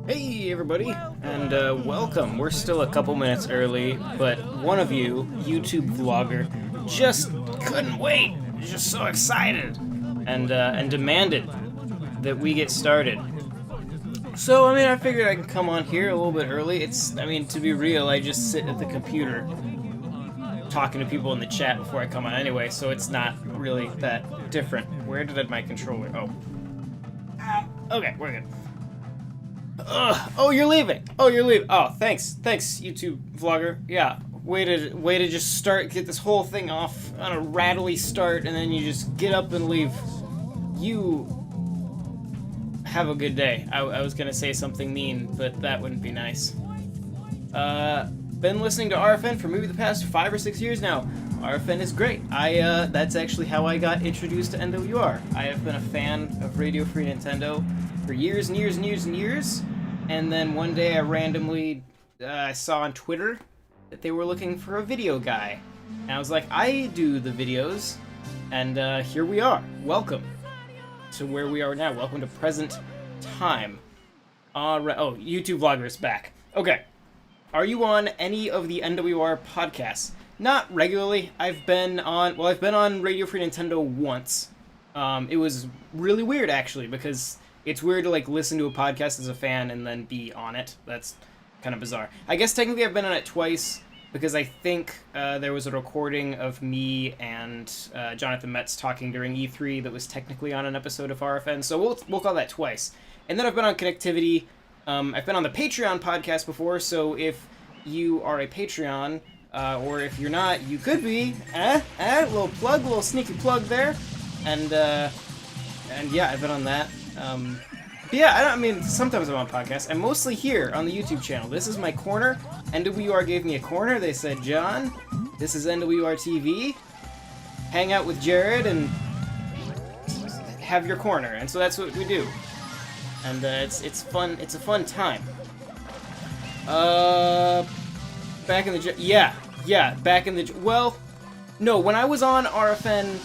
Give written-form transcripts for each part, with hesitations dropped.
Hey everybody, and welcome. We're still a couple minutes early, but one of you, YouTube vlogger, just couldn't wait. He's just so excited, and demanded that we get started. So I figured I could come on here a little bit early. To be real, I just sit at the computer talking to people in the chat before I come on anyway, so it's not really that different. Where did my controller? Oh. Okay, we're good. Oh, you're leaving. Oh, thanks, YouTube vlogger. Yeah, way to just get this whole thing off on a rattly start, and then you just get up and leave. You have a good day. I was gonna say something mean, but that wouldn't be nice. Been listening to RFN for maybe the past 5 or 6 years now. RFN is great. That's actually how I got introduced to NWR. I have been a fan of Radio Free Nintendo for years and years and years and years. And then one day I randomly saw on Twitter that they were looking for a video guy. And I was like, I do the videos. And here we are. Welcome to where we are now. Welcome to present time. Oh, YouTube vlogger is back. Okay. Are you on any of the NWR podcasts? Not regularly. I've been on Radio Free Nintendo once. It was really weird, actually, because it's weird to, listen to a podcast as a fan and then be on it. That's kind of bizarre. I guess technically I've been on it twice, because I think there was a recording of me and Jonathan Metz talking during E3 that was technically on an episode of RFN, so we'll call that twice. And then I've been on Connectivity. I've been on the Patreon podcast before, so if you are a Patreon, or if you're not, you could be. Little sneaky plug there. And yeah, I've been on that. Sometimes I'm on podcasts. I'm mostly here on the YouTube channel. This is my corner. NWR gave me a corner. They said, John, this is NWR TV. Hang out with Jared and have your corner. And so that's what we do. And it's fun. It's a fun time. Back in the back in the no, when I was on RFN,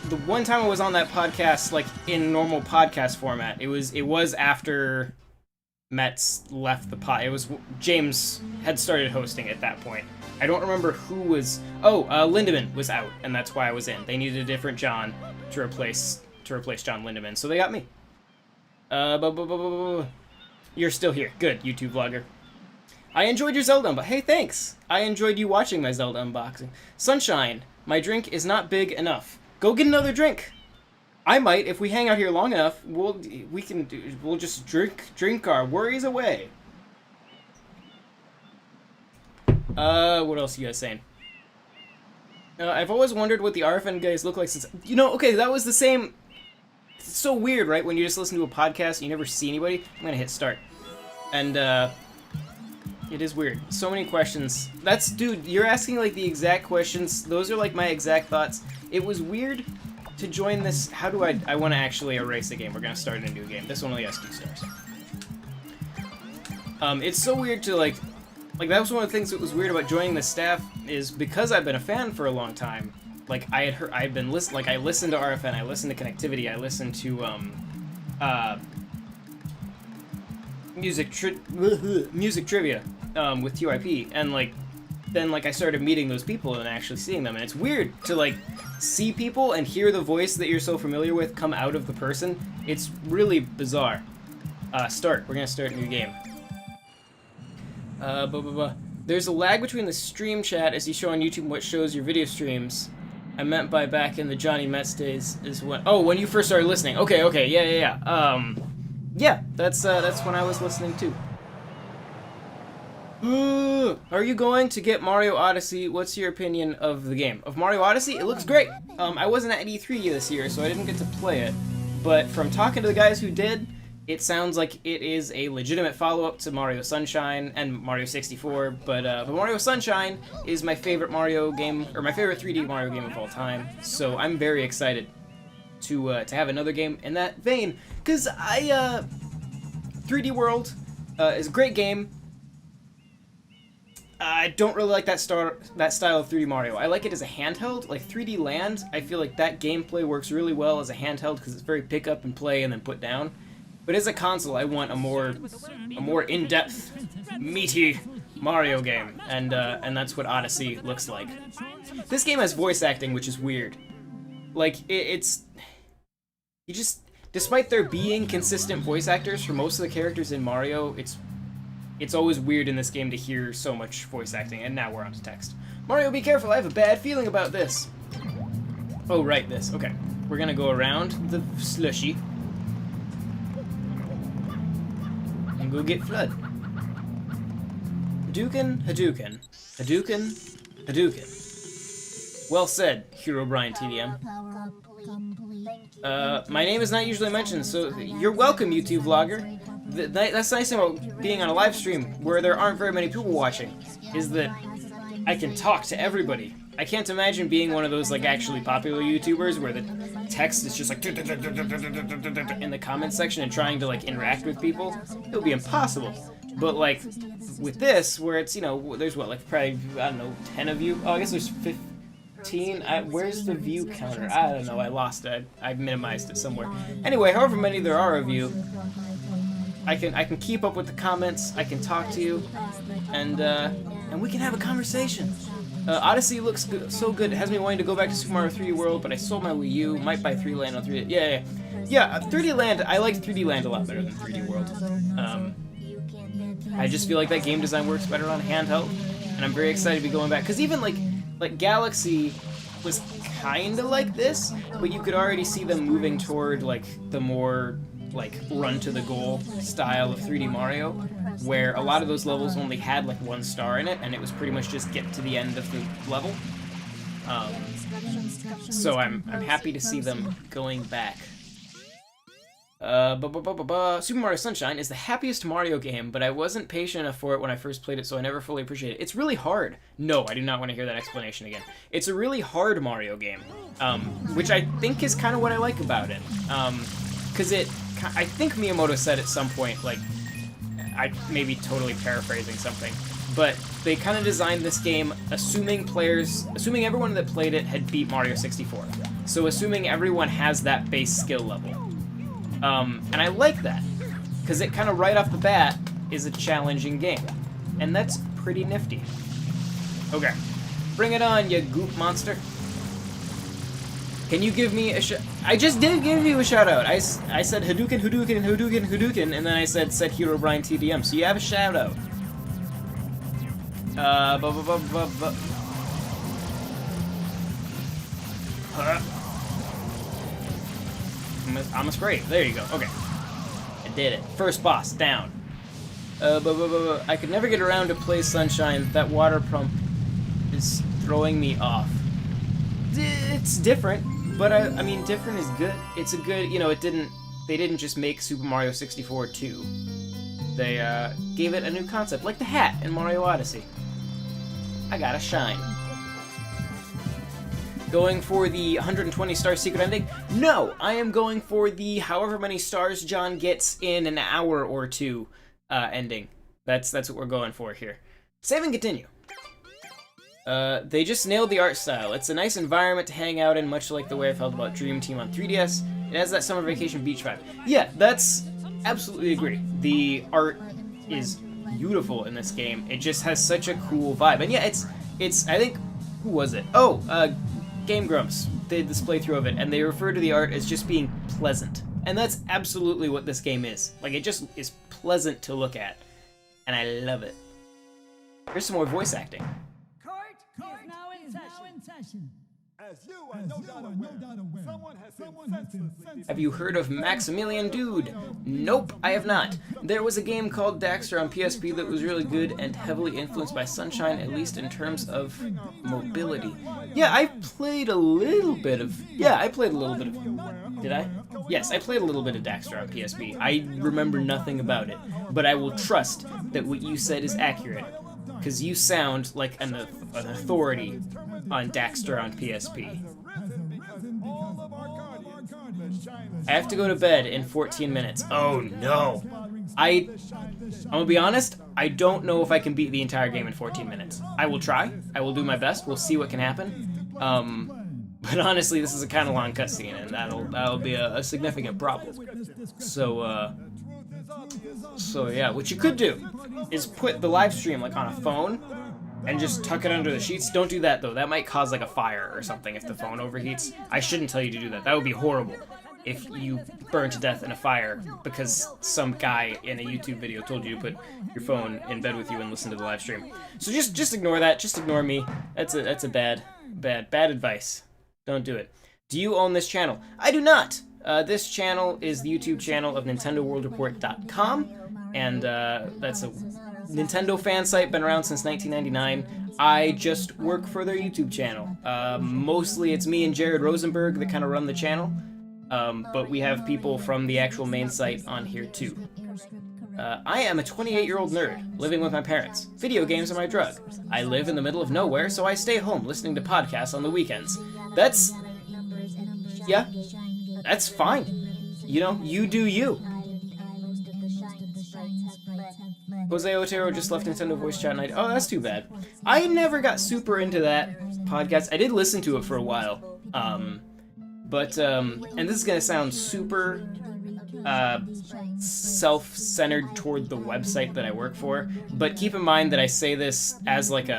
the one time I was on that podcast, in normal podcast format, it was after Metz left the pod. It was James had started hosting at that point. I don't remember who was. Lindemann was out, and that's why I was in. They needed a different John to replace John Lindemann, so they got me. You're still here. Good, YouTube vlogger. I enjoyed your Zelda unboxing. Hey, thanks. I enjoyed you watching my Zelda unboxing. Sunshine, my drink is not big enough. Go get another drink. I might, if we hang out here long enough, we'll just drink our worries away. What else are you guys saying? I've always wondered what the RFN guys look like since... okay, that was the same... It's so weird, right? When you just listen to a podcast and you never see anybody. I'm gonna hit start. And, it is weird. So many questions. Dude, you're asking, the exact questions. Those are, my exact thoughts. It was weird to join this. How do I want to actually erase the game. We're gonna start a new game. This one only has 2 stars. It's so weird to, that was one of the things that was weird about joining the staff, is because I've been a fan for a long time. I listened to RFN, I listened to Connectivity, I listened to, music trivia, with TYP, and, then, I started meeting those people and actually seeing them, and it's weird to, see people and hear the voice that you're so familiar with come out of the person. It's really bizarre. Start. We're gonna start a new game. There's a lag between the stream chat as you show on YouTube what shows your video streams. I meant by back in the Johnny Metz days is when... Oh, when you first started listening. Okay, yeah. Yeah, that's when I was listening too. Are you going to get Mario Odyssey? What's your opinion of the game? Of Mario Odyssey? It looks great. I wasn't at E3 this year, so I didn't get to play it. But from talking to the guys who did, it sounds like it is a legitimate follow-up to Mario Sunshine and Mario 64. But Mario Sunshine is my favorite Mario game, or my favorite 3D Mario game of all time. So I'm very excited to have another game in that vein, because 3D World is a great game. I don't really like that style of 3D Mario. I like it as a handheld. 3D Land, I feel like that gameplay works really well as a handheld because it's very pick up and play and then put down. But as a console, I want a more in-depth, meaty Mario game, and that's what Odyssey looks like. This game has voice acting, which is weird. Like, it's... You just... Despite there being consistent voice actors for most of the characters in Mario, it's always weird in this game to hear so much voice acting, and now we're on to text. Mario, be careful, I have a bad feeling about this. Oh, right, this. Okay. We're gonna go around the slushy. And go get Flood. Hadouken, Hadouken. Hadouken, Hadouken. Well said, Hero Brian TDM. My name is not usually mentioned, so you're welcome, YouTube vlogger. That's nice about being on a live stream where there aren't very many people watching, is that I can talk to everybody. I can't imagine being one of those like actually popular YouTubers where the text is just like in the comment section and trying to like interact with people. It would be impossible. But like with this, where it's, you know, there's what, like probably, I don't know, 10 of you? Oh, I guess there's 15. Where's the view counter? I don't know, I lost it. I've minimized it somewhere. Anyway, however many there are of you, I can keep up with the comments, I can talk to you, and we can have a conversation. Odyssey looks good, so good. It has me wanting to go back to Super Mario 3D World, but I sold my Wii U. Might buy 3D Land on 3D. Yeah. 3D Land. I liked 3D Land a lot better than 3D World. I just feel like that game design works better on handheld, and I'm very excited to be going back. Cause even like Galaxy was kind of like this, but you could already see them moving toward like the more like run to the goal style of 3D Mario, where a lot of those levels only had like 1 star in it, and it was pretty much just get to the end of the level. So I'm happy to see them going back. Super Mario Sunshine is the happiest Mario game, but I wasn't patient enough for it when I first played it, so I never fully appreciated it. It's really hard. No, I do not want to hear that explanation again. It's a really hard Mario game, which I think is kind of what I like about it. Because I think Miyamoto said at some point, like, I may be totally paraphrasing something, but they kind of designed this game assuming everyone that played it had beat Mario 64. So assuming everyone has that base skill level. And I like that, because it kind of right off the bat is a challenging game. And that's pretty nifty. Okay, bring it on, you goop monster. Can you give me a I just did give you a shout out. I said Hadouken, Hadouken, Hadouken, Hadouken, and then I said Hero Brian TDM, so you have a shout out. I'm a spray. There you go. Okay. I did it. First boss, down. I could never get around to play Sunshine. That water pump is throwing me off. It's different. But I mean, different is good. It's a good, you know, they didn't just make Super Mario 64 2. They gave it a new concept, like the hat in Mario Odyssey. I gotta shine. Going for the 120 star secret ending? No, I am going for the however many stars John gets in an hour or two ending. That's what we're going for here. Save and continue. They just nailed the art style. It's a nice environment to hang out in, much like the way I felt about Dream Team on 3DS. It has that summer vacation beach vibe. Yeah, that's absolutely agree. The art is beautiful in this game. It just has such a cool vibe. And yeah, it's I think, who was it? Oh, Game Grumps did this playthrough of it, and they refer to the art as just being pleasant. And that's absolutely what this game is. Like, it just is pleasant to look at. And I love it. Here's some more voice acting. As you are no doubt aware, someone has been senselessly... Have you heard of Maximilian Dude? Nope, I have not. There was a game called Daxter on PSP that was really good and heavily influenced by Sunshine, at least in terms of mobility. Yeah, I played a little bit of... Did I? Yes, I played a little bit of Daxter on PSP. I remember nothing about it, but I will trust that what you said is accurate, because you sound like an authority on Daxter on PSP. I have to go to bed in 14 minutes. Oh no! I'm gonna be honest, I don't know if I can beat the entire game in 14 minutes. I will try, I will do my best, we'll see what can happen. But honestly, this is a kind of long cutscene, and that'll be a significant problem. So, So yeah, what you could do is put the live stream like on a phone and just tuck it under the sheets. Don't do that though. That might cause like a fire or something if the phone overheats. I shouldn't tell you to do that. That would be horrible if you burn to death in a fire because some guy in a YouTube video told you to put your phone in bed with you and listen to the live stream. So just ignore that. Just ignore me. That's a bad advice. Don't do it. Do you own this channel? I do not. This channel is the YouTube channel of NintendoWorldReport.com, and that's a Nintendo fan site, been around since 1999. I just work for their YouTube channel. Mostly it's me and Jared Rosenberg that kind of run the channel, but we have people from the actual main site on here too. I am a 28-year-old nerd, living with my parents. Video games are my drug. I live in the middle of nowhere, so I stay home listening to podcasts on the weekends. Yeah, that's fine. You know, you do you. Jose Otero just left Nintendo Voice Chat and oh, that's too bad. I never got super into that podcast. I did listen to it for a while. And this is gonna sound super self-centered toward the website that I work for, but keep in mind that I say this as like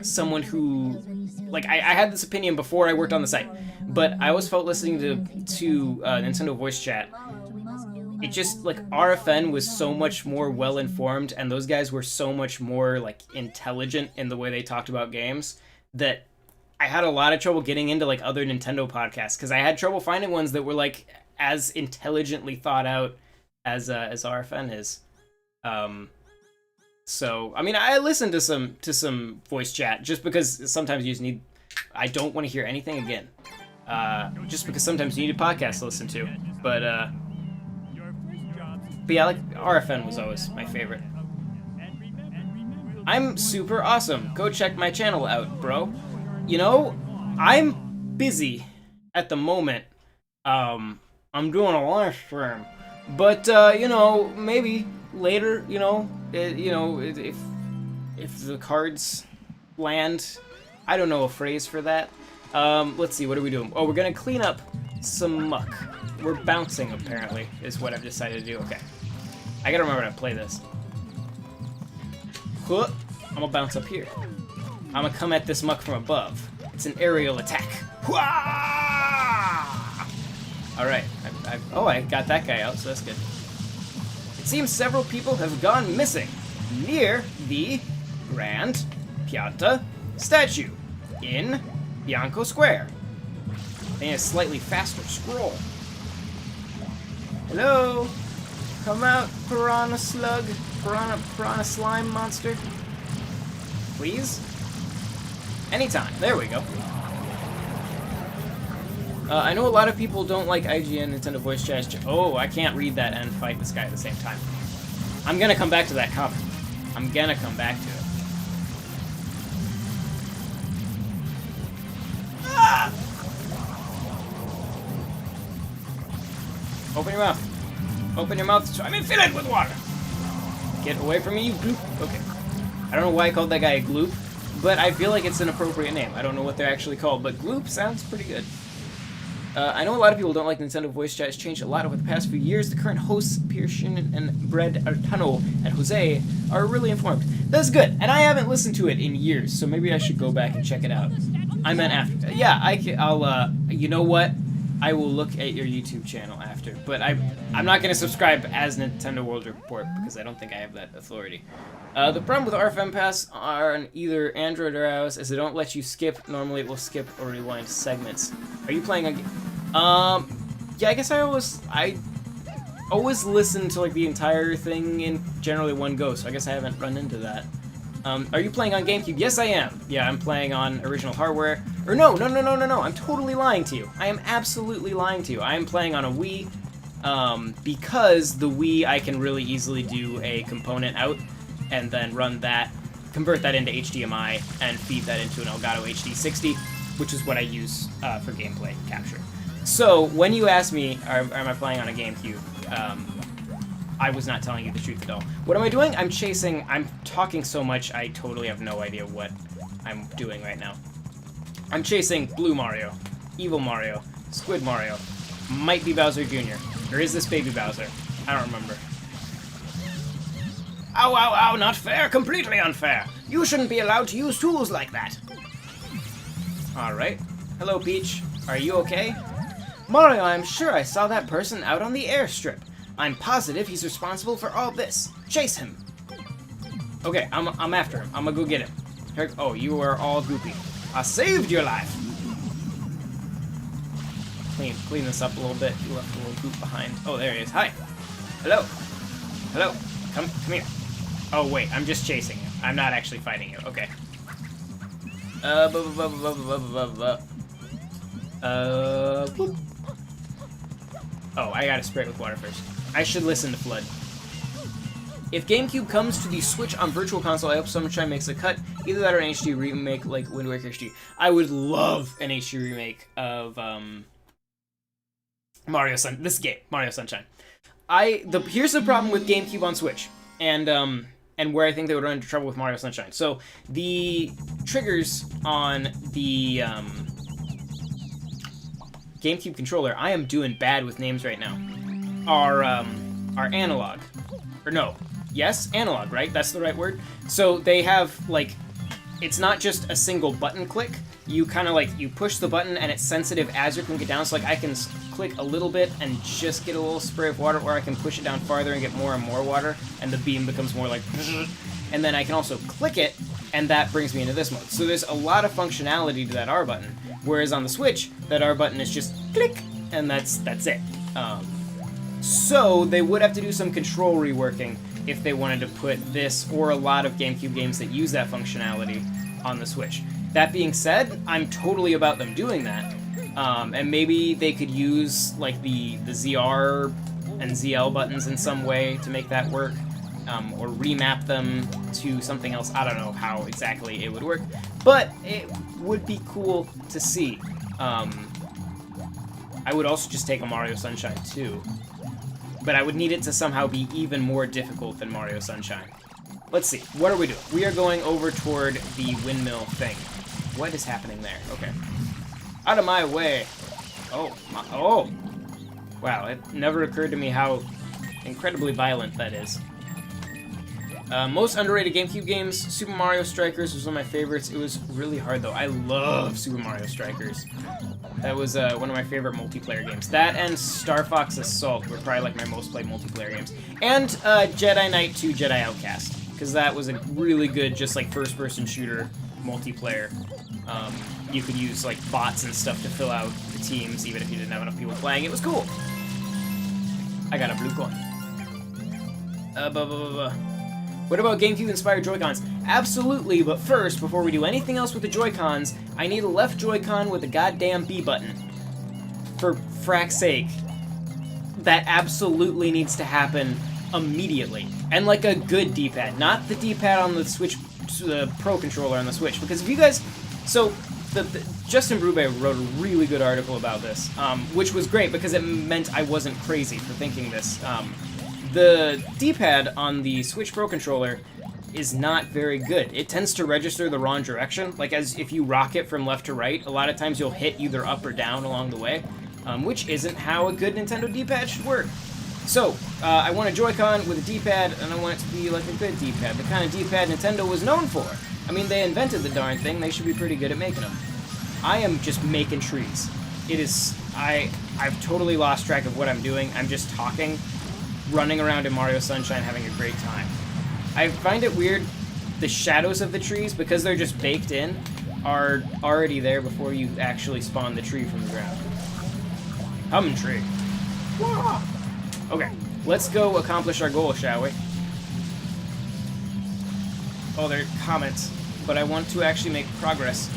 someone who, like, I had this opinion before I worked on the site, but I always felt listening to Nintendo Voice Chat, it just, like, RFN was so much more well-informed, and those guys were so much more, like, intelligent in the way they talked about games, that I had a lot of trouble getting into, like, other Nintendo podcasts, because I had trouble finding ones that were, like, as intelligently thought out as RFN is. So, I mean, I listen to some voice chat just because sometimes you just need, I don't want to hear anything again. Just because sometimes you need a podcast to listen to. But yeah, like, RFN was always my favorite. I'm super awesome. Go check my channel out, bro. You know, I'm busy at the moment. I'm doing a live stream, but you know, maybe later, you know, if the cards land, I don't know a phrase for that. Let's see, what are we doing? Oh, we're gonna clean up some muck. We're bouncing, apparently, is what I've decided to do. Okay, I gotta remember how to play this. I'm gonna bounce up here. I'm gonna come at this muck from above. It's an aerial attack. Alright, I got that guy out, so that's good. It seems several people have gone missing near the Grand Pianta statue in Bianco Square. I need a slightly faster scroll. Hello? Come out, piranha slug, piranha slime monster. Please? Anytime. There we go. I know a lot of people don't like IGN Nintendo Voice Chat. Oh, I can't read that and fight this guy at the same time. I'm gonna come back to that comment. I'm gonna come back to it. Ah! Open your mouth. Open your mouth so I may fill it with water. Get away from me, you gloop. Okay. I don't know why I called that guy a gloop, but I feel like it's an appropriate name. I don't know what they're actually called, but gloop sounds pretty good. I know a lot of people don't like Nintendo Voice Chat. It's changed a lot over the past few years. The current hosts, Pearson and Brad Artano and Jose, are really informed. That's good, and I haven't listened to it in years, so maybe I should go back and check it out. I meant after. Yeah, I'll, you know what? I will look at your YouTube channel after, but I'm not going to subscribe as Nintendo World Report because I don't think I have that authority. The problem with RFM Pass on either Android or iOS is they don't let you skip. Normally it will skip or rewind segments. Are you playing on... yeah, I guess I always listen to, like, the entire thing in generally one go, so I guess I haven't run into that. Are you playing on GameCube? Yes, I am. Yeah, I'm playing on original hardware. Or no, I'm totally lying to you. I am absolutely lying to you. I am playing on a Wii, because the Wii I can really easily do a component out and then run that, convert that into HDMI, and feed that into an Elgato HD60, which is what I use for gameplay capture. So, when you ask me, am I playing on a GameCube, I was not telling you the truth at all. What am I doing? I'm talking so much, I totally have no idea what I'm doing right now. I'm chasing Blue Mario, Evil Mario, Squid Mario, might be Bowser Jr., or is this Baby Bowser? I don't remember. Ow, ow, ow, not fair, completely unfair. You shouldn't be allowed to use tools like that. Alright. Hello, Peach. Are you okay? Mario, I'm sure I saw that person out on the airstrip. I'm positive he's responsible for all this. Chase him. Okay, I'm after him. I'm gonna go get him. Here, oh, you are all goopy. I saved your life. Clean this up a little bit. You left a little goop behind. Oh, there he is. Hi. Hello. Hello. Come here. Oh, wait. I'm just chasing you. I'm not actually fighting you. Okay. Boop. Oh, I gotta spray it with water first. I should listen to Flood. If GameCube comes to the Switch on Virtual Console, I hope Sunshine makes a cut. Either that or an HD remake like Wind Waker HD. I would love an HD remake of Mario Sunshine. Here's the problem with GameCube on Switch, and where I think they would run into trouble with Mario Sunshine. So the triggers on the GameCube controller, I am doing bad with names right now, are analog. Or no, yes, analog, right? That's the right word. So they have, like, it's not just a single button click. You kind of, like, you push the button and it's sensitive as you're clicking it down. So, like, I can click a little bit and just get a little spray of water, or I can push it down farther and get more and more water, and the beam becomes more like, and then I can also click it, and that brings me into this mode. So there's a lot of functionality to that R button, whereas on the Switch, that R button is just click, and that's it. So they would have to do some control reworking if they wanted to put this or a lot of GameCube games that use that functionality on the Switch. That being said, I'm totally about them doing that. And maybe they could use like the ZR and ZL buttons in some way to make that work, or remap them to something else. I don't know how exactly it would work, but it would be cool to see. I would also just take a Mario Sunshine too, but I would need it to somehow be even more difficult than Mario Sunshine. Let's see, what are we doing? We are going over toward the windmill thing. What is happening there? Okay. Out of my way. Oh, oh. Wow, it never occurred to me how incredibly violent that is. Most underrated GameCube games, Super Mario Strikers was one of my favorites. It was really hard, though. I love Super Mario Strikers. That was one of my favorite multiplayer games. That and Star Fox Assault were probably like my most played multiplayer games. And Jedi Knight 2 Jedi Outcast, because that was a really good, just like first-person shooter multiplayer. You could use like bots and stuff to fill out the teams, even if you didn't have enough people playing. It was cool. I got a blue coin. What about GameCube-inspired Joy-Cons? Absolutely, but first, before we do anything else with the Joy-Cons, I need a left Joy-Con with a goddamn B button. For frack's sake. That absolutely needs to happen immediately. And like a good D-pad, not the D-pad on the Switch, the Pro controller on the Switch. Because if you guys... So, Justin Brube wrote a really good article about this, which was great because it meant I wasn't crazy for thinking this. The D-pad on the Switch Pro controller is not very good. It tends to register the wrong direction. Like, as if you rock it from left to right, a lot of times you'll hit either up or down along the way, which isn't how a good Nintendo D-pad should work. So, I want a Joy-Con with a D-pad, and I want it to be like a good D-pad, the kind of D-pad Nintendo was known for. I mean, they invented the darn thing, they should be pretty good at making them. I am just making trees. It is... I've totally lost track of what I'm doing. I'm just talking, running around in Mario Sunshine, having a great time. I find it weird, the shadows of the trees, because they're just baked in, are already there before you actually spawn the tree from the ground. Humming tree. Okay, let's go accomplish our goal, shall we? Oh, there are comments, but I want to actually make progress.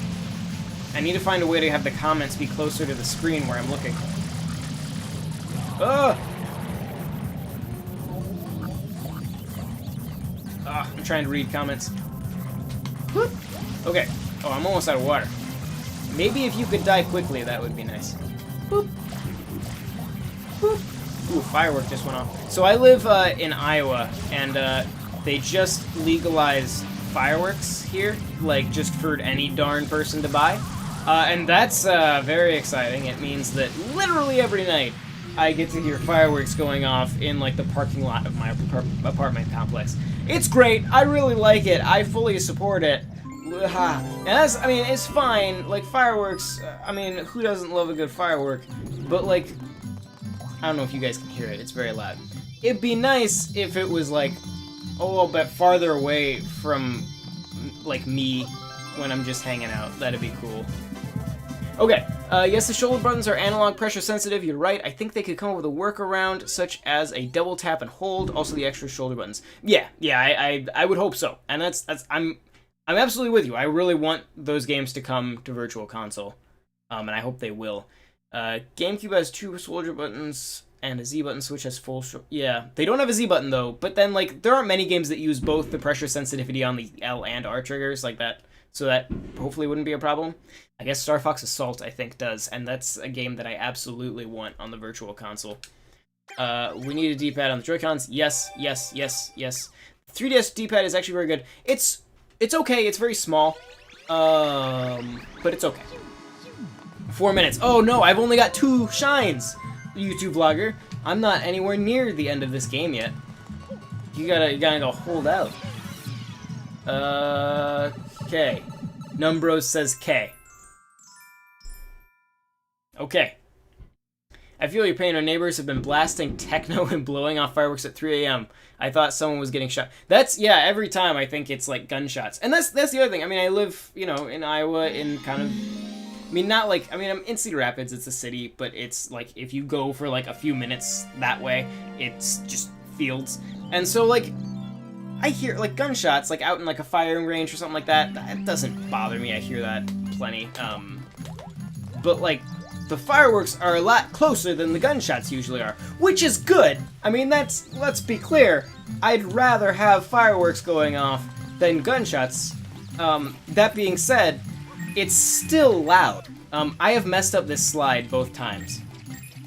I need to find a way to have the comments be closer to the screen where I'm looking. Ugh! I'm trying to read comments. Whoop. Okay. Oh, I'm almost out of water. Maybe if you could die quickly, that would be nice. Boop. Boop. Ooh, firework just went off. So I live in Iowa, and they just legalized fireworks here, like just for any darn person to buy. And that's very exciting. It means that literally every night I get to hear fireworks going off in like the parking lot of my apartment complex. It's great. I really like it. I fully support it. And that's, I mean, it's fine. Like fireworks, I mean, who doesn't love a good firework? But like, I don't know if you guys can hear it. It's very loud. It'd be nice if it was like a little bit farther away from like me when I'm just hanging out. That'd be cool. Okay, yes, the shoulder buttons are analog pressure sensitive. You're right. I think they could come up with a workaround, such as a double tap and hold. Also, the extra shoulder buttons. Yeah, I would hope so. And I'm absolutely with you. I really want those games to come to Virtual Console, and I hope they will. GameCube has 2 shoulder buttons and a Z button. Switch has full. Yeah, they don't have a Z button though. But then, like, there aren't many games that use both the pressure sensitivity on the L and R triggers like that. So that hopefully wouldn't be a problem. I guess Star Fox Assault, I think, does, and that's a game that I absolutely want on the Virtual Console. We need a D-pad on the Joy-Cons. Yes. 3DS D-pad is actually very good. It's okay. It's very small, but it's okay. 4 minutes. Oh no, I've only got 2 shines, YouTube vlogger. I'm not anywhere near the end of this game yet. You gotta go hold out. Okay. Numbros says K. Okay. I feel your pain. Our neighbors have been blasting techno and blowing off fireworks at 3 a.m. I thought someone was getting shot. That's, yeah, every time I think it's like gunshots. And that's the other thing. I mean, I live, you know, in Iowa in kind of, I mean, not like, I mean, I'm in Cedar Rapids, it's a city, but it's like, if you go for like a few minutes that way, it's just fields. And so like, I hear like gunshots like out in like a firing range or something like that. That doesn't bother me. I hear that plenty. But like the fireworks are a lot closer than the gunshots usually are, which is good. I mean, let's be clear. I'd rather have fireworks going off than gunshots. That being said, it's still loud. I have messed up this slide both times.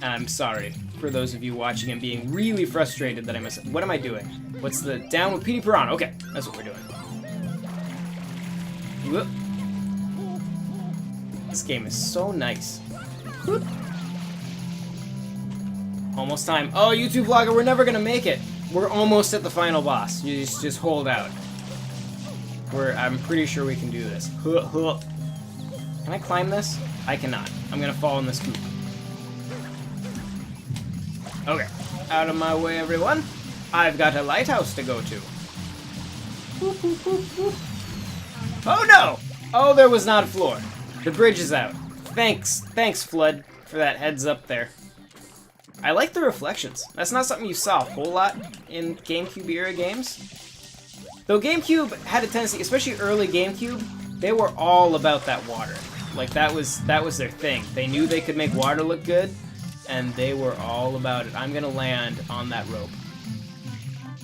I'm sorry for those of you watching and being really frustrated that I messed up. What am I doing? What's the down with PD Piranha? Okay, that's what we're doing. Whoop. This game is so nice. Whoop. Almost time. Oh, YouTube vlogger, we're never gonna make it. We're almost at the final boss. You just hold out. I'm pretty sure we can do this. Can I climb this? I cannot. I'm gonna fall in this goop. Okay, out of my way, everyone. I've got a lighthouse to go to. Whoop, whoop, whoop, whoop. Oh no! Oh, there was not a floor. The bridge is out. Thanks, Flood, for that heads up there. I like the reflections. That's not something you saw a whole lot in GameCube era games. Though GameCube had a tendency, especially early GameCube, they were all about that water. Like that was their thing. They knew they could make water look good, and they were all about it. I'm gonna land on that rope.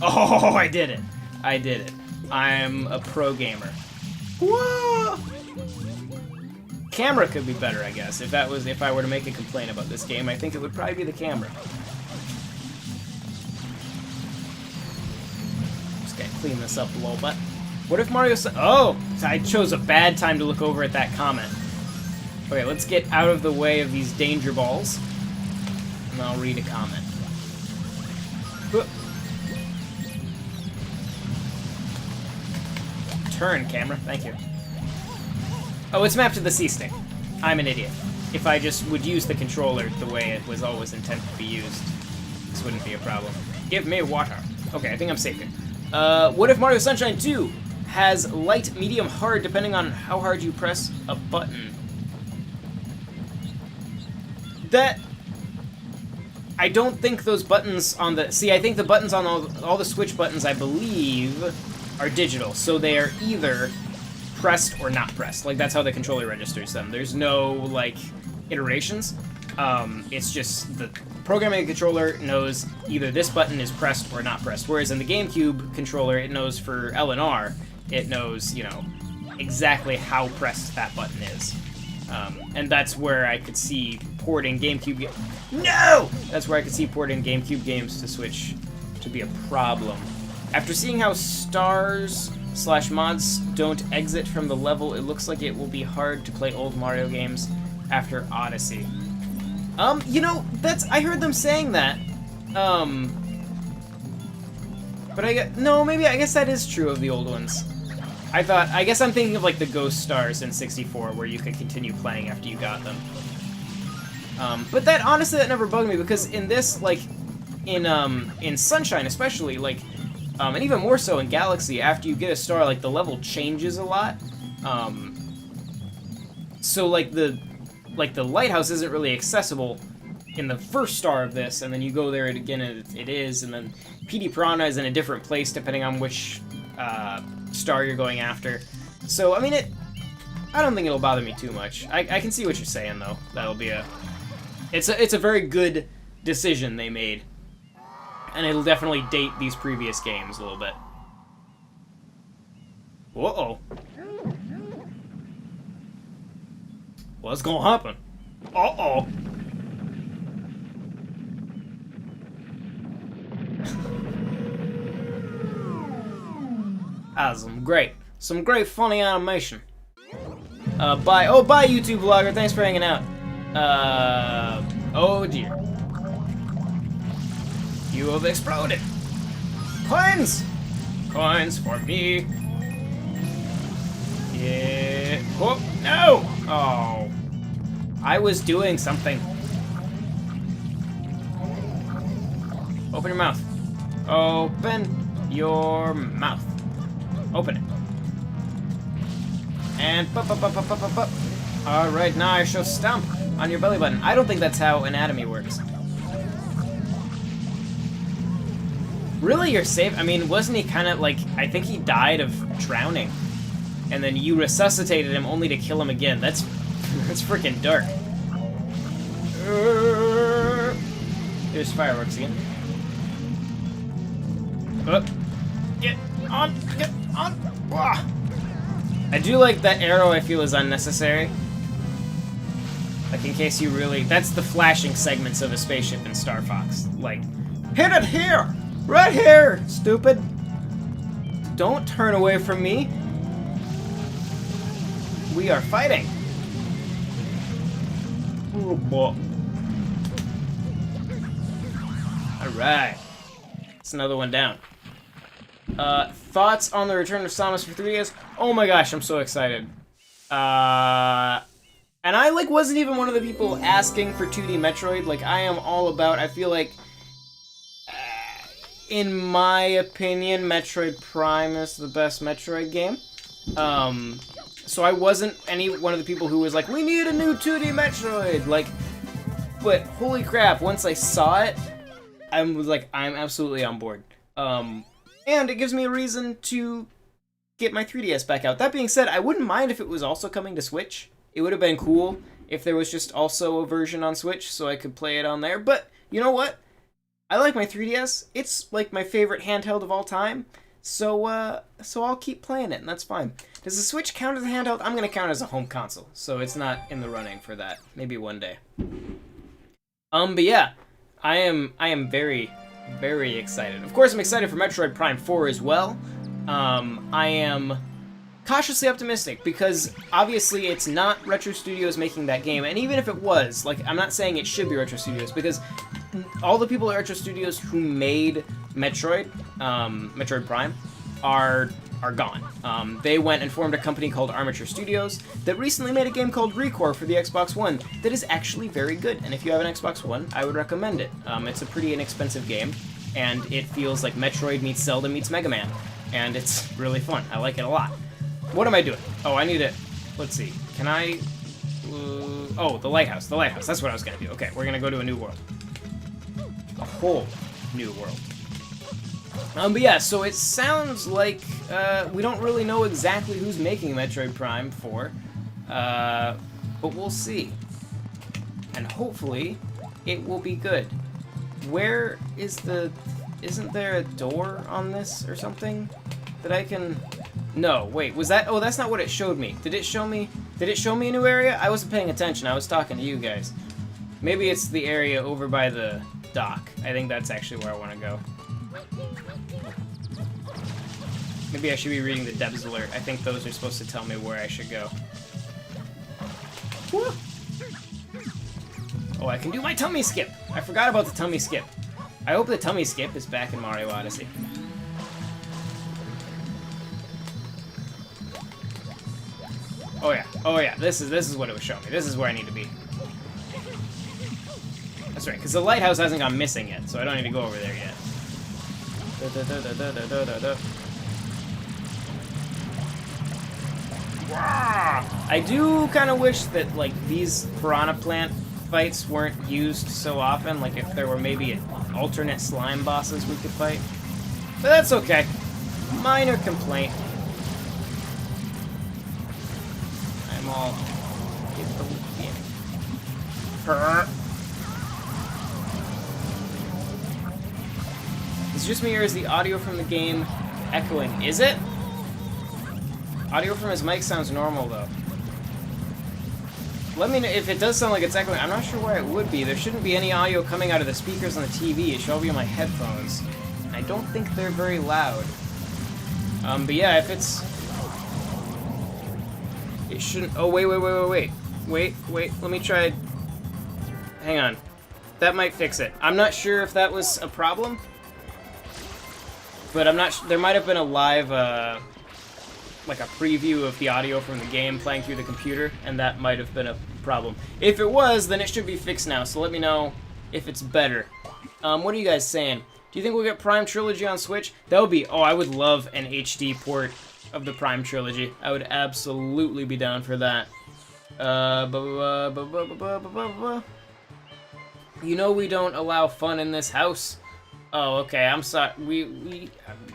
Oh, I did it. I did it. I'm a pro gamer. Whoa! Camera could be better, I guess. If I were to make a complaint about this game, I think it would probably be the camera. Just gotta clean this up a little bit. What if Mario oh! I chose a bad time to look over at that comment. Okay, let's get out of the way of these danger balls. And I'll read a comment. Turn, camera. Thank you. Oh, it's mapped to the C-stick. I'm an idiot. If I just would use the controller the way it was always intended to be used, this wouldn't be a problem. Give me water. Okay, I think I'm safe here. What if Mario Sunshine 2 has light, medium, hard, depending on how hard you press a button? I don't think those buttons on the... See, I think the buttons on all the Switch buttons, I believe, are digital. So they are either pressed or not pressed. Like, that's how the controller registers them. There's no, like, iterations. It's just the programming controller knows either this button is pressed or not pressed. Whereas in the GameCube controller, it knows for L and R, it knows, you know, exactly how pressed that button is. And that's where I could see porting GameCube No! That's where I could see porting GameCube games to Switch to be a problem. After seeing how stars/mods don't exit from the level, it looks like it will be hard to play old Mario games after Odyssey. You know, I heard them saying that. But I guess that is true of the old ones. I guess I'm thinking of like the Ghost Stars in 64, where you could continue playing after you got them. But that, honestly, that never bugged me, because in this, like, in Sunshine especially, like, and even more so in Galaxy, after you get a star, like, the level changes a lot. So, like, the lighthouse isn't really accessible in the first star of this, and then you go there again and it is, and then PD Piranha is in a different place depending on which star you're going after. So, I mean, I don't think it'll bother me too much. I can see what you're saying, though. That'll be it's a very good decision they made, and it'll definitely date these previous games a little bit. Uh-oh. What's gonna happen? Uh-oh. Some great funny animation. Bye YouTube vlogger, thanks for hanging out. Oh dear. You have exploded. Coins! Coins for me. Yeah. Oh, no! Oh. I was doing something. Open your mouth. Open your mouth. Open it. And alright, now I shall stomp on your belly button. I don't think that's how anatomy works. Really, you're safe? I mean, wasn't he kind of like, I think he died of drowning. And then you resuscitated him only to kill him again. That's freaking dark. There's fireworks again. Get on! Wah. I do like that arrow, I feel, is unnecessary. Like, in case you really... That's the flashing segments of a spaceship in Star Fox. Like, hit it here! Right here, stupid! Don't turn away from me. We are fighting. Oh, boy. Alright. It's another one down. Thoughts on the return of Samus for 3DS? Oh my gosh, I'm so excited. And I, like, wasn't even one of the people asking for 2D Metroid. Like, I am all about, I feel like, in my opinion, Metroid Prime is the best Metroid game. So I wasn't one of the people who was like, we need a new 2D Metroid! Like, but holy crap, once I saw it, I was like, I'm absolutely on board. And it gives me a reason to get my 3DS back out. That being said, I wouldn't mind if it was also coming to Switch. It would have been cool if there was just also a version on Switch so I could play it on there. But, you know what? I like my 3DS. It's, like, my favorite handheld of all time. So I'll keep playing it, and that's fine. Does the Switch count as a handheld? I'm going to count it as a home console, so it's not in the running for that. Maybe one day. But yeah, I am very, very excited. Of course, I'm excited for Metroid Prime 4 as well. I am cautiously optimistic, because obviously it's not Retro Studios making that game, and even if it was, like, I'm not saying it should be Retro Studios, because all the people at Retro Studios who made Metroid, Metroid Prime, are gone. They went and formed a company called Armature Studios that recently made a game called Recore for the Xbox One that is actually very good, and if you have an Xbox One, I would recommend it. It's a pretty inexpensive game, and it feels like Metroid meets Zelda meets Mega Man, and it's really fun. I like it a lot. What am I doing? Oh, I need it. Let's see. Can I... oh, the lighthouse. The lighthouse. That's what I was going to do. Okay, we're going to go to a new world. A whole new world. But yeah, so it sounds like we don't really know exactly who's making Metroid Prime 4. But we'll see. And hopefully, it will be good. Where is the... Isn't there a door on this or something that I can... No, wait, was that... Oh, that's not what it showed me. Did it show me a new area? I wasn't paying attention. I was talking to you guys. Maybe it's the area over by the dock. I think that's actually where I want to go. Maybe I should be reading the devs alert. I think those are supposed to tell me where I should go. Woo! Oh, I can do my tummy skip! I forgot about the tummy skip. I hope the tummy skip is back in Mario Odyssey. Oh yeah, this is what it was showing me. This is where I need to be. That's right, because the lighthouse hasn't gone missing yet, so I don't need to go over there yet. I do kind of wish that, like, these piranha plant fights weren't used so often, like if there were maybe alternate slime bosses we could fight. But that's okay. Minor complaint. I'm all... Is it just me, or is the audio from the game echoing? Is it? Audio from his mic sounds normal, though. Let me know if it does sound like it's echoing. I'm not sure why it would be. There shouldn't be any audio coming out of the speakers on the TV. It should all be on my headphones. I don't think they're very loud. But yeah, if it's... It shouldn't... Oh, wait. Wait, let me try... Hang on. That might fix it. I'm not sure if that was a problem. But I'm not... There might have been a live, like a preview of the audio from the game playing through the computer, and that might have been a problem. If it was, then it should be fixed now, so let me know if it's better. What are you guys saying? Do you think we'll get Prime Trilogy on Switch? That would be... Oh, I would love an HD port of the Prime Trilogy. I would absolutely be down for that. You know we don't allow fun in this house. Oh, okay, I'm sorry.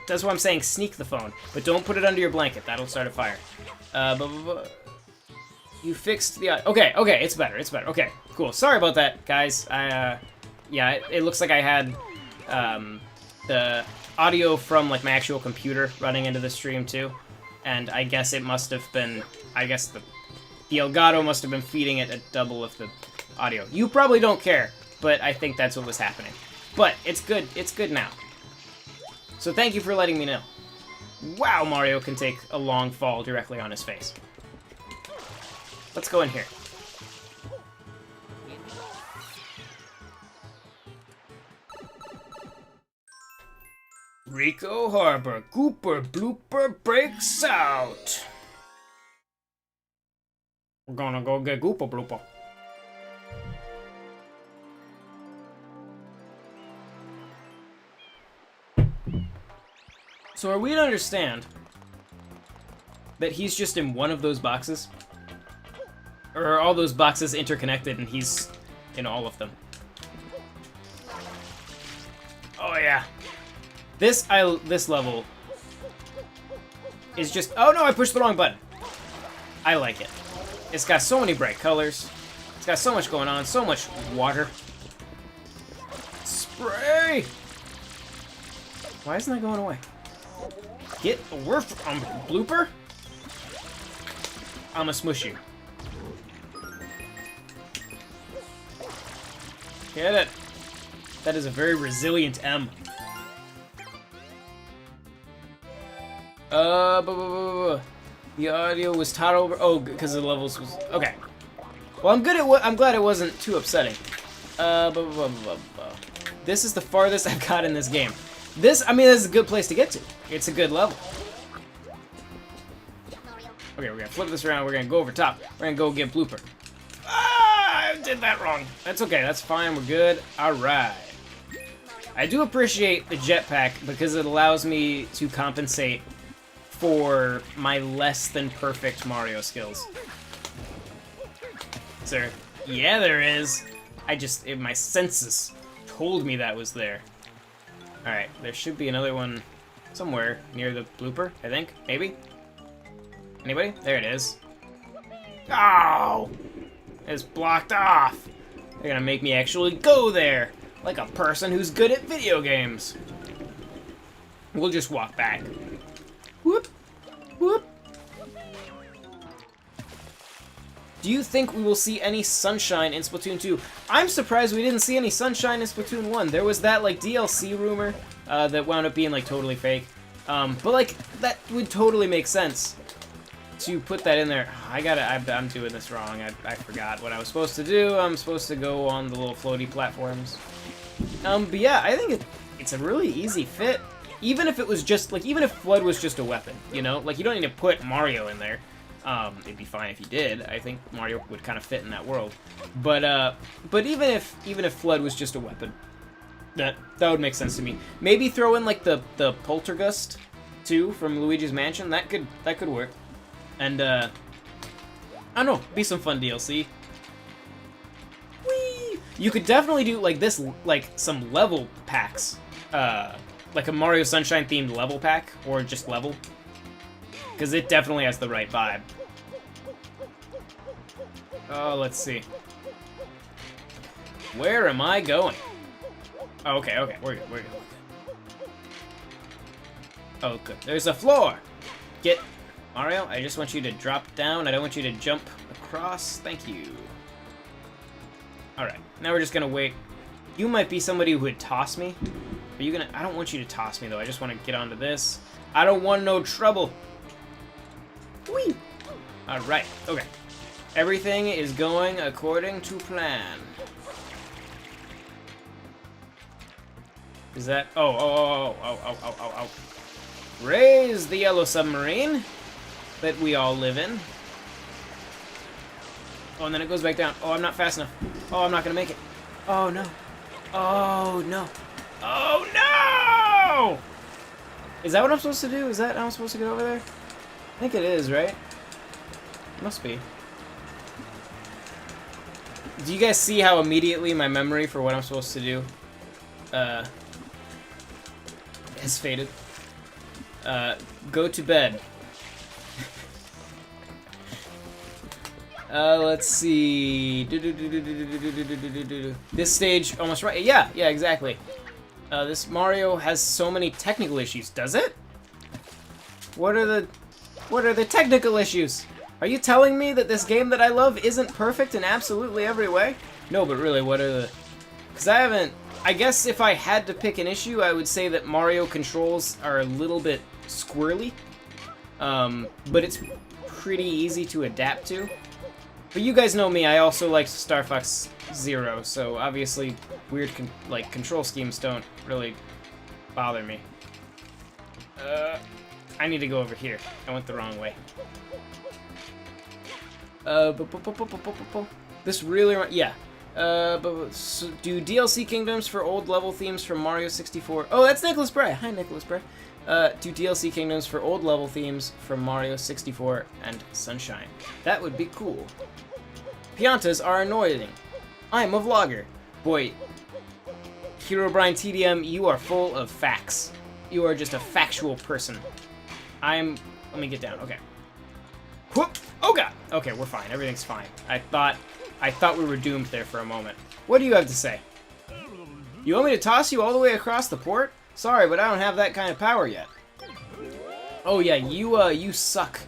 That's why I'm saying sneak the phone. But don't put it under your blanket. That'll start a fire. You fixed the... Okay, it's better, Okay, cool. Sorry about that, guys. Yeah, it looks like I had the audio from, like, my actual computer running into the stream, too. And I guess it must have been... I guess the Elgato must have been feeding it at double of the audio. You probably don't care, but I think that's what was happening. But it's good now. So thank you for letting me know. Wow, Mario can take a long fall directly on his face. Let's go in here. Rico Harbor, Gooper Blooper breaks out. We're gonna go get Gooper Blooper. So are we to understand that he's just in one of those boxes? Or are all those boxes interconnected and he's in all of them? Oh yeah. This level is just... Oh no, I pushed the wrong button. I like it. It's got so many bright colors. It's got so much going on, so much water. Spray! Why isn't that going away? Get away from Blooper. I'ma smush you. Get it. That is a very resilient M. The audio was taught over. Oh, because the levels was okay. Well, I'm glad it wasn't too upsetting. This is the farthest I've got in this game. This is a good place to get to. It's a good level. Okay, we're gonna flip this around. We're gonna go over top. We're gonna go get Blooper. Ah, I did that wrong. That's okay. That's fine. We're good. All right. I do appreciate the jetpack because it allows me to compensate for my less than perfect Mario skills. Is there? Yeah, there is. My senses told me that was there. Alright, there should be another one somewhere near the blooper, I think. Maybe? Anybody? There it is. Oh! It's blocked off! They're gonna make me actually go there! Like a person who's good at video games. We'll just walk back. Whoop! Whoop! Do you think we will see any sunshine in Splatoon 2? I'm surprised we didn't see any sunshine in Splatoon 1. There was that, like, DLC rumor that wound up being, like, totally fake. But, like, that would totally make sense. to put that in there. I'm doing this wrong. I forgot what I was supposed to do. I'm supposed to go on the little floaty platforms. But yeah, I think it's a really easy fit. Even if it was just, like, even if Flood was just a weapon, you know? Like, you don't need to put Mario in there. It'd be fine if you did. I think Mario would kind of fit in that world. But even if Flood was just a weapon, that would make sense to me. Maybe throw in, like, the Poltergust, too, from Luigi's Mansion. That could work. And, I don't know, be some fun DLC. Whee! You could definitely do, like, this, like, some level packs. Like a Mario Sunshine themed level pack, or just level. Because it definitely has the right vibe. Oh, let's see. Where am I going? Oh, okay, we're good. Oh, good. There's a floor! Get... Mario, I just want you to drop down. I don't want you to jump across. Thank you. Alright, now we're just gonna wait. You might be somebody who would toss me. Are you gonna... I don't want you to toss me, though. I just want to get onto this. I don't want no trouble. Whee! Alright, okay. Everything is going according to plan. Is that... Oh. Raise the yellow submarine that we all live in. Oh, and then it goes back down. Oh, I'm not fast enough. Oh, I'm not gonna make it. Oh, no. Oh, no. Oh, no! Is that what I'm supposed to do? Is that how I'm supposed to get over there? I think it is, right? Must be. Do you guys see how immediately my memory for what I'm supposed to do has faded? Go to bed. Let's see. This stage almost right. Yeah, exactly. This Mario has so many technical issues. Does it? What are the technical issues? Are you telling me that this game that I love isn't perfect in absolutely every way? No, but really, what are the... Because I guess if I had to pick an issue, I would say that Mario controls are a little bit squirrely. But it's pretty easy to adapt to. But you guys know me, I also like Star Fox Zero, so obviously weird control schemes don't really bother me. I need to go over here. I went the wrong way. This really... Yeah. So do DLC kingdoms for old level themes from Mario 64. Oh, that's Nicholas Bray. Hi, Nicholas Bray. Do DLC kingdoms for old level themes from Mario 64 and Sunshine. That would be cool. Piantas are annoying. I'm a vlogger. Boy, Hero Brian TDM, you are full of facts. You are just a factual person. Let me get down. Okay. Whoop! Oh god! Okay, we're fine. Everything's fine. I thought we were doomed there for a moment. What do you have to say? You want me to toss you all the way across the port? Sorry, but I don't have that kind of power yet. Oh yeah, you suck.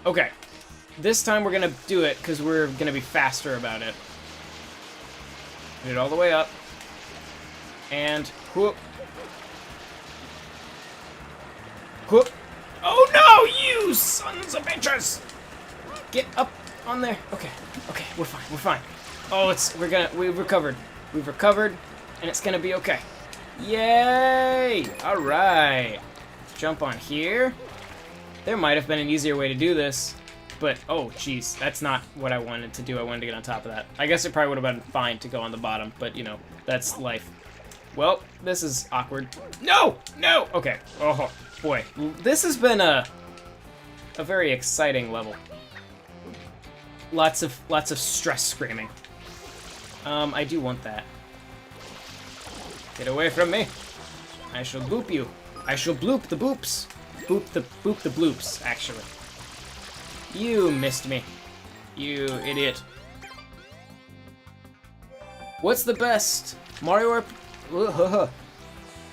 Okay. This time we're gonna do it, because we're gonna be faster about it. Get it all the way up. And whoop. Whoop. Oh no, you sons of bitches! Get up on there. Okay, we're fine. Oh, we've recovered. We've recovered, and it's gonna be okay. Yay! Alright. Jump on here. There might have been an easier way to do this, but, oh, jeez, that's not what I wanted to do. I wanted to get on top of that. I guess it probably would have been fine to go on the bottom, but, you know, that's life. Well, this is awkward. No! Okay. Oh, boy. This has been a very exciting level. Lots of stress screaming. I do want that. Get away from me. I shall boop you. I shall bloop the boops. Boop the bloops, actually. You missed me. You idiot. What's the best Mario RPG?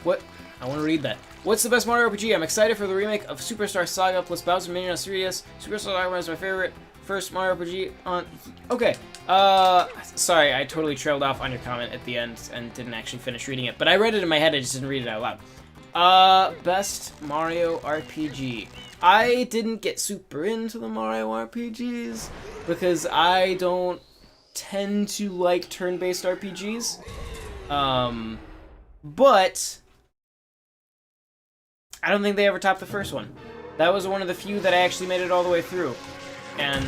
What? I want to read that. What's the best Mario RPG? I'm excited for the remake of Superstar Saga plus Bowser Minion on 3DS. Superstar Saga is my favorite first Mario RPG on... Okay. Sorry, I totally trailed off on your comment at the end and didn't actually finish reading it. But I read it in my head, I just didn't read it out loud. Best Mario RPG. I didn't get super into the Mario RPGs because I don't tend to like turn-based RPGs. But I don't think they ever topped the first one. That was one of the few that I actually made it all the way through. And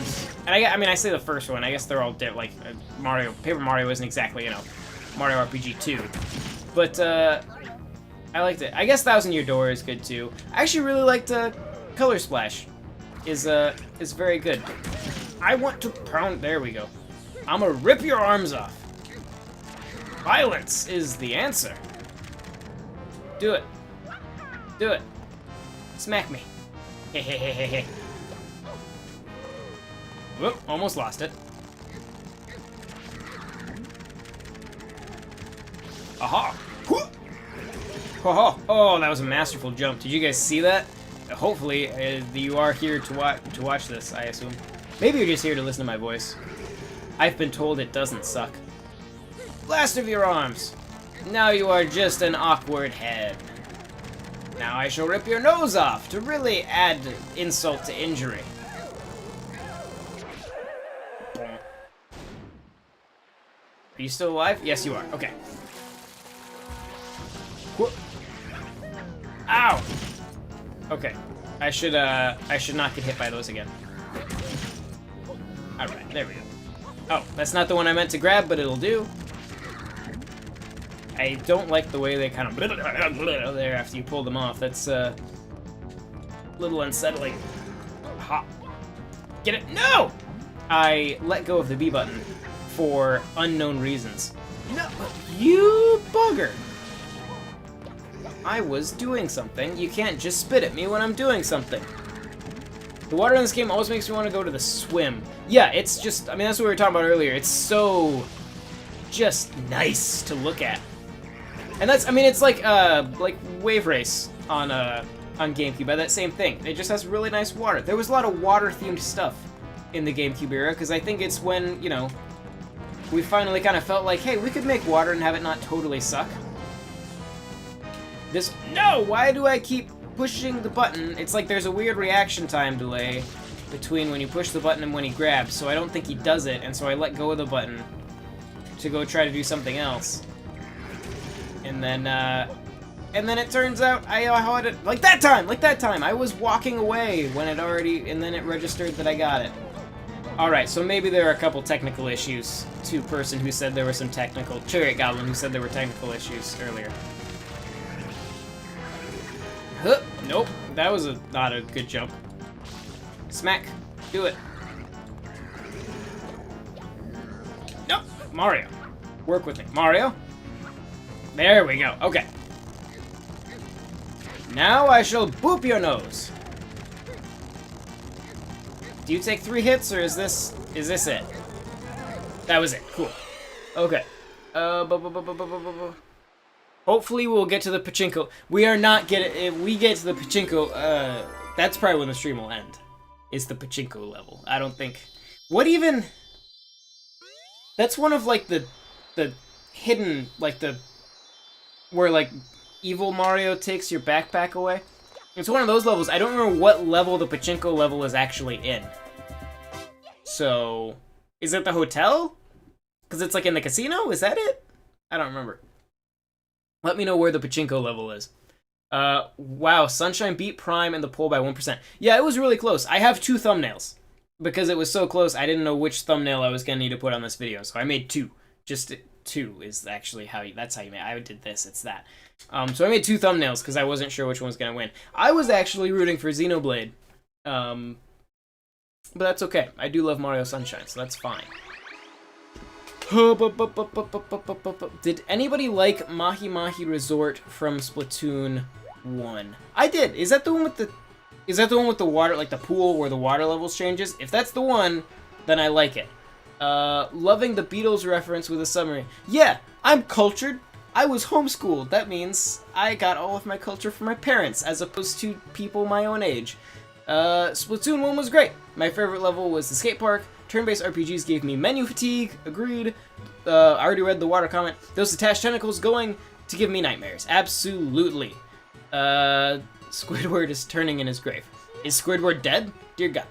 I mean, I say the first one. I guess they're all like Paper Mario isn't exactly, you know, Mario RPG 2. But I liked it. I guess Thousand Year Door is good too. I actually really liked Color Splash. Is very good. I want to pound. There we go. I'm gonna rip your arms off. Violence is the answer. Do it. Do it. Smack me. Hehehehe. Whoop, almost lost it. Aha! Oh, that was a masterful jump. Did you guys see that? Hopefully, you are here to watch this, I assume. Maybe you're just here to listen to my voice. I've been told it doesn't suck. Blast of your arms! Now you are just an awkward head. Now I shall rip your nose off to really add insult to injury. Are you still alive? Yes, you are. Okay. Ow! Okay. I should not get hit by those again. Alright, there we go. Oh, that's not the one I meant to grab, but it'll do. I don't like the way they kind of there after you pull them off. That's a little unsettling. Ha! Get it? No! I let go of the B button for unknown reasons. No, you bugger! I was doing something. You can't just spit at me when I'm doing something. The water in this game always makes me want to go to the swim. Yeah, it's just, I mean, that's what we were talking about earlier. It's so just nice to look at. And that's, I mean, it's like Wave Race on GameCube, by that same thing. It just has really nice water. There was a lot of water-themed stuff in the GameCube era, because I think it's when, you know, we finally kind of felt like, hey, we could make water and have it not totally suck. No! Why do I keep pushing the button? It's like there's a weird reaction time delay between when you push the button and when he grabs, so I don't think he does it, and so I let go of the button to go try to do something else. And then it turns out like that time! I was walking away when it already, and then it registered that I got it. Alright, so maybe there are a couple technical issues to person who said there were some technical, Chariot Goblin who said there were technical issues earlier. Huh, nope, that was not a good jump. Smack, do it. Nope, Mario, work with me. Mario. There we go, okay. Now I shall boop your nose. Do you take 3 hits, or is this it? That was it, cool. Okay. Hopefully we'll get to the pachinko. We are not getting, if we get to the pachinko, that's probably when the stream will end. Is the pachinko level. I don't think, what even, that's one of like the hidden, like where like evil Mario takes your backpack away. It's one of those levels. I don't remember what level the pachinko level is actually in. So, is it the hotel? Because it's like in the casino? Is that it? I don't remember. Let me know where the pachinko level is. Wow, Sunshine beat Prime in the poll by 1%. Yeah, it was really close. I have 2 thumbnails. Because it was so close, I didn't know which thumbnail I was going to need to put on this video. So I made 2. Just 2 is actually that's how you made it. I did this, it's that. So I made 2 thumbnails because I wasn't sure which one was going to win. I was actually rooting for Xenoblade. But that's okay. I do love Mario Sunshine, so that's fine. Did anybody like Mahi Mahi Resort from Splatoon 1? I did. Is that the one with the water, like the pool where the water levels changes? If that's the one, then I like it. Loving the Beatles reference with a summary. Yeah, I'm cultured. I was homeschooled. That means I got all of my culture from my parents, as opposed to people my own age. Splatoon 1 was great. My favorite level was the skate park. Turn-based RPGs gave me menu fatigue. Agreed. I already read the water comment. Those attached tentacles going to give me nightmares. Absolutely. Squidward is turning in his grave. Is Squidward dead? Dear God.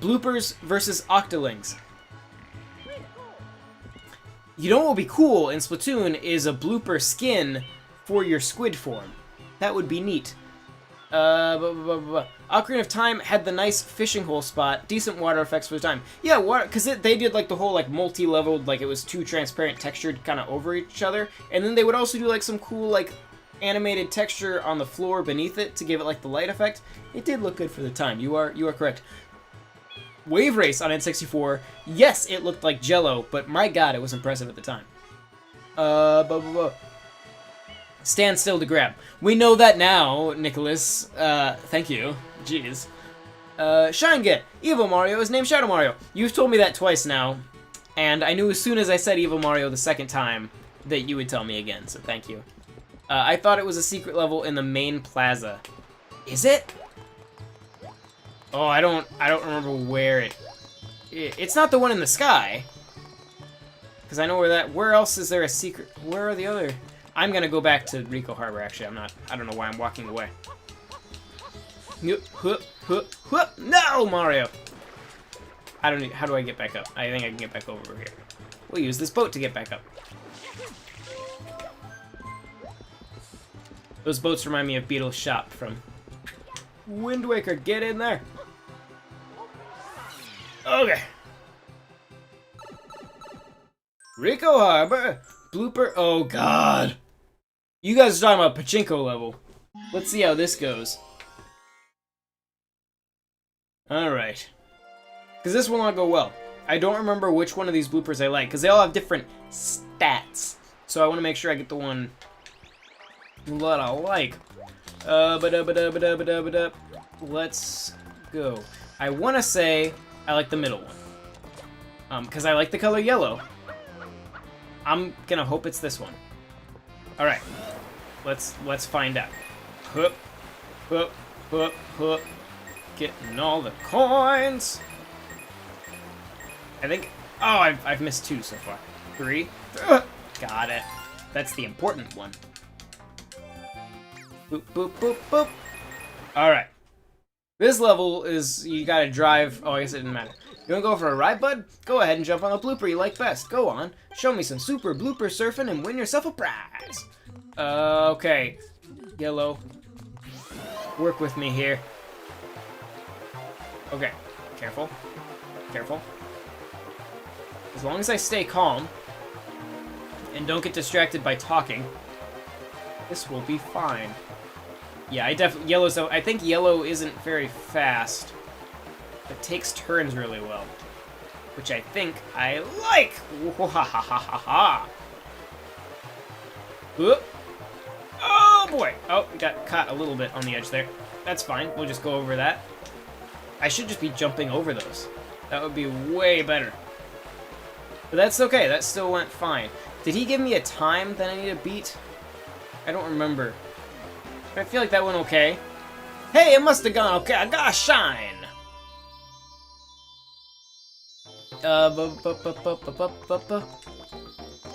Bloopers versus Octolings. You know what would be cool in Splatoon is a blooper skin for your squid form. That would be neat. Ocarina of Time had the nice fishing hole spot, decent water effects for the time. Yeah, water, because they did like the whole like multi-leveled, like it was two transparent textured kind of over each other, and then they would also do like some cool like animated texture on the floor beneath it to give it like the light effect. It did look good for the time. You are correct. Wave Race on N64, yes, it looked like Jello, but my God, it was impressive at the time. Stand still to grab. We know that now, Nicholas. Thank you. Jeez. Shine Get. Evil Mario is named Shadow Mario. You've told me that twice now, and I knew as soon as I said Evil Mario the second time that you would tell me again, so thank you. I thought it was a secret level in the main plaza. Is it? Oh, I don't remember where it's not the one in the sky. Because I know where else is there a secret? Where are the other? I'm gonna go back to Rico Harbor, actually. I don't know why I'm walking away. No, Mario! How do I get back up? I think I can get back over here. We'll use this boat to get back up. Those boats remind me of Beetle's shop from Wind Waker. Get in there! Okay. Rico Harbor! Blooper. Oh, God. You guys are talking about Pachinko level. Let's see how this goes. Alright. Because this will not go well. I don't remember which one of these bloopers I like, because they all have different stats. So I want to make sure I get the one that I like. Let's go. I want to say I like the middle one. Because I like the color yellow. I'm gonna hope it's this one. All right, let's find out. Hup, hup, hup, hup. Getting all the coins. I think. Oh, I've missed 2 so far. 3. Got it. That's the important one. Boop, boop, boop, boop. All right. This level is you gotta drive. Oh, I guess it didn't matter. You wanna go for a ride, bud? Go ahead and jump on the blooper you like best. Go on. Show me some super blooper surfing and win yourself a prize. Okay. Yellow. Work with me here. Okay. Careful. Careful. As long as I stay calm and don't get distracted by talking, this will be fine. Yeah, yellow's. I think yellow isn't very fast. It takes turns really well, which I think I like. Oh boy! Oh, we got caught a little bit on the edge there. That's fine. We'll just go over that. I should just be jumping over those. That would be way better. But that's okay. That still went fine. Did he give me a time that I need to beat? I don't remember. But I feel like that went okay. Hey, it must have gone okay. I got a shine.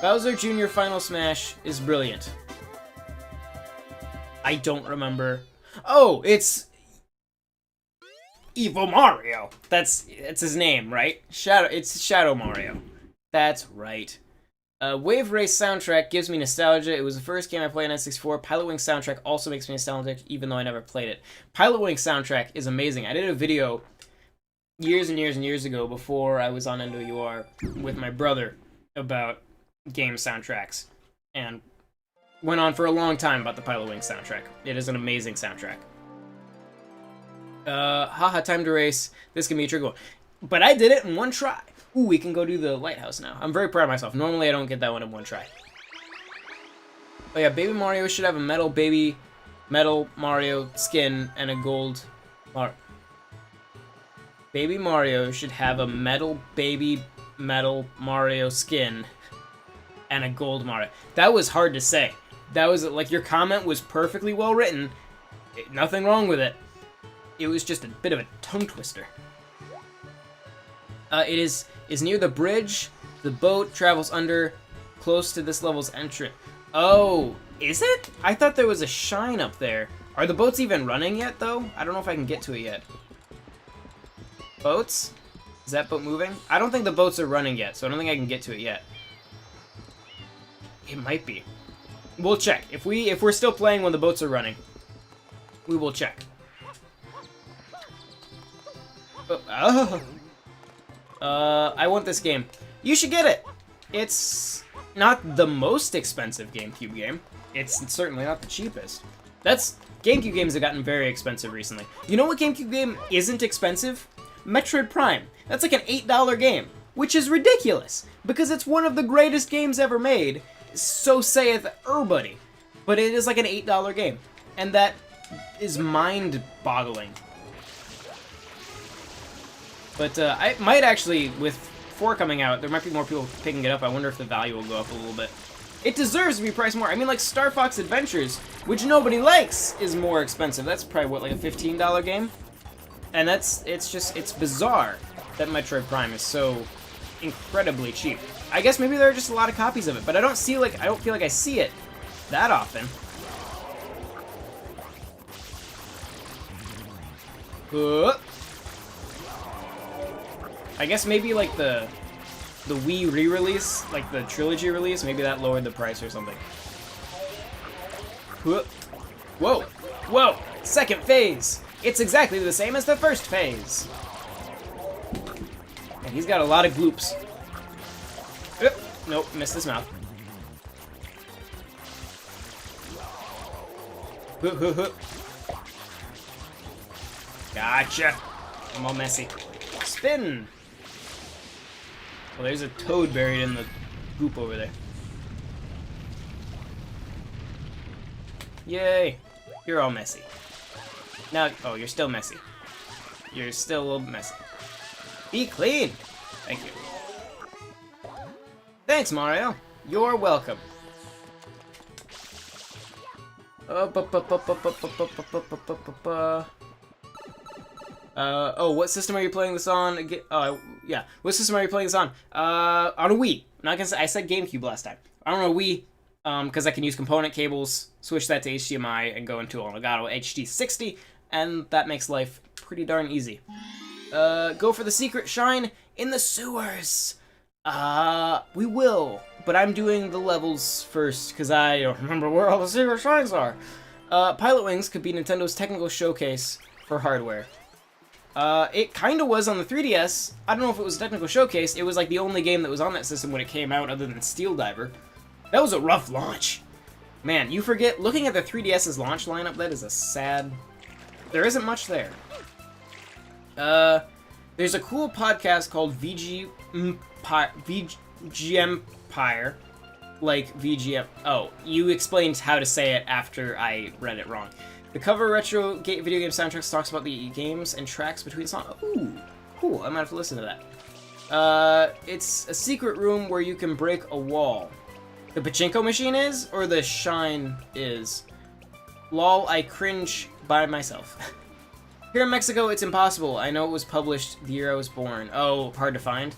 Bowser Jr. Final Smash is brilliant. I don't remember. Oh, it's Evil Mario. That's his name, right? It's Shadow Mario. That's right. Wave Race soundtrack gives me nostalgia. It was the first game I played on N64. Pilot Wing soundtrack also makes me nostalgic, even though I never played it. Pilot Wing soundtrack is amazing. I did a video years and years and years ago before I was on NWR with my brother about game soundtracks, and went on for a long time about the Pilot Wing soundtrack. It is an amazing soundtrack. Haha, time to race. This can be a trick one. But I did it in one try. Ooh, we can go do the lighthouse now. I'm very proud of myself. Normally I don't get that one in one try. Oh yeah, Baby Mario should have a metal Mario skin and a gold Baby Mario should have a metal Mario skin and a gold Mario. That was hard to say. That was like, your comment was perfectly well written. Nothing wrong with it. It was just a bit of a tongue twister. It is near the bridge. The boat travels under, close to this level's entrance. Oh, is it? I thought there was a shine up there. Are the boats even running yet, though? I don't know if I can get to it yet. Boats? Is that boat moving? I don't think the boats are running yet, so I don't think I can get to it yet. It might be. We'll check. If we're still playing when the boats are running, we will check. Oh. I want this game. You should get it. It's not the most expensive GameCube game. It's certainly not the cheapest. GameCube games have gotten very expensive recently. You know what GameCube game isn't expensive? Metroid Prime. That's like an $8 game, which is ridiculous because it's one of the greatest games ever made. So saith everybody, but it is like an $8 game, and that is mind-boggling. But I might actually, with 4 coming out, there might be more people picking it up. I wonder if the value will go up a little bit. It deserves to be priced more. I mean, like Star Fox Adventures, which nobody likes, is more expensive. That's probably, what, like a $15 game? And it's bizarre that Metroid Prime is so incredibly cheap. I guess maybe there are just a lot of copies of it, but I don't feel like I see it that often. I guess maybe like the Wii re-release, like the trilogy release, maybe that lowered the price or something. Whoa! Whoa! Second phase! It's exactly the same as the first phase! And he's got a lot of gloops. Nope, missed his mouth. Gotcha! I'm all messy. Spin! Well, there's a toad buried in the goop over there. Yay! You're all messy. Now, oh, you're still messy. You're still a little messy. Be clean! Thank you. Thanks, Mario. You're welcome. Oh, what system are you playing this on? Again? Oh, yeah. What system are you playing this on? On a Wii. Not gonna say, I said GameCube last time. On a Wii, because I can use component cables, switch that to HDMI, and go into an Elgato HD60, and that makes life pretty darn easy. Go for the secret shine in the sewers. We will, but I'm doing the levels first, because I don't remember where all the secret shines are. Pilot Wings could be Nintendo's technical showcase for hardware. It kind of was on the 3DS. I don't know if it was a technical showcase. It was like the only game that was on that system when it came out other than Steel Diver. That was a rough launch. Man, you forget, looking at the 3DS's launch lineup, that is a sad... There isn't much there. There's a cool podcast called VG Empire. Like VGM... Oh, you explained how to say it after I read it wrong. The cover retro video game soundtracks talks about the games and tracks between songs. Ooh, cool. I might have to listen to that. It's a secret room where you can break a wall. The pachinko machine is, or the shine is? Lol, I cringe by myself. Here in Mexico, it's impossible. I know it was published the year I was born. Oh, hard to find.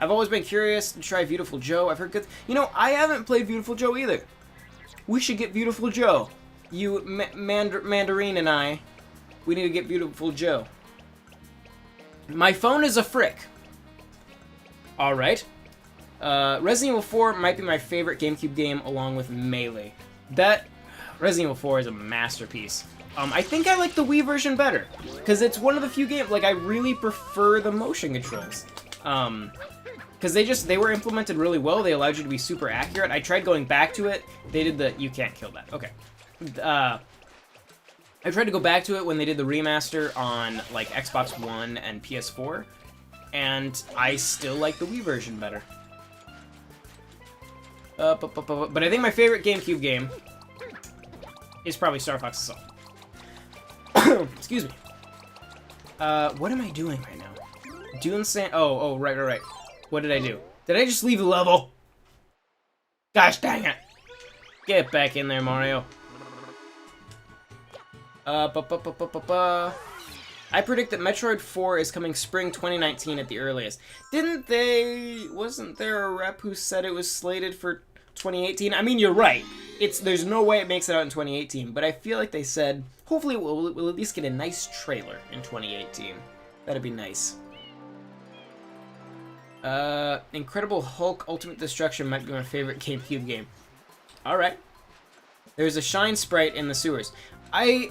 I've always been curious to try Beautiful Joe. I've heard good... You know, I haven't played Beautiful Joe either. We should get Beautiful Joe. You, Mandarin and I, we need to get Beautiful Joe. My phone is a frick. Alright. Resident Evil 4 might be my favorite GameCube game along with Melee. Resident Evil 4 is a masterpiece. I think I like the Wii version better, because it's one of the few games, like, I really prefer the motion controls. Because they were implemented really well, they allowed you to be super accurate. I tried going back to it, they did the... You can't kill that. Okay. I tried to go back to it when they did the remaster on, like, Xbox One and PS4, and I still like the Wii version better. But I think my favorite GameCube game is probably Star Fox Assault. Excuse me. What am I doing right now? Doing sand... Oh, right. What did I do? Did I just leave the level? Gosh dang it. Get back in there, Mario. I predict that Metroid 4 is coming spring 2019 at the earliest. Wasn't there a rep who said it was slated for 2018. I mean, you're right. There's no way it makes it out in 2018, but I feel like they said hopefully we'll at least get a nice trailer in 2018. That'd be nice. Incredible Hulk Ultimate Destruction might be my favorite GameCube game. Alright. There's a shine sprite in the sewers. I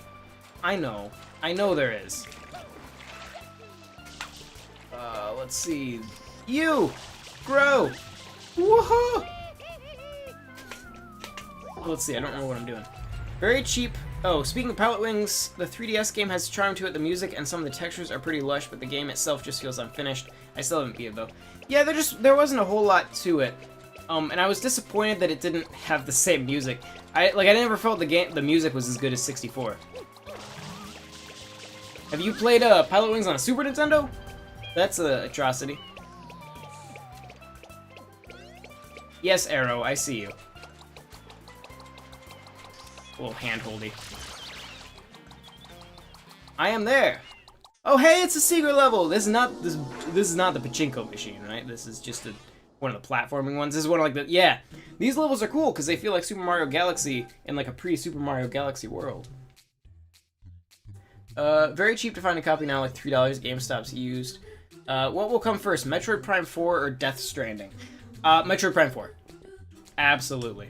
know. I know there is. Let's see. You! Grow! Woohoo! Let's see, I don't know what I'm doing. Very cheap. Oh, speaking of Pilot Wings, the 3DS game has charm to it. The music and some of the textures are pretty lush, but the game itself just feels unfinished. I still haven't beat it, though. Yeah, there wasn't a whole lot to it. And I was disappointed that it didn't have the same music. I never felt the music was as good as 64. Have you played Pilot Wings on a Super Nintendo? That's an atrocity. Yes, Arrow, I see you. A little hand-holdy. I am there. Oh, hey, it's a secret level. This is not the pachinko machine, right? This is just one of the platforming ones. This is one of like the These levels are cool because they feel like Super Mario Galaxy in like a pre-Super Mario Galaxy world. Very cheap to find a copy now, like $3. GameStop's used. What will come first, Metroid Prime 4 or Death Stranding? Metroid Prime 4. Absolutely.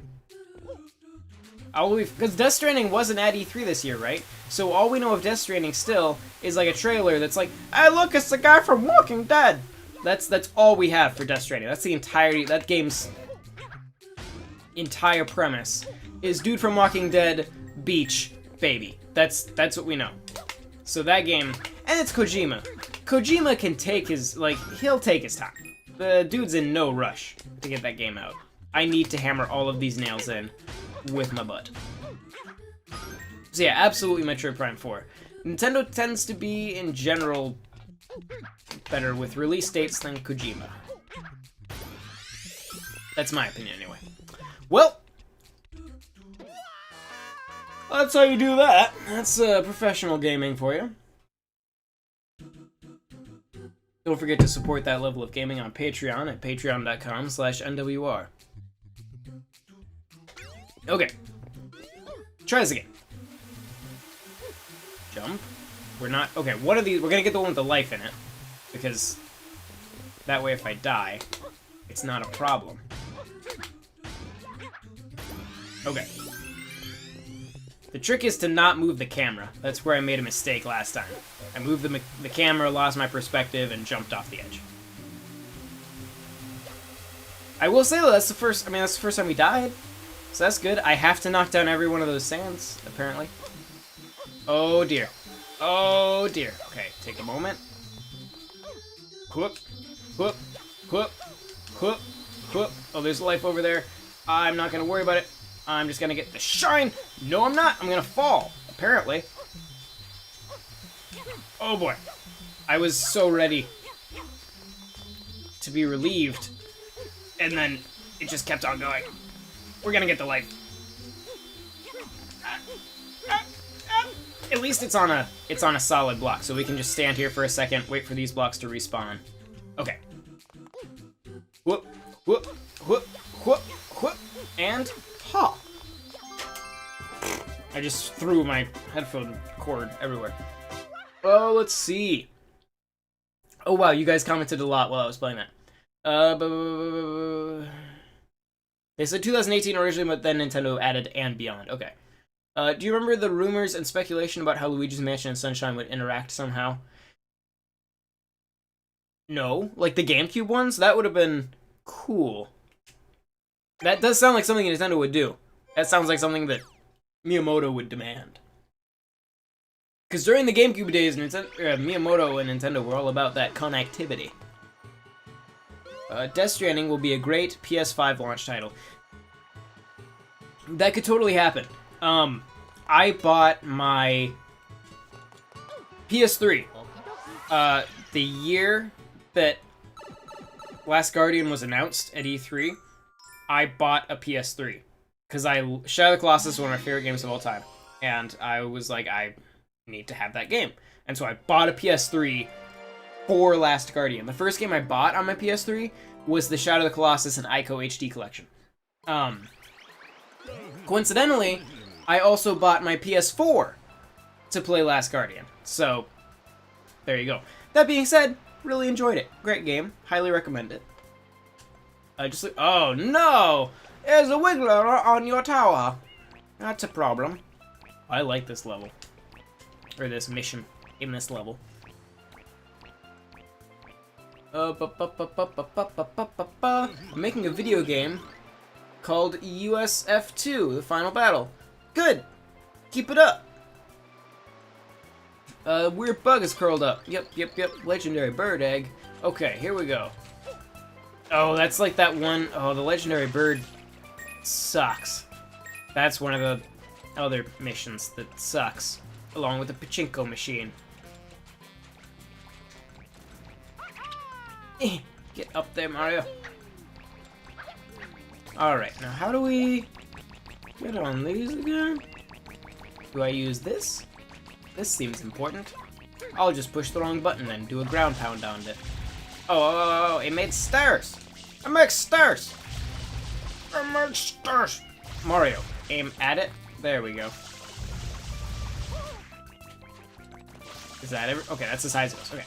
Because Death Stranding wasn't at E3 this year, right? So all we know of Death Stranding still is like a trailer that's like, hey, look, it's the guy from Walking Dead. That's all we have for Death Stranding. That's the entirety. That game's entire premise is dude from Walking Dead, beach, baby. That's what we know. So that game, and it's Kojima. Kojima can take he'll take his time. The dude's in no rush to get that game out. I need to hammer all of these nails in with my butt. So yeah, absolutely Metroid Prime 4. Nintendo tends to be, in general, better with release dates than Kojima. That's my opinion, anyway. Well, that's how you do that. That's professional gaming for you. Don't forget to support that level of gaming on Patreon at patreon.com/NWR. Okay. Try this again. Jump. We're not... Okay, one of these... We're gonna get the one with the life in it. Because that way if I die, it's not a problem. Okay. The trick is to not move the camera. That's where I made a mistake last time. I moved the camera, lost my perspective, and jumped off the edge. I will say though, that's the first time we died. So that's good. I have to knock down every one of those sands, apparently. Oh dear. Oh dear. Okay, take a moment. Whoop, whoop, whoop, whoop, whoop. Oh, there's life over there. I'm not gonna worry about it. I'm just gonna get the shine. No, I'm not. I'm gonna fall, apparently. Oh boy. I was so ready to be relieved. And then it just kept on going. We're gonna get the life. At least it's on a solid block, so we can just stand here for a second, wait for these blocks to respawn. Okay. Whoop, whoop, whoop, whoop, whoop, and ha! I just threw my headphone cord everywhere. Oh, let's see. Oh wow, you guys commented a lot while I was playing that. They said 2018 originally, but then Nintendo added and beyond. Okay. Do you remember the rumors and speculation about how Luigi's Mansion and Sunshine would interact somehow? No. Like the GameCube ones? That would have been cool. That does sound like something Nintendo would do. That sounds like something that Miyamoto would demand. Because during the GameCube days, Miyamoto and Nintendo were all about that connectivity. Death Stranding will be a great PS5 launch title. That could totally happen. I bought my PS3 the year that Last Guardian was announced at E3. I bought a PS3 because Shadow of the Colossus is one of my favorite games of all time, and I was like, I need to have that game, and so I bought a PS3 for Last Guardian. The first game I bought on my PS3 was the Shadow of the Colossus and Ico HD collection. Coincidentally, I also bought my PS4 to play Last Guardian. So, there you go. That being said, really enjoyed it. Great game. Highly recommend it. Oh no! There's a wiggler on your tower. That's a problem. I like this level. Or this mission in this level. I'm making a video game called USF2, The Final Battle. Good! Keep it up! Weird bug is curled up. Yep. Legendary bird egg. Okay, here we go. Oh, that's like that one. Oh, the legendary bird sucks. That's one of the other missions that sucks, along with the pachinko machine. Get up there, Mario. Alright, now how do we get on these again? Do I use this? This seems important. I'll just push the wrong button and do a ground pound on it. Oh, it made stairs! It makes stairs! It makes stairs! Mario, aim at it. There we go. Is that ever? Okay, that's the size of us. Okay.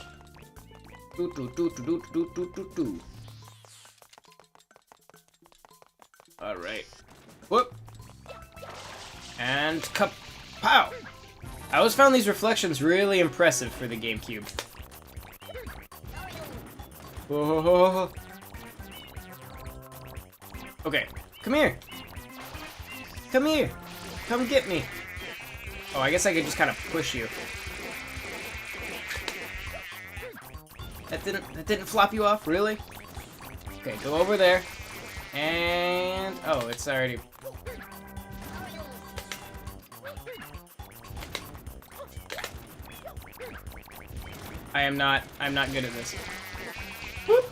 Alright. Whoop! And kapow! I always found these reflections really impressive for the GameCube. Whoa. Okay, come here. Come here. Come get me. Oh, I guess I could just kind of push you. That didn't flop you off, really? Okay, go over there. And oh, it's already. I'm not good at this. Whoop.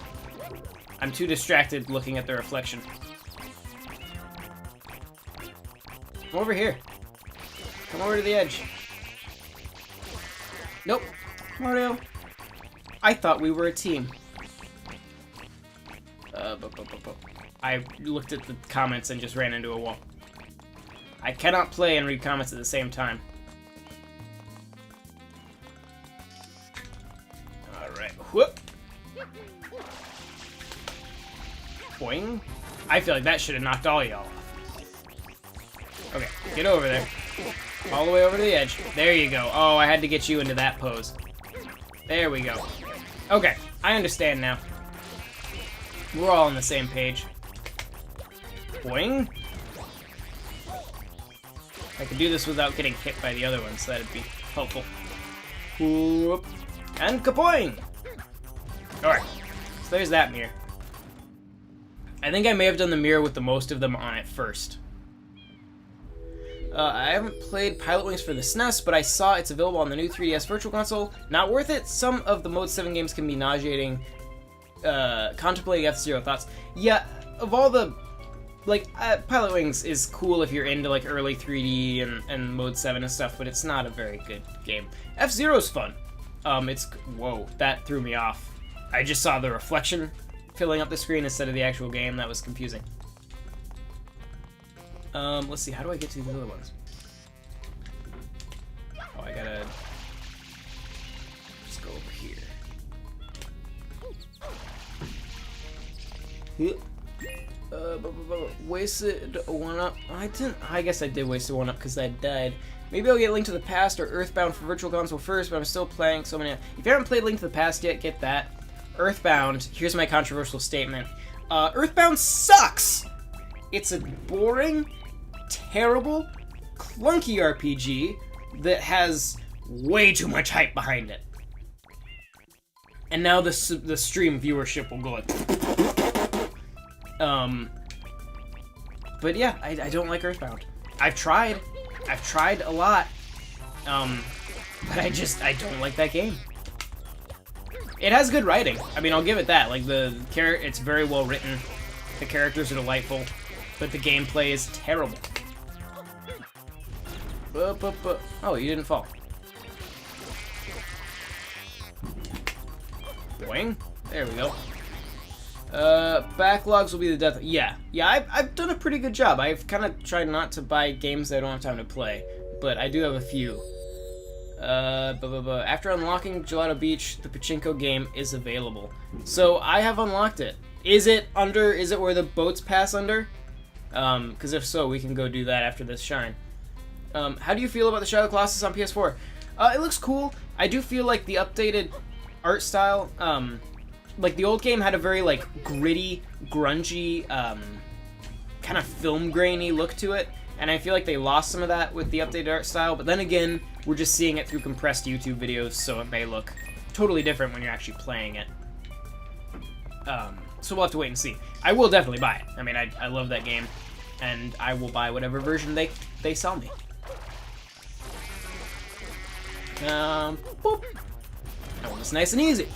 I'm too distracted looking at the reflection. Come over here. Come over to the edge. Nope. Mario. I thought we were a team. I looked at the comments and just ran into a wall. I cannot play and read comments at the same time. Alright. Whoop. Boing. I feel like that should have knocked all y'all off. Okay, get over there. All the way over to the edge. There you go. Oh, I had to get you into that pose. There we go. Okay, I understand now. We're all on the same page. Boing. I could do this without getting hit by the other ones, so that'd be helpful. Whoop. And kapoing! Alright, so there's that mirror. I think I may have done the mirror with the most of them on it first. I haven't played Pilot Wings for the SNES, but I saw it's available on the new 3DS Virtual Console. Not worth it. Some of the Mode 7 games can be nauseating. Contemplating F-Zero thoughts. Yeah, of all the... Like, Pilot Wings is cool if you're into, like, early 3D and Mode 7 and stuff, but it's not a very good game. F-Zero's fun. Whoa, that threw me off. I just saw the reflection filling up the screen instead of the actual game. That was confusing. Let's see, how do I get to the other ones? Oh, I gotta just go over here. Wasted a 1-up. I guess I did waste a 1-up because I died. Maybe I'll get Link to the Past or Earthbound for Virtual Console first, but I'm still playing so many. If you haven't played Link to the Past yet, get that. Earthbound, here's my controversial statement. Earthbound sucks! It's a boring, terrible, clunky RPG that has way too much hype behind it. And now the stream viewership will go like... But yeah, I don't like Earthbound. I've tried a lot. But I don't like that game. It has good writing. I mean, I'll give it that. Like, it's very well written. The characters are delightful. But the gameplay is terrible. Oh, you didn't fall. Boing. There we go. Backlogs will be the death. Yeah, I've done a pretty good job. I've kind of tried not to buy games that I don't have time to play, but I do have a few. After unlocking Gelato Beach, the Pachinko game is available. So I have unlocked it. Is it where the boats pass under? Because if so, we can go do that after this shine. How do you feel about the Shadow Colossus on PS4? It looks cool. I do feel like the updated art style, like the old game had a very like gritty, grungy, kind of film grainy look to it, and I feel like they lost some of that with the updated art style. But then again, we're just seeing it through compressed YouTube videos, so it may look totally different when you're actually playing it. So we'll have to wait and see. I will definitely buy it. I mean, I love that game, and I will buy whatever version they sell me. Boop. That one was nice and easy.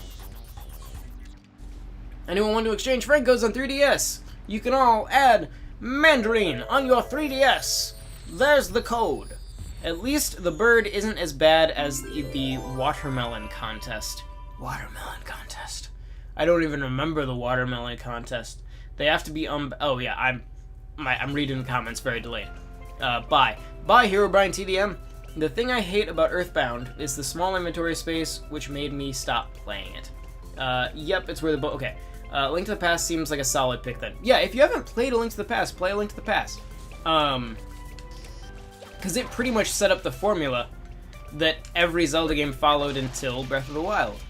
Anyone want to exchange Francos on 3DS? You can all add Mandarin on your 3DS. There's the code. At least the bird isn't as bad as the watermelon contest. Watermelon contest. I don't even remember the watermelon contest. They have to be oh yeah, I'm reading the comments very delayed. Bye, Herobrine TDM. The thing I hate about Earthbound is the small inventory space, which made me stop playing it. Yep, it's where the boat. Okay, Link to the Past seems like a solid pick then. Yeah, if you haven't played A Link to the Past, play A Link to the Past. Because it pretty much set up the formula that every Zelda game followed until Breath of the Wild.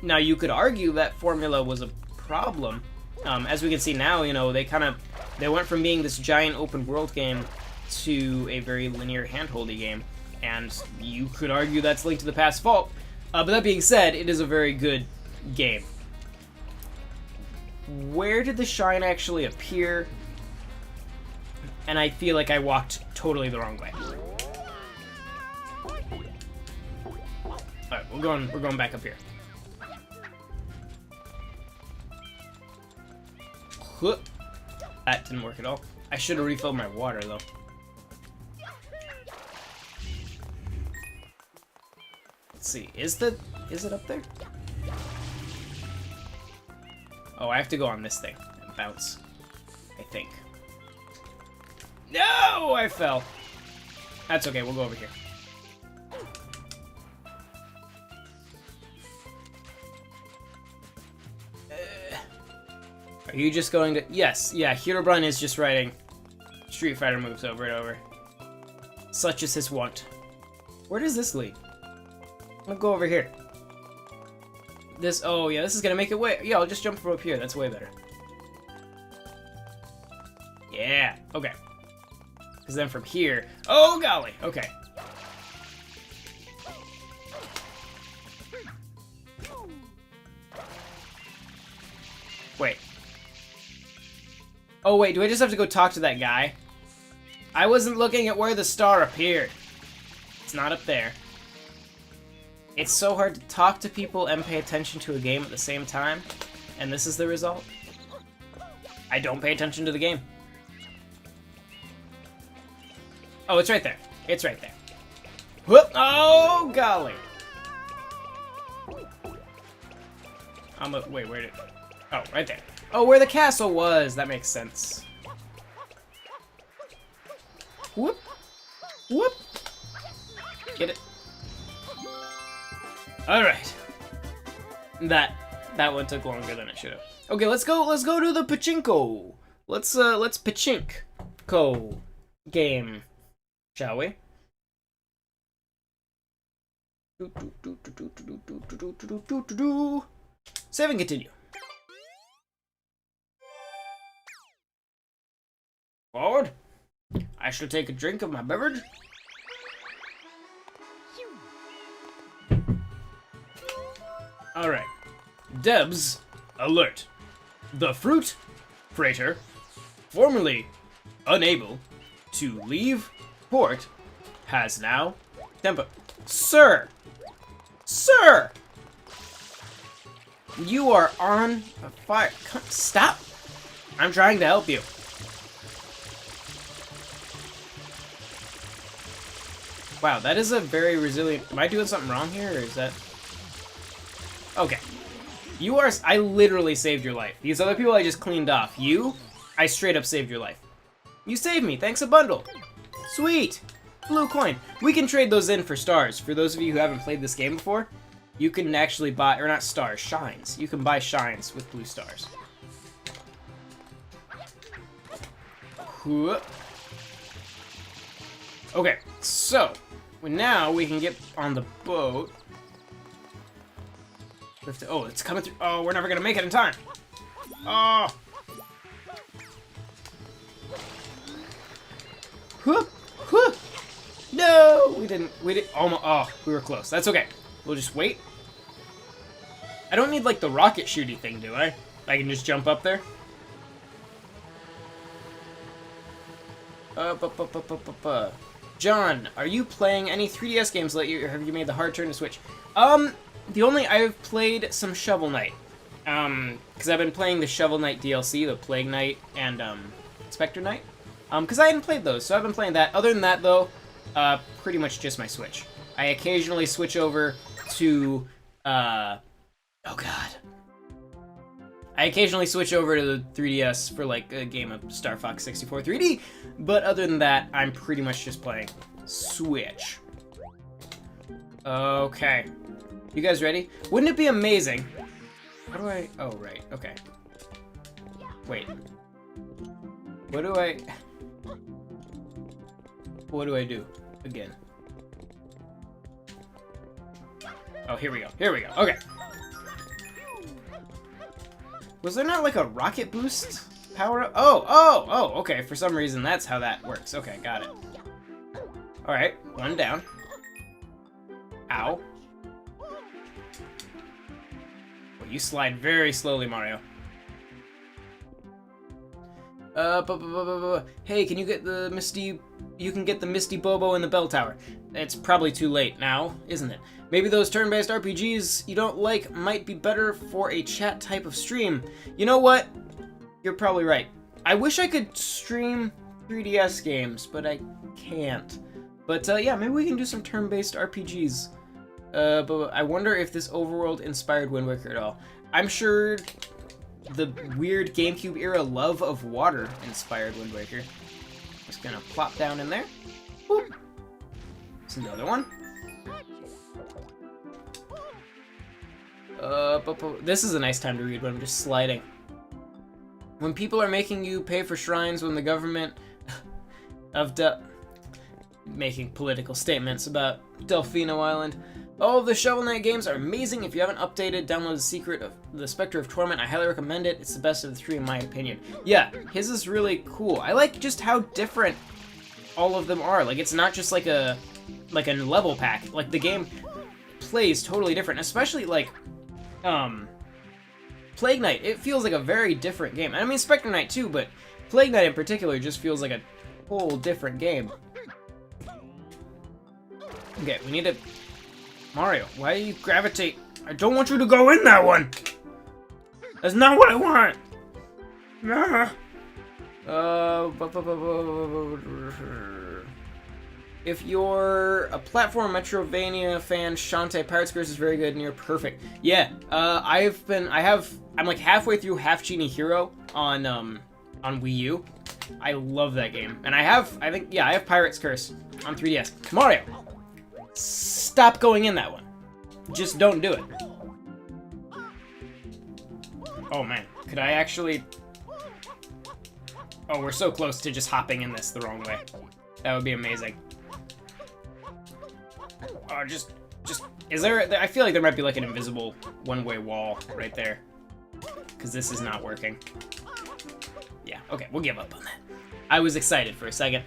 Now you could argue that formula was a problem. As we can see now, you know, they went from being this giant open world game to a very linear handholdy game, and you could argue that's Link to the Past's fault. But that being said, it is a very good game. Where did the shine actually appear? And I feel like I walked totally the wrong way. Alright, we're going back up here. That didn't work at all. I should have refilled my water though. Let's see, is it up there? Oh, I have to go on this thing and bounce, I think. No, I fell. That's okay, we'll go over here. Are you just going to... Yes, yeah, Herobrine is just writing Street Fighter moves over and over. Such is his wont. Where does this lead? I'll go over here. This... Oh, yeah, this is gonna make it way... Yeah, I'll just jump from up here. That's way better. Yeah, okay. Because then from here... Oh, golly! Okay. Wait. Oh, wait, do I just have to go talk to that guy? I wasn't looking at where the star appeared. It's not up there. It's so hard to talk to people and pay attention to a game at the same time, and this is the result. I don't pay attention to the game. Oh, it's right there. It's right there. Whoop! Oh, golly! Wait, where did... Oh, right there. Oh, where the castle was! That makes sense. Whoop! Whoop! Get it? Alright. That one took longer than it should have. Okay, let's go to the pachinko. Let's pachinko game, shall we? Save and continue. Forward. I shall take a drink of my beverage. Alright. Debs, alert. The fruit freighter, formerly unable to leave port, has now tempo. Sir! Sir! You are on fire. Stop! I'm trying to help you. Wow, that is a very resilient... Am I doing something wrong here, or is that... Okay. You are... I literally saved your life. These other people I just cleaned off. You, I straight up saved your life. You saved me. Thanks a bundle. Sweet. Blue coin. We can trade those in for stars. For those of you who haven't played this game before, you can actually buy... Or not stars, shines. You can buy shines with blue stars. Okay, so... Now we can get on the boat. Oh, it's coming through. Oh, we're never gonna make it in time. Oh. Whoop, whoop. No, we didn't. Almost. Oh, we were close. That's okay. We'll just wait. I don't need like the rocket shooty thing, do I? I can just jump up there. John, are you playing any 3DS games lately, or have you made the hard turn to Switch? I've played some Shovel Knight. Because I've been playing the Shovel Knight DLC, the Plague Knight, and, Spectre Knight. Because I hadn't played those, so I've been playing that. Other than that, though, pretty much just my Switch. I occasionally switch over to, oh god. I occasionally switch over to the 3DS for, like, a game of Star Fox 64 3D, but other than that, I'm pretty much just playing Switch. Okay. You guys ready? Wouldn't it be amazing? How do I... Oh, right. Okay. Wait. What do I do? Again. Oh, here we go. Here we go. Okay. Was there not like a rocket boost power up? Oh, okay. For some reason, that's how that works. Okay, got it. Alright, one down. Ow. Well, you slide very slowly, Mario. Hey, can you get the Misty... You can get the Misty Bobo in the bell tower. It's probably too late now, isn't it? Maybe those turn-based RPGs you don't like might be better for a chat type of stream. You know what? You're probably right. I wish I could stream 3DS games, but I can't. But yeah, maybe we can do some turn-based RPGs. But I wonder if this overworld inspired Wind Waker at all. I'm sure the weird GameCube era love of water inspired Wind Waker. Just gonna plop down in there. Whoop. There's another one. This is a nice time to read when I'm just sliding. When people are making you pay for shrines when the government of making political statements about Delfino Island. All of the Shovel Knight games are amazing. If you haven't updated, download The Secret of the Spectre of Torment. I highly recommend it. It's the best of the three in my opinion. Yeah, his is really cool. I like just how different all of them are. Like, it's not just like a level pack. Like, the game plays totally different, especially like Plague Knight. It feels like a very different game. I mean, Spectre Knight too, but Plague Knight in particular just feels like a whole different game. Okay, we need to... Mario, why do you gravitate? I don't want you to go in that one! That's not what I want! Nah. If you're a platform Metrovania fan, Shantae Pirates Curse is very good and you're perfect. Yeah, I'm like halfway through Half Genie Hero on Wii U. I love that game. And I have Pirates Curse on 3DS. Mario! Stop going in that one. Just don't do it. Oh man, could I actually... Oh, we're so close to just hopping in this the wrong way. That would be amazing. Oh, just... Is there... I feel like there might be like an invisible one-way wall right there. Because this is not working. Yeah, okay, we'll give up on that. I was excited for a second.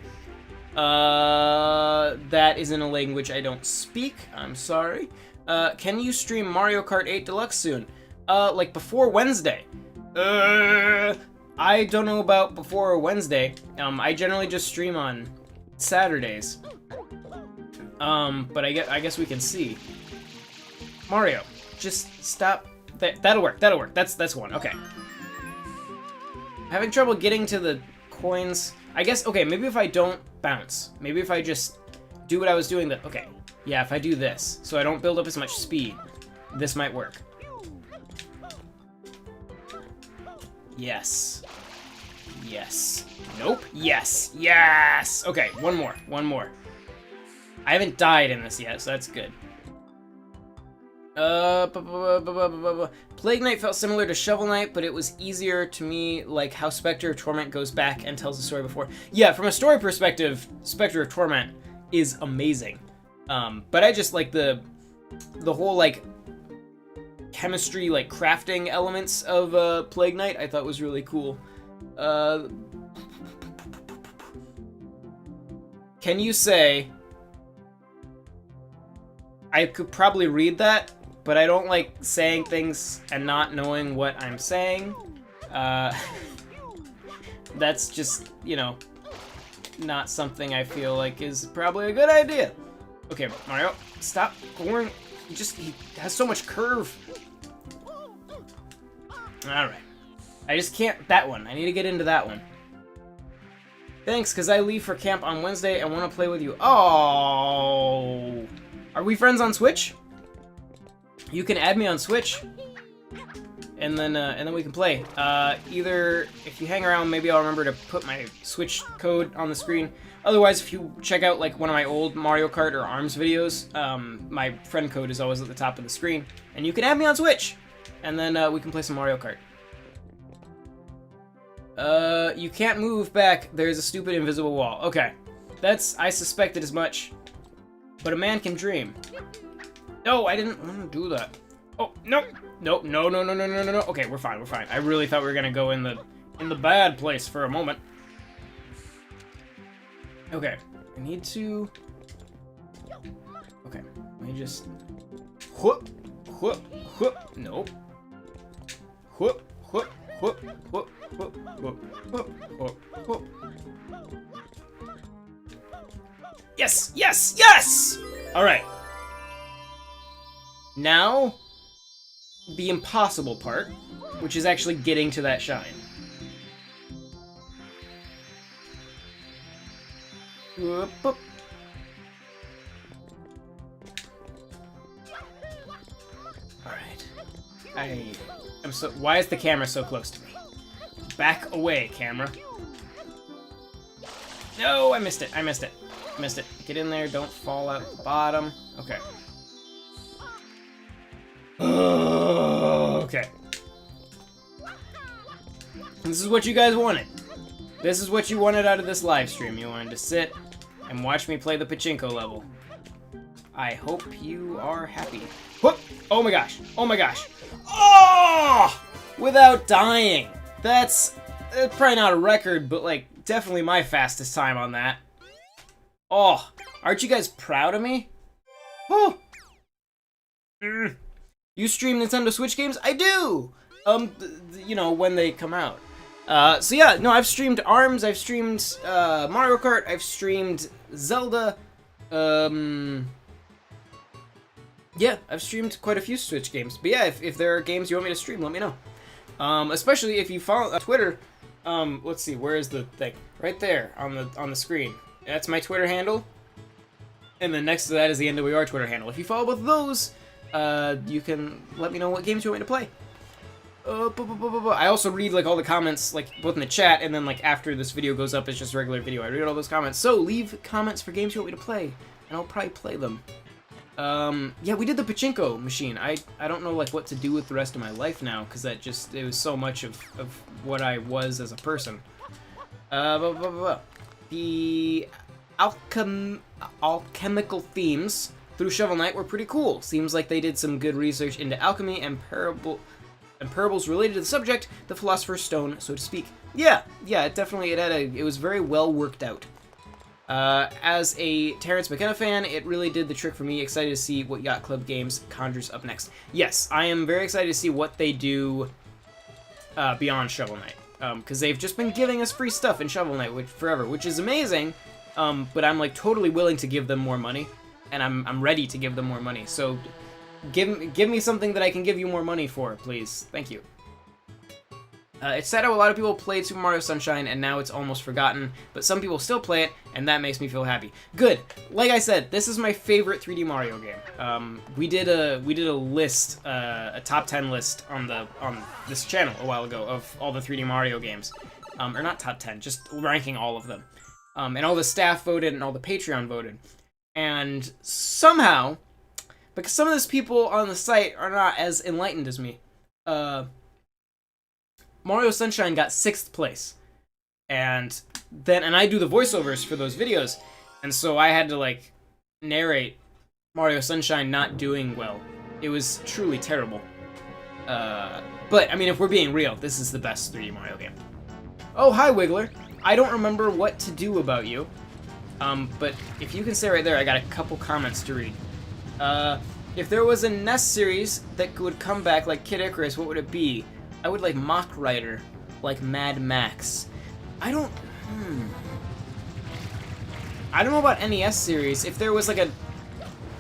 That is in a language I don't speak. I'm sorry. Can you stream Mario Kart 8 Deluxe soon? Like before Wednesday. I don't know about before Wednesday. I generally just stream on Saturdays. But I guess we can see. Mario, just stop. That'll work. That'll work. That's one. Okay. Having trouble getting to the coins. I guess, okay, maybe if I don't bounce. Maybe if I just do what I was doing. Okay. Yeah, if I do this, so I don't build up as much speed, this might work. Yes. Yes. Nope. Yes. Yes! Okay, one more. One more. I haven't died in this yet, so that's good. Plague Knight felt similar to Shovel Knight, but it was easier to me, like how Spectre of Torment goes back and tells the story before. Yeah, from a story perspective, Spectre of Torment is amazing. But I just like the whole, like, chemistry, like, crafting elements of Plague Knight I thought was really cool. Can you say... I could probably read that, but I don't like saying things and not knowing what I'm saying. That's just, you know, not something I feel like is probably a good idea. Okay, Mario, stop going. He has so much curve. Alright. I just can't... That one. I need to get into that one. Thanks, because I leave for camp on Wednesday and want to play with you. Oh... Are we friends on Switch? You can add me on Switch, and then we can play. Either if you hang around, maybe I'll remember to put my Switch code on the screen. Otherwise, if you check out like one of my old Mario Kart or ARMS videos, my friend code is always at the top of the screen, and you can add me on Switch, and then we can play some Mario Kart. You can't move back. There's a stupid invisible wall. Okay, I suspected as much. But a man can dream. No, I didn't want to do that. Oh, no. No. Okay, we're fine, I really thought we were gonna go in the bad place for a moment. Okay, I need to... Okay, let me just... Whoop, whoop, whoop. Nope. Whoop, whoop, whoop, whoop, whoop, whoop, whoop, whoop, whoop. Yes! Yes! Yes! Alright. Now, the impossible part, which is actually getting to that shine. Whoop, whoop. Alright. I'm so... Why is the camera so close to me? Back away, camera. No, I missed it. Missed it. Get in there, don't fall out the bottom. Okay. Okay. This is what you guys wanted. This is what you wanted out of this live stream. You wanted to sit and watch me play the pachinko level. I hope you are happy. Whoop! Oh my gosh. Oh my gosh. Oh! Without dying. That's probably not a record, but like definitely my fastest time on that. Oh, aren't you guys proud of me? Oh. You stream Nintendo Switch games? I do! You know, when they come out. So yeah, no, I've streamed ARMS, I've streamed, Mario Kart, I've streamed Zelda, yeah, I've streamed quite a few Switch games. But yeah, if there are games you want me to stream, let me know. Especially if you follow Twitter, let's see, where is the thing? Right there, on the screen. That's my Twitter handle. And then next to that is the NWR Twitter handle. If you follow both of those, you can let me know what games you want me to play. I also read like all the comments, like both in the chat and then like after this video goes up, it's just a regular video. I read all those comments. So leave comments for games you want me to play, and I'll probably play them. Yeah, we did the pachinko machine. I don't know like what to do with the rest of my life now, because it was so much of what I was as a person. The alchemical themes through Shovel Knight were pretty cool. Seems like they did some good research into alchemy and parables related to the subject, the Philosopher's Stone, so to speak. Yeah, it was very well worked out. As a Terrence McKenna fan, it really did the trick for me. Excited to see what Yacht Club Games conjures up next. Yes, I am very excited to see what they do beyond Shovel Knight. Because they've just been giving us free stuff in Shovel Knight forever, which is amazing. But I'm like totally willing to give them more money, and I'm ready to give them more money. So give me something that I can give you more money for, please. Thank you. It's sad how a lot of people played Super Mario Sunshine and now it's almost forgotten, but some people still play it, and that makes me feel happy. Good. Like I said, this is my favorite 3D Mario game. We did a list, a top 10 list on this channel a while ago of all the 3D Mario games, or not top 10, just ranking all of them. And all the staff voted and all the Patreon voted, and somehow, because some of those people on the site are not as enlightened as me, Mario Sunshine got 6th place, and I do the voiceovers for those videos, and so I had to like narrate Mario Sunshine not doing well. It was truly terrible. But I mean, if we're being real, this is the best 3D Mario game. Oh, hi Wiggler. I don't remember what to do about you, but if you can stay right there, I got a couple comments to read. If there was a NES series that would come back like Kid Icarus, what would it be? I would like Mach Rider, like Mad Max. I don't know about NES series. If there was like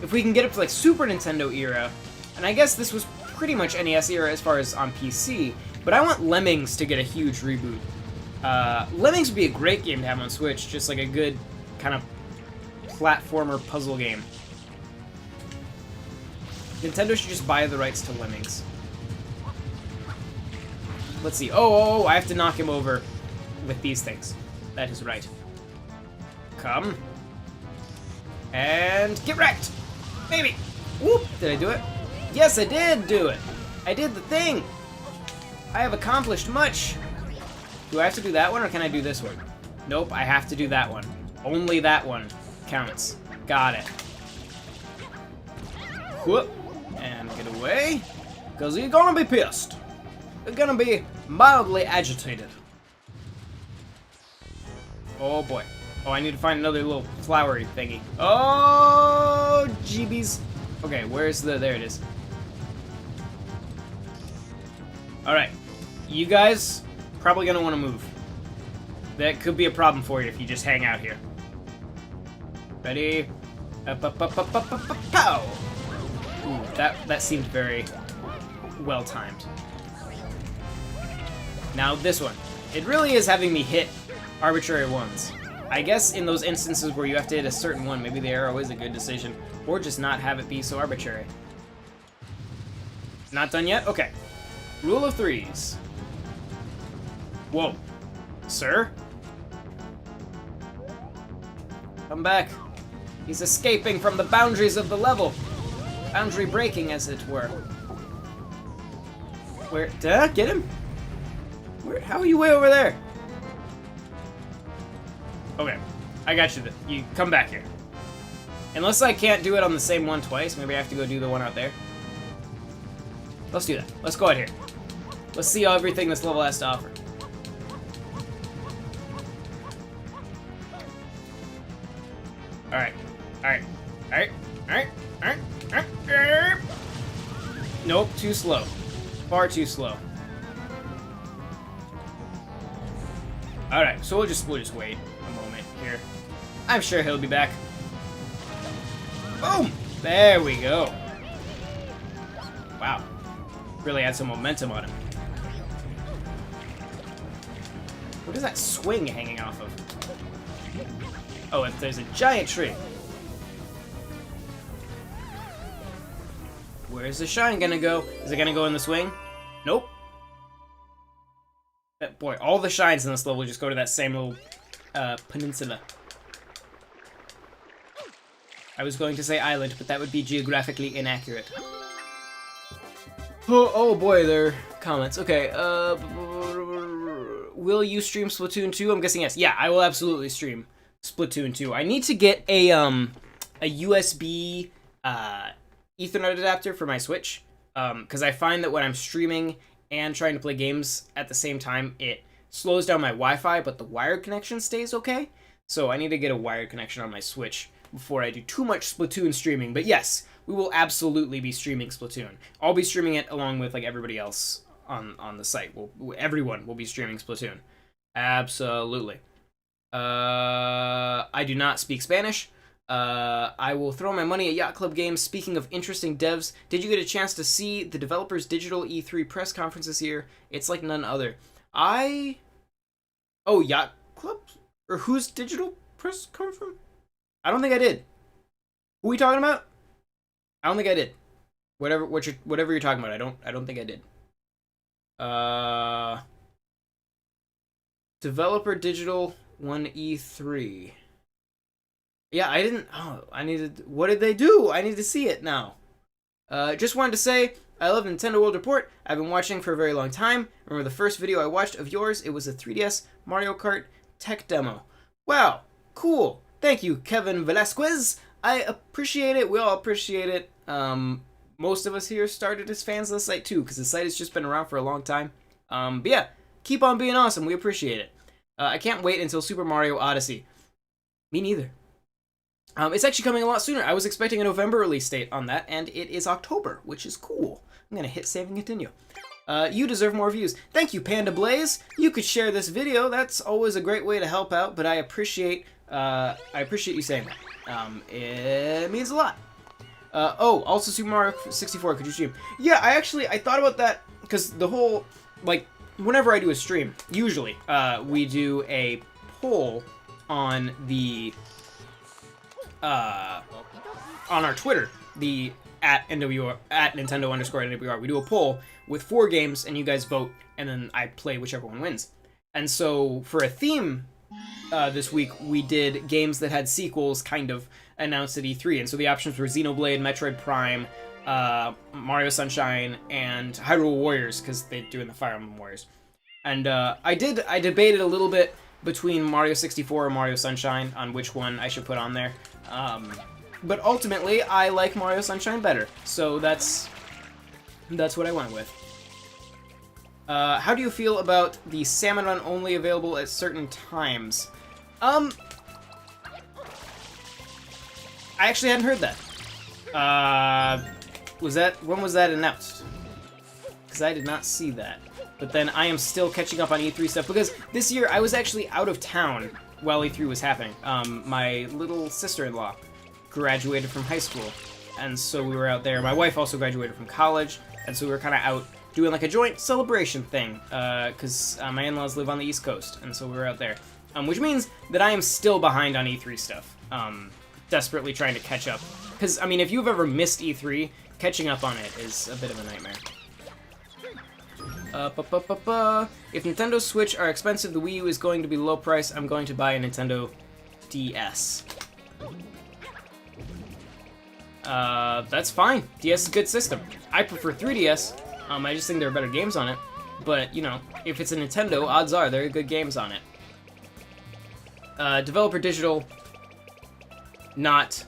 if we can get up to like Super Nintendo era, and I guess this was pretty much NES era as far as on PC, but I want Lemmings to get a huge reboot. Lemmings would be a great game to have on Switch, just like a good kind of platformer puzzle game. Nintendo should just buy the rights to Lemmings. Let's see. Oh, I have to knock him over with these things. That is right. Come. And get wrecked! Maybe! Whoop! Did I do it? Yes, I did do it! I did the thing! I have accomplished much! Do I have to do that one, or can I do this one? Nope, I have to do that one. Only that one counts. Got it. Whoop! And get away, because you're gonna be pissed. You're gonna be mildly agitated. Oh boy. Oh, I need to find another little flowery thingy. Oh, jeebies. Okay, where's the... There it is. Alright. You guys probably gonna want to move. That could be a problem for you if you just hang out here. Ready? Up, up, up, up, up, up, up, pow! Ooh, that seemed very well-timed. Now this one. It really is having me hit arbitrary ones. I guess in those instances where you have to hit a certain one, maybe the arrow is a good decision, or just not have it be so arbitrary. Not done yet? Okay. Rule of threes. Whoa. Sir? Come back. He's escaping from the boundaries of the level. Boundary breaking, as it were. Where? Did I get him? Where? How are you way over there? Okay, I got you. You come back here. Unless I can't do it on the same one twice, maybe I have to go do the one out there. Let's do that. Let's go out here. Let's see everything this level has to offer. Alright. Alright. Alright. Alright. Alright. Alright. Nope, too slow. Far too slow. Alright, so we'll just wait a moment here. I'm sure he'll be back. Boom! There we go. Wow. Really had some momentum on him. What is that swing hanging off of? Oh, if there's a giant tree. Where's the shine gonna go? Is it gonna go in the swing? Nope. Boy, all the shines in this level just go to that same little peninsula. I was going to say island, but that would be geographically inaccurate. Oh boy, there are comments. Okay, will you stream Splatoon 2? I'm guessing yes. Yeah, I will absolutely stream Splatoon 2. I need to get a USB Ethernet adapter for my Switch, because I find that when I'm streaming and trying to play games at the same time, it slows down my Wi-Fi, but the wired connection stays okay. So I need to get a wired connection on my Switch before I do too much Splatoon streaming. But yes, we will absolutely be streaming Splatoon. I'll be streaming it along with like everybody else on the site. Everyone will be streaming Splatoon. Absolutely. I do not speak Spanish. I will throw my money at Yacht Club Games. Speaking of interesting devs, did you get a chance to see the developers' digital E3 press conference this year? It's like none other. Oh, Yacht Club? Or whose digital press come from? I don't think I did. Who are we talking about? I don't think I did. Whatever you're talking about, I don't think I did. Developer Digital 1E3. Yeah, I didn't. Oh, what did they do? I need to see it now. Just wanted to say, I love Nintendo World Report. I've been watching for a very long time. Remember the first video I watched of yours? It was a 3DS Mario Kart tech demo. Wow, cool. Thank you, Kevin Velasquez. I appreciate it. We all appreciate it. Most of us here started as fans of the site too, because the site has just been around for a long time. But yeah, keep on being awesome. We appreciate it. I can't wait until Super Mario Odyssey. Me neither. It's actually coming a lot sooner. I was expecting a November release date on that, and it is October, which is cool. I'm gonna hit save and continue. You deserve more views. Thank you, Panda Blaze. You could share this video. That's always a great way to help out, but I appreciate you saying that. It means a lot. Oh, also Super Mario 64, could you stream? Yeah, I thought about that, because the whole, like, whenever I do a stream, usually, we do a poll on the, on our Twitter, the at Nintendo _NWR. We do a poll with 4 games, and you guys vote, and then I play whichever one wins. And so, for a theme, this week, we did games that had sequels, kind of, announced at E3, and so the options were Xenoblade, Metroid Prime, Mario Sunshine, and Hyrule Warriors, because they're doing the Fire Emblem Warriors. And I debated a little bit between Mario 64 and Mario Sunshine on which one I should put on there. But ultimately, I like Mario Sunshine better, so that's what I went with. How do you feel about the Salmon Run only available at certain times? I actually hadn't heard that. When was that announced? Because I did not see that. But then I am still catching up on E3 stuff, because this year I was actually out of town while E3 was happening. My little sister-in-law graduated from high school, and so we were out there. My wife also graduated from college, and so we were kind of out doing like a joint celebration thing, because my in-laws live on the East Coast, and so we were out there. Which means that I am still behind on E3 stuff. Desperately trying to catch up. Because, I mean, if you've ever missed E3, catching up on it is a bit of a nightmare. If Nintendo Switch are expensive, the Wii U is going to be low price. I'm going to buy a Nintendo DS. That's fine. DS is a good system. I prefer 3DS. I just think there are better games on it. But, you know, if it's a Nintendo, odds are there are good games on it. Developer Digital... Not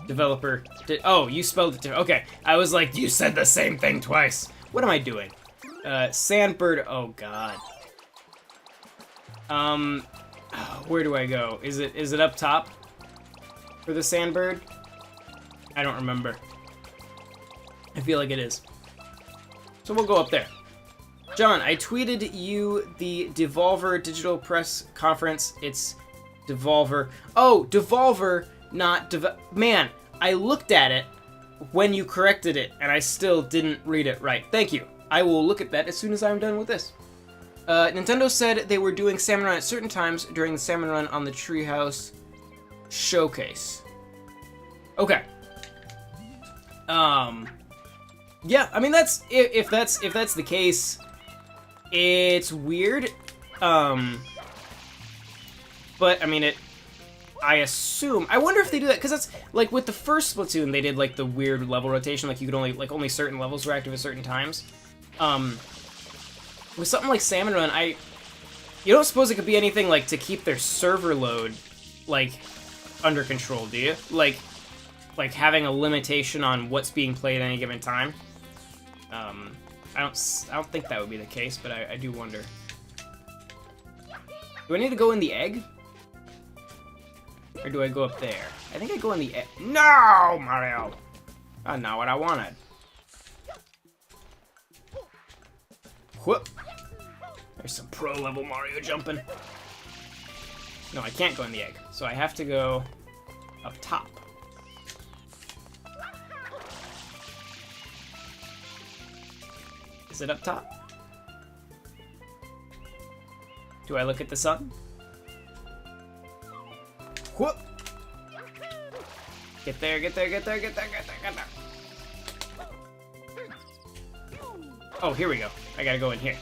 developer. Oh, you spelled it different. Okay, I was like, you said the same thing twice. What am I doing? Sandbird. Oh God. Where do I go? Is it up top for the Sandbird? I don't remember. I feel like it is. So we'll go up there. John, I tweeted you the Devolver Digital Press Conference. It's Devolver. Oh, Devolver. Not man, I looked at it when you corrected it, and I still didn't read it right. Thank you. I will look at that as soon as I'm done with this. Nintendo said they were doing Salmon Run at certain times during the Salmon Run on the Treehouse Showcase. Okay. Yeah, I mean that's if that's the case, it's weird. But I mean I assume. I wonder if they do that, because that's like with the first Splatoon, they did like the weird level rotation, like you could only certain levels were active at certain times. With something like Salmon Run, you don't suppose it could be anything like to keep their server load like under control, do you? Like having a limitation on what's being played at any given time. I don't think that would be the case, but I do wonder. Do I need to go in the egg? Or do I go up there? I think I go in the egg. No, Mario! That's not what I wanted. Whoop. There's some pro-level Mario jumping. No, I can't go in the egg. So I have to go up top. Is it up top? Do I look at the sun? Whoop! Get there, get there, get there, get there, get there, get there. Oh, here we go. I gotta go in here.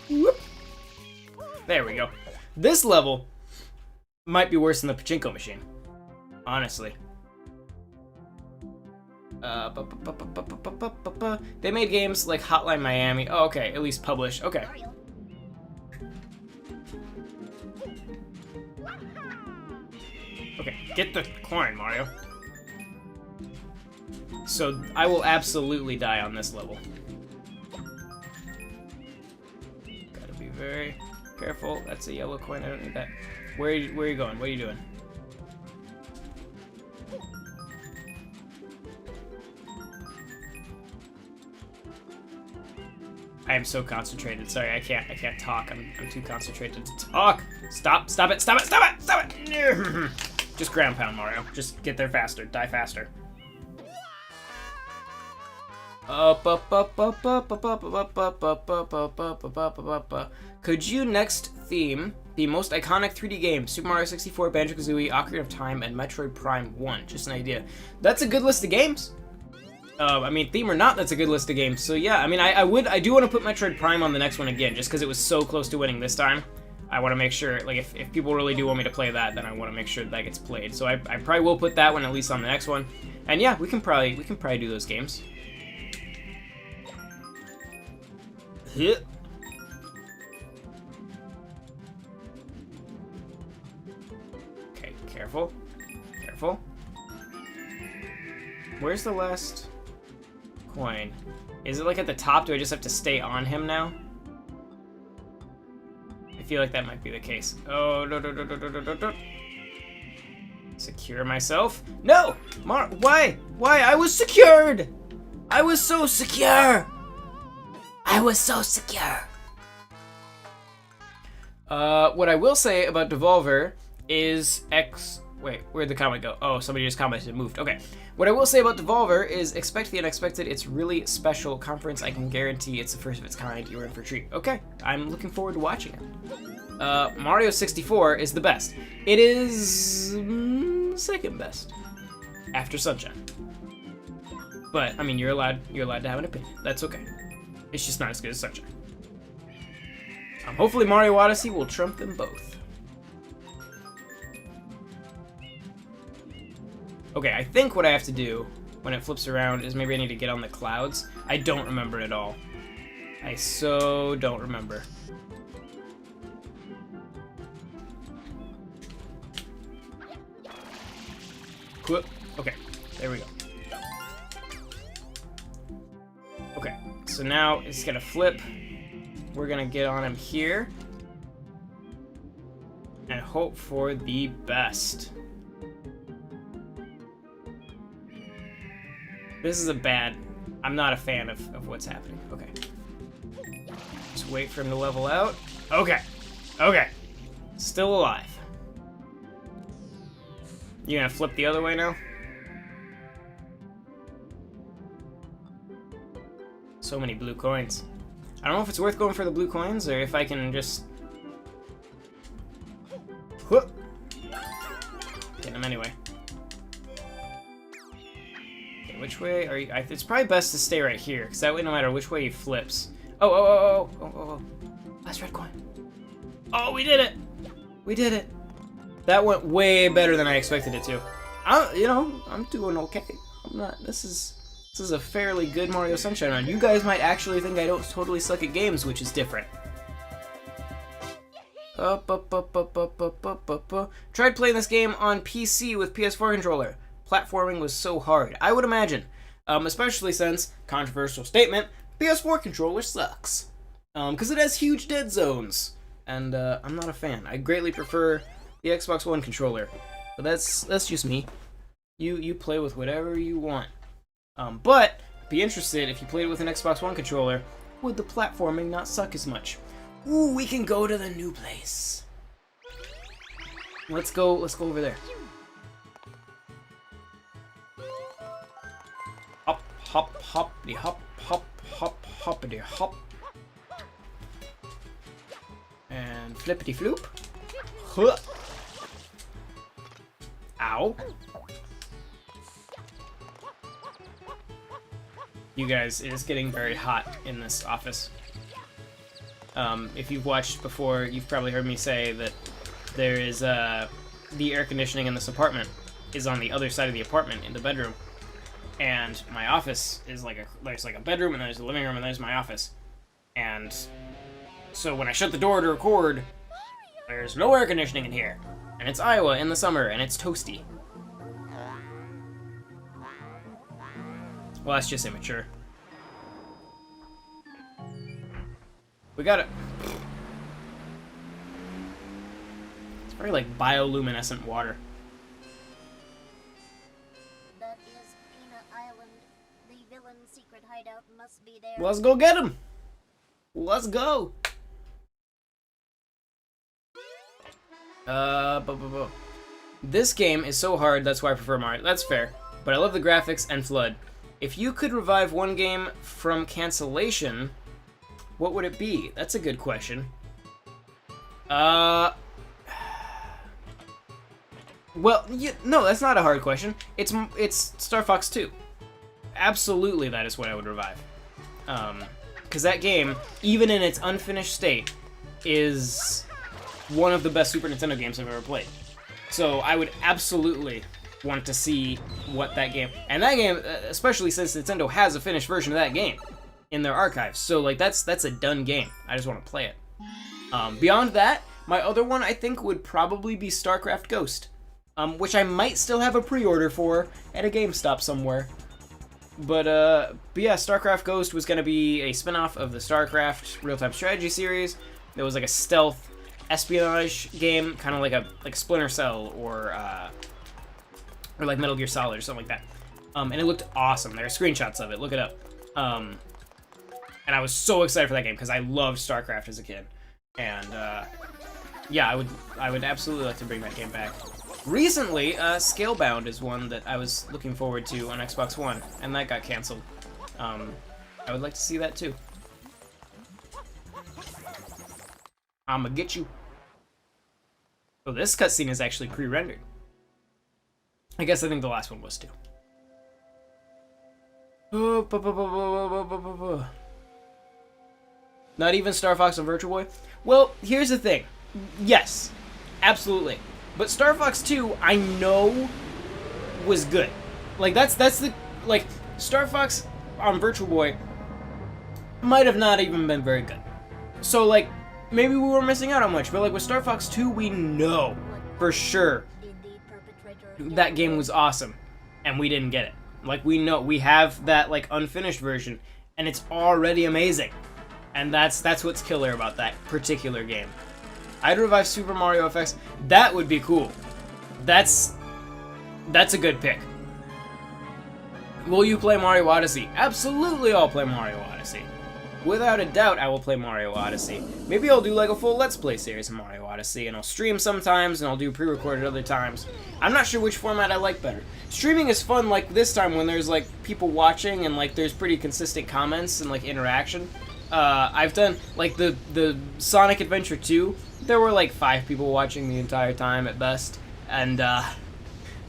Whoop! There we go. This level might be worse than the pachinko machine. Honestly. They made games like Hotline Miami. Oh, okay. At least published. Okay. Okay, get the coin, Mario. So I will absolutely die on this level. Gotta be very careful. That's a yellow coin. I don't need that. Where are you going? What are you doing? I am so concentrated. Sorry, I can't talk. I'm too concentrated to talk. Stop it, stop it, stop it! Just ground pound, Mario. Just get there faster. Die faster. Could you next theme the most iconic 3D games? Super Mario 64, Banjo-Kazooie, Ocarina of Time, and Metroid Prime 1. Just an idea. That's a good list of games. I mean, theme or not, that's a good list of games. So yeah, I mean, I do want to put Metroid Prime on the next one again, just because it was so close to winning this time. I want to make sure, like, if people really do want me to play that, then I want to make sure that gets played. So I probably will put that one at least on the next one. And yeah, we can probably do those games. Okay, careful. Careful. Where's the last coin? Is it like at the top? Do I just have to stay on him now? I feel like that might be the case. Oh, no. Secure myself. No! Why? Why? I was secured! I was so secure! I was so secure! What I will say about Devolver is Wait, where'd the comment go? Oh, somebody just commented and moved. Okay. What I will say about Devolver is expect the unexpected. It's really special conference. I can guarantee it's the first of its kind. You're in for a treat. Okay. I'm looking forward to watching it. Mario 64 is the best. It is second best after Sunshine. But I mean, you're allowed to have an opinion. That's okay. It's just not as good as Sunshine. Hopefully Mario Odyssey will trump them both. Okay, I think what I have to do when it flips around is maybe I need to get on the clouds. I don't remember at all. I so don't remember. Whoop. Okay, there we go. Okay, so now it's gonna flip. We're gonna get on him here and hope for the best. This is I'm not a fan of what's happening. Okay. Just wait for him to level out. Okay. Okay. Still alive. You gonna flip the other way now? So many blue coins. I don't know if it's worth going for the blue coins or if I can just... Whoop! Get him anyway. Which way are you? It's probably best to stay right here, because that way, no matter which way he flips. Oh. Last red coin. Oh, we did it! We did it! That went way better than I expected it to. I'm doing okay. I'm not. This is a fairly good Mario Sunshine run. You guys might actually think I don't totally suck at games, which is different. Up. Tried playing this game on PC with PS4 controller. Platforming was so hard. I would imagine. Especially since, controversial statement, PS4 controller sucks. Because it has huge dead zones. And I'm not a fan. I greatly prefer the Xbox One controller. But that's just me. You play with whatever you want. But, be interested, if you played it with an Xbox One controller, would the platforming not suck as much? Ooh, we can go to the new place. Let's go over there. Hop, hoppity hop, hop, hop, hoppity hop. And flippity floop. Huh. Ow. You guys, it is getting very hot in this office. If you've watched before, you've probably heard me say that there is, the air conditioning in this apartment is on the other side of the apartment in the bedroom. And my office is there's like a bedroom, and there's a living room, and there's my office. And so when I shut the door to record, there's no air conditioning in here. And it's Iowa in the summer, and it's toasty. Well, that's just immature. We got it. It's very like bioluminescent water. That is Peanut Island. The villain's secret hideout must be there. Let's go get him. Let's go. This game is so hard, that's why I prefer Mario. That's fair. But I love the graphics and Flood. If you could revive one game from cancellation, what would it be? That's a good question. Well, no, that's not a hard question. It's Star Fox 2. Absolutely, that is what I would revive. Because that game, even in its unfinished state, is one of the best Super Nintendo games I've ever played. So I would absolutely want to see what that game... And that game, especially since Nintendo has a finished version of that game in their archives. So, like, that's a done game. I just want to play it. Beyond that, my other one, I think, would probably be StarCraft Ghost. Which I might still have a pre-order for at a GameStop somewhere. But yeah, StarCraft Ghost was going to be a spin-off of the StarCraft real-time strategy series. It was like a stealth espionage game, kind of like Splinter Cell or like Metal Gear Solid or something like that. And it looked awesome. There are screenshots of it. Look it up. And I was so excited for that game because I loved StarCraft as a kid. And yeah, I would absolutely like to bring that game back. Recently, Scalebound is one that I was looking forward to on Xbox One, and that got canceled. I would like to see that too. I'ma get you. Oh, this cutscene is actually pre-rendered. I guess I think the last one was too. Not even Star Fox and Virtual Boy? Well, here's the thing. Yes, absolutely. But Star Fox 2, I know, was good. Like, that's the... Like, Star Fox on Virtual Boy might have not even been very good. So, like, maybe we were missing out on much. But, like, with Star Fox 2, we know for sure that game was awesome. And we didn't get it. Like, we know. We have that, like, unfinished version. And it's already amazing. And that's what's killer about that particular game. I'd revive Super Mario FX. That would be cool. That's a good pick. Will you play Mario Odyssey? Absolutely, I'll play Mario Odyssey. Without a doubt, I will play Mario Odyssey. Maybe I'll do like a full Let's Play series of Mario Odyssey, and I'll stream sometimes, and I'll do pre-recorded other times. I'm not sure which format I like better. Streaming is fun like this time when there's like people watching, and like there's pretty consistent comments and like interaction. I've done like the Sonic Adventure 2. There were like 5 people watching the entire time at best, and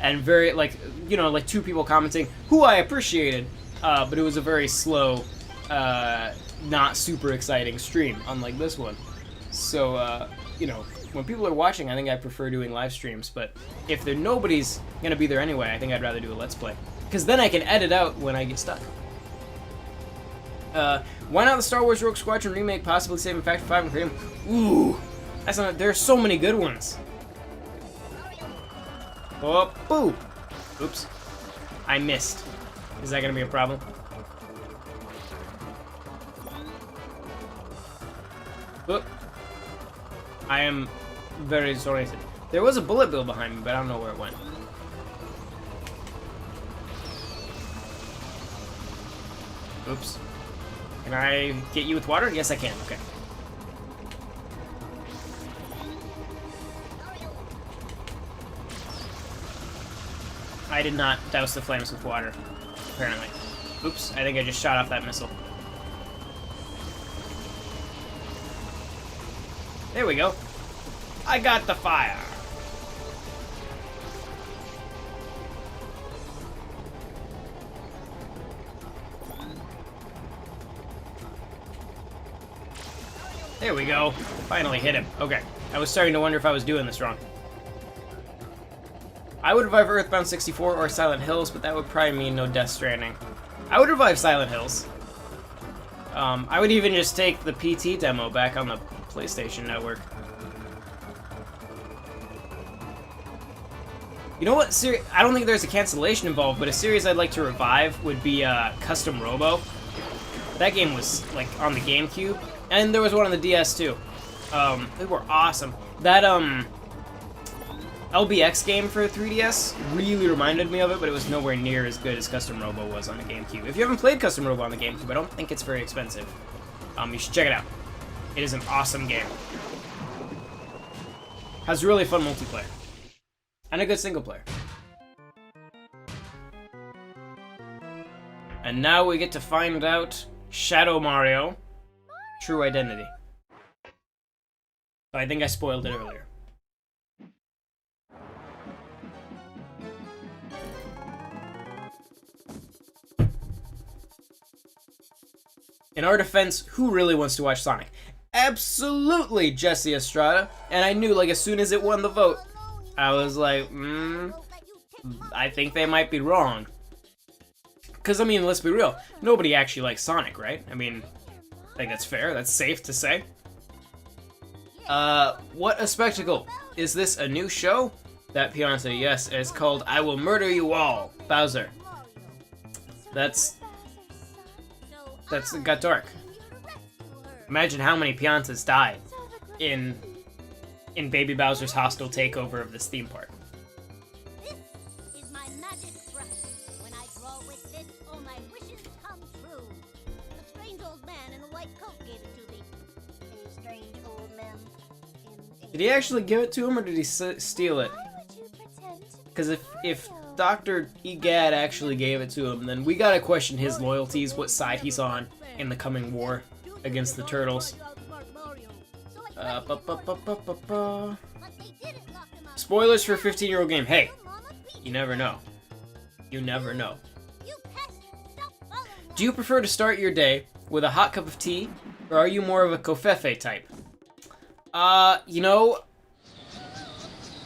very like, you know, like 2 people commenting, who I appreciated, but it was a very slow, not super exciting stream, unlike this one. So you know, when people are watching, I think I prefer doing live streams, but if nobody's gonna be there anyway, I think I'd rather do a Let's Play, because then I can edit out when I get stuck. Why not the Star Wars Rogue Squadron remake, possibly saving Factor 5 and creating... Ooh! That's not... There are so many good ones. Oh, boo! Oops. I missed. Is that gonna be a problem? Oop. I am very disoriented. There was a bullet bill behind me, but I don't know where it went. Oops. Can I get you with water? Yes, I can. Okay. I did not douse the flames with water, apparently. Oops, I think I just shot off that missile. There we go. I got the fire. There we go. Finally hit him. Okay. I was starting to wonder if I was doing this wrong. I would revive Earthbound 64 or Silent Hills, but that would probably mean no Death Stranding. I would revive Silent Hills. I would even just take the PT demo back on the PlayStation Network. You know what? I don't think there's a cancellation involved, but a series I'd like to revive would be Custom Robo. That game was like on the GameCube, and there was one on the DS too. They were awesome. That LBX game for 3DS really reminded me of it, but it was nowhere near as good as Custom Robo was on the GameCube. If you haven't played Custom Robo on the GameCube, I don't think it's very expensive. You should check it out. It is an awesome game. Has really fun multiplayer. And a good single player. And now we get to find out Shadow Mario true identity. I think I spoiled it earlier. In our defense, who really wants to watch Sonic? Absolutely Jesse Estrada. And I knew, like, as soon as it won the vote, I was like, I think they might be wrong. Because, I mean, let's be real. Nobody actually likes Sonic, right? I mean, I think that's fair. That's safe to say. What a spectacle. Is this a new show? That peon said yes. It's called I Will Murder You All, Bowser. That's got dark. Imagine how many Piantas died in Baby Bowser's hostile takeover of this theme park. This is my magic brush. When I draw with this, all my wishes come true. A strange old man in a white coat gave it to me. A strange old man in a... Did he actually give it to him, or did he steal it? Why would you pretend to be Because if Dr. Egad actually gave it to him, then we gotta question his loyalties, what side he's on in the coming war against the Turtles. Spoilers for a 15-year-old game. Hey, you never know. You never know. Do you prefer to start your day with a hot cup of tea, or are you more of a covfefe type? You know,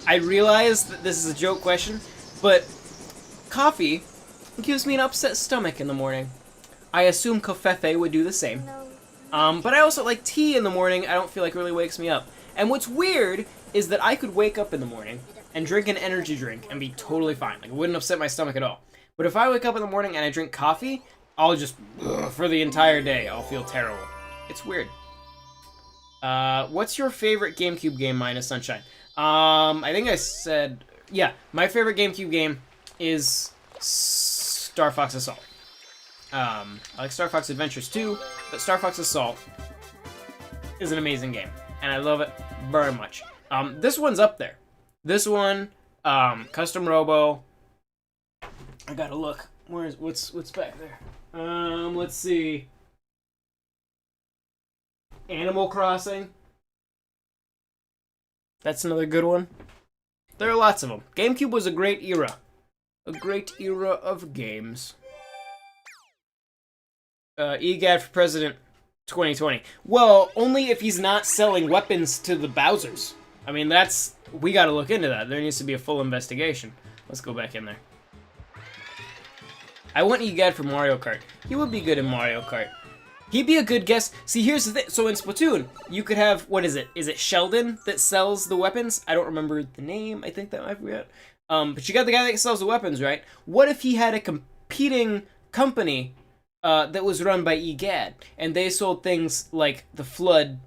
I realize that this is a joke question, but coffee gives me an upset stomach in the morning. I assume covfefe would do the same. But I also like tea in the morning. I don't feel like it really wakes me up. And what's weird is that I could wake up in the morning and drink an energy drink and be totally fine. Like, it wouldn't upset my stomach at all. But if I wake up in the morning and I drink coffee, I'll just, for the entire day, I'll feel terrible. It's weird. What's your favorite GameCube game minus Sunshine? I think I said, yeah, my favorite GameCube game is Star Fox Assault. I like Star Fox Adventures too, but Star Fox Assault is an amazing game, and I love it very much. This one's up there. This one, Custom Robo. I gotta look. What's back there? Let's see. Animal Crossing. That's another good one. There are lots of them. GameCube was a great era. A great era of games. EGAD for President 2020. Well, only if he's not selling weapons to the Bowsers. I mean, we gotta look into that. There needs to be a full investigation. Let's go back in there. I want EGAD for Mario Kart. He would be good in Mario Kart. He'd be a good guest. See, here's the thing. So in Splatoon, you could have, what is it? Is it Sheldon that sells the weapons? I don't remember the name. I think that I forget. But you got the guy that sells the weapons, right? What if he had a competing company that was run by EGAD, and they sold things like the Flood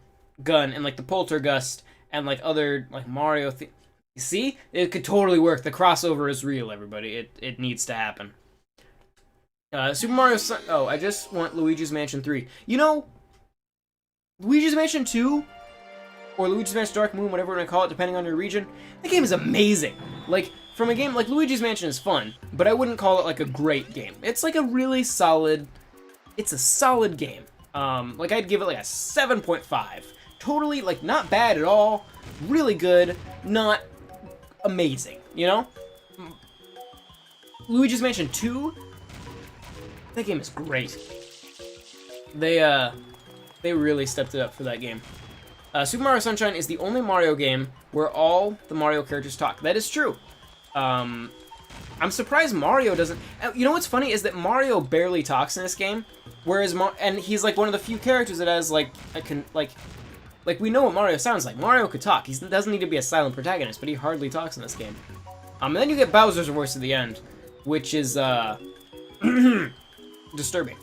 gun and like the Poltergust and like other like Mario things? You see? It could totally work. The crossover is real, everybody. It needs to happen. Super Mario oh, I just want Luigi's Mansion 3. You know, Luigi's Mansion 2, or Luigi's Mansion Dark Moon, whatever you want to call it, depending on your region, that game is amazing. Like, from a game, like, Luigi's Mansion is fun, but I wouldn't call it, like, a great game. It's, like, a really solid, it's a solid game. Like, I'd give it, like, a 7.5 totally, like, not bad at all, really good, not amazing, you know? Luigi's Mansion 2, that game is great. They really stepped it up for that game. Super Mario Sunshine is the only Mario game where all the Mario characters talk. That is true. I'm surprised Mario doesn't... You know what's funny is that Mario barely talks in this game, whereas and he's like one of the few characters that has like we know what Mario sounds like. Mario could talk. He doesn't need to be a silent protagonist, but he hardly talks in this game. And then you get Bowser's voice at the end, which is disturbing.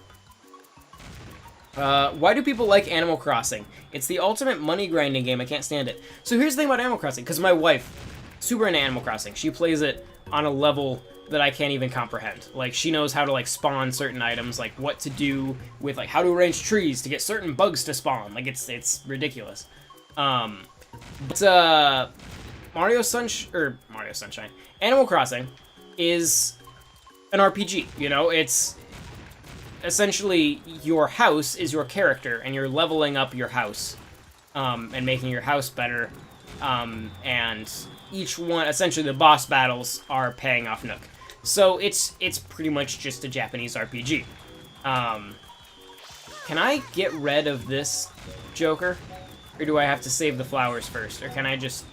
Why do people like Animal Crossing? It's the ultimate money grinding game. I can't stand it. So here's the thing about Animal Crossing, because my wife, super into Animal Crossing, she plays it on a level that I can't even comprehend. Like, she knows how to, like, spawn certain items, like, what to do with, like, how to arrange trees to get certain bugs to spawn. Like, it's ridiculous. But, Mario Sunshine, Animal Crossing is an RPG, you know? It's essentially your house is your character, and you're leveling up your house, and making your house better, and each one, essentially the boss battles are paying off Nook. So it's pretty much just a Japanese RPG. Can I get rid of this Joker? Or do I have to save the flowers first? Or can I just...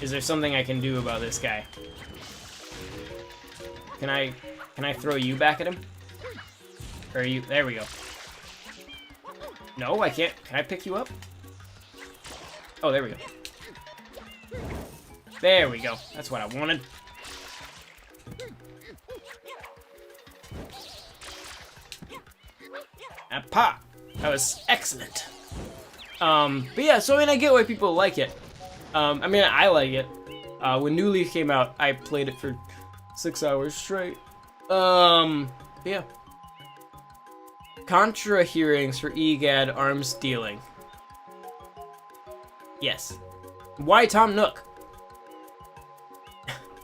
Is there something I can do about this guy? Can I throw you back at him? Or are you... There we go. No, I can't. Can I pick you up? Oh, there we go. There we go. That's what I wanted. And pop! That was excellent. But yeah, so I mean, I get why people like it. I mean, I like it. When New Leaf came out, I played it for 6 hours straight. Yeah. Contra hearings for EGAD arms dealing. Yes. Why Tom Nook?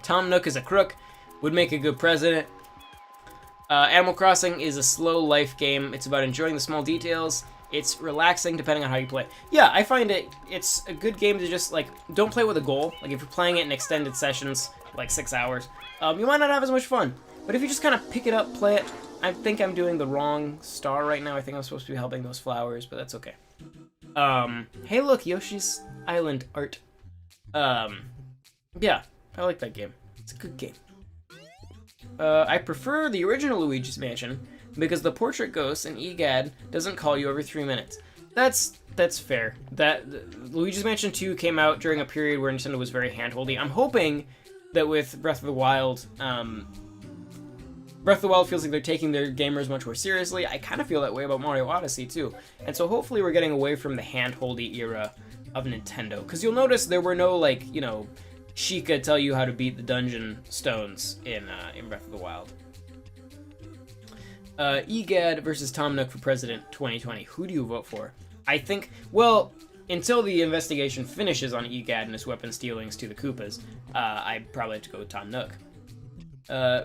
Tom Nook is a crook, would make a good president. Animal Crossing is a slow life game. It's about enjoying the small details. It's relaxing depending on how you play. Yeah, I find it's a good game to just, like, don't play with a goal. Like, if you're playing it in extended sessions, like 6 hours, you might not have as much fun. But if you just kind of pick it up, play it, I think I'm doing the wrong star right now. I think I'm supposed to be helping those flowers, but that's okay. Hey look, Yoshi's Island art. Yeah, I like that game. It's a good game. I prefer the original Luigi's Mansion because the portrait ghost in EGAD doesn't call you every 3 minutes. That's fair. Luigi's Mansion 2 came out during a period where Nintendo was very handholdy. I'm hoping that with Breath of the Wild, Breath of the Wild feels like they're taking their gamers much more seriously. I kind of feel that way about Mario Odyssey too. And so hopefully we're getting away from the handholdy era of Nintendo. Because you'll notice there were no, like, you know, Sheikah tell you how to beat the dungeon stones in Breath of the Wild. EGAD versus Tom Nook for President 2020. Who do you vote for? I think, well, until the investigation finishes on EGAD and his weapon stealings to the Koopas, I'd probably have to go with Tom Nook.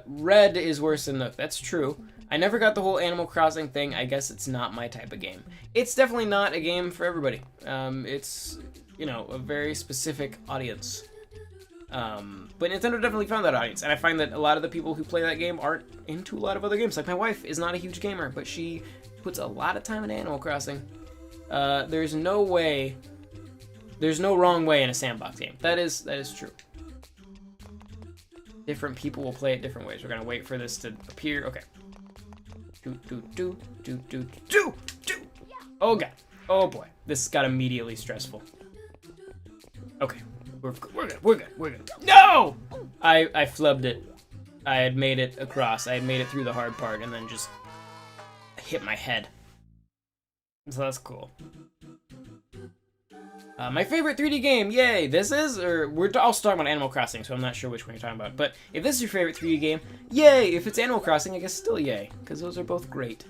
Red is worse than Nook. That's true. I never got the whole Animal Crossing thing. I guess it's not my type of game. It's definitely not a game for everybody. It's, you know, a very specific audience. But Nintendo definitely found that audience, and I find that a lot of the people who play that game aren't into a lot of other games. Like, my wife is not a huge gamer, but she puts a lot of time in Animal Crossing. There's no wrong way in a sandbox game. That is true. Different people will play it different ways. We're gonna wait for this to appear. Okay. Do. Oh god. Oh boy. This got immediately stressful. Okay. We're good. No! I flubbed it. I had made it across. I had made it through the hard part and then just hit my head. So that's cool. My favorite 3D game, yay! This is, or we're also talking about Animal Crossing, so I'm not sure which one you're talking about. But if this is your favorite 3D game, yay! If it's Animal Crossing, I guess still yay, because those are both great.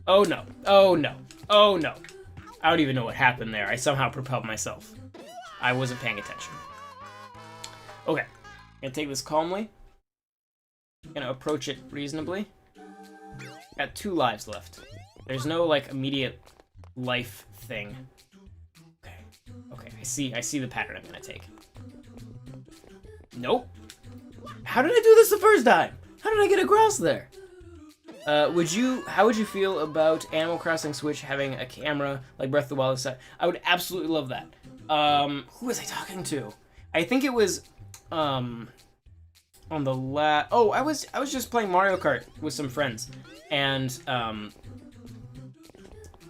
Oh no! Oh no! Oh no! I don't even know what happened there. I somehow propelled myself. I wasn't paying attention. Okay, gonna take this calmly. Gonna approach it reasonably. Got 2 lives left. There's no, like, immediate life thing. Okay. I see the pattern I'm gonna take. Nope. How did I do this the first time? How did I get across there? How would you feel about Animal Crossing Switch having a camera like Breath of the Wild? I would absolutely love that. Who was I talking to? I think it was, on the I was just playing Mario Kart with some friends, and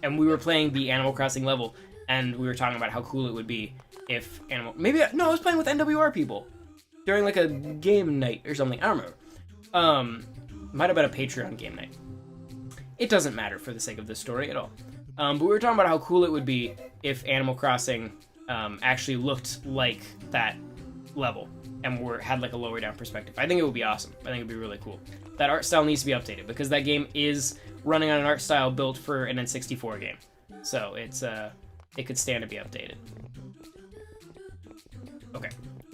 we were playing the Animal Crossing level, and we were talking about how cool it would be if I was playing with NWR people during like a game night or something. I don't remember. Might have been a Patreon game night. It doesn't matter for the sake of this story at all. But we were talking about how cool it would be if Animal Crossing actually looked like that level and had like a lower down perspective. I think it would be awesome. I think it would be really cool. That art style needs to be updated because that game is running on an art style built for an N64 game. So it could stand to be updated. Okay,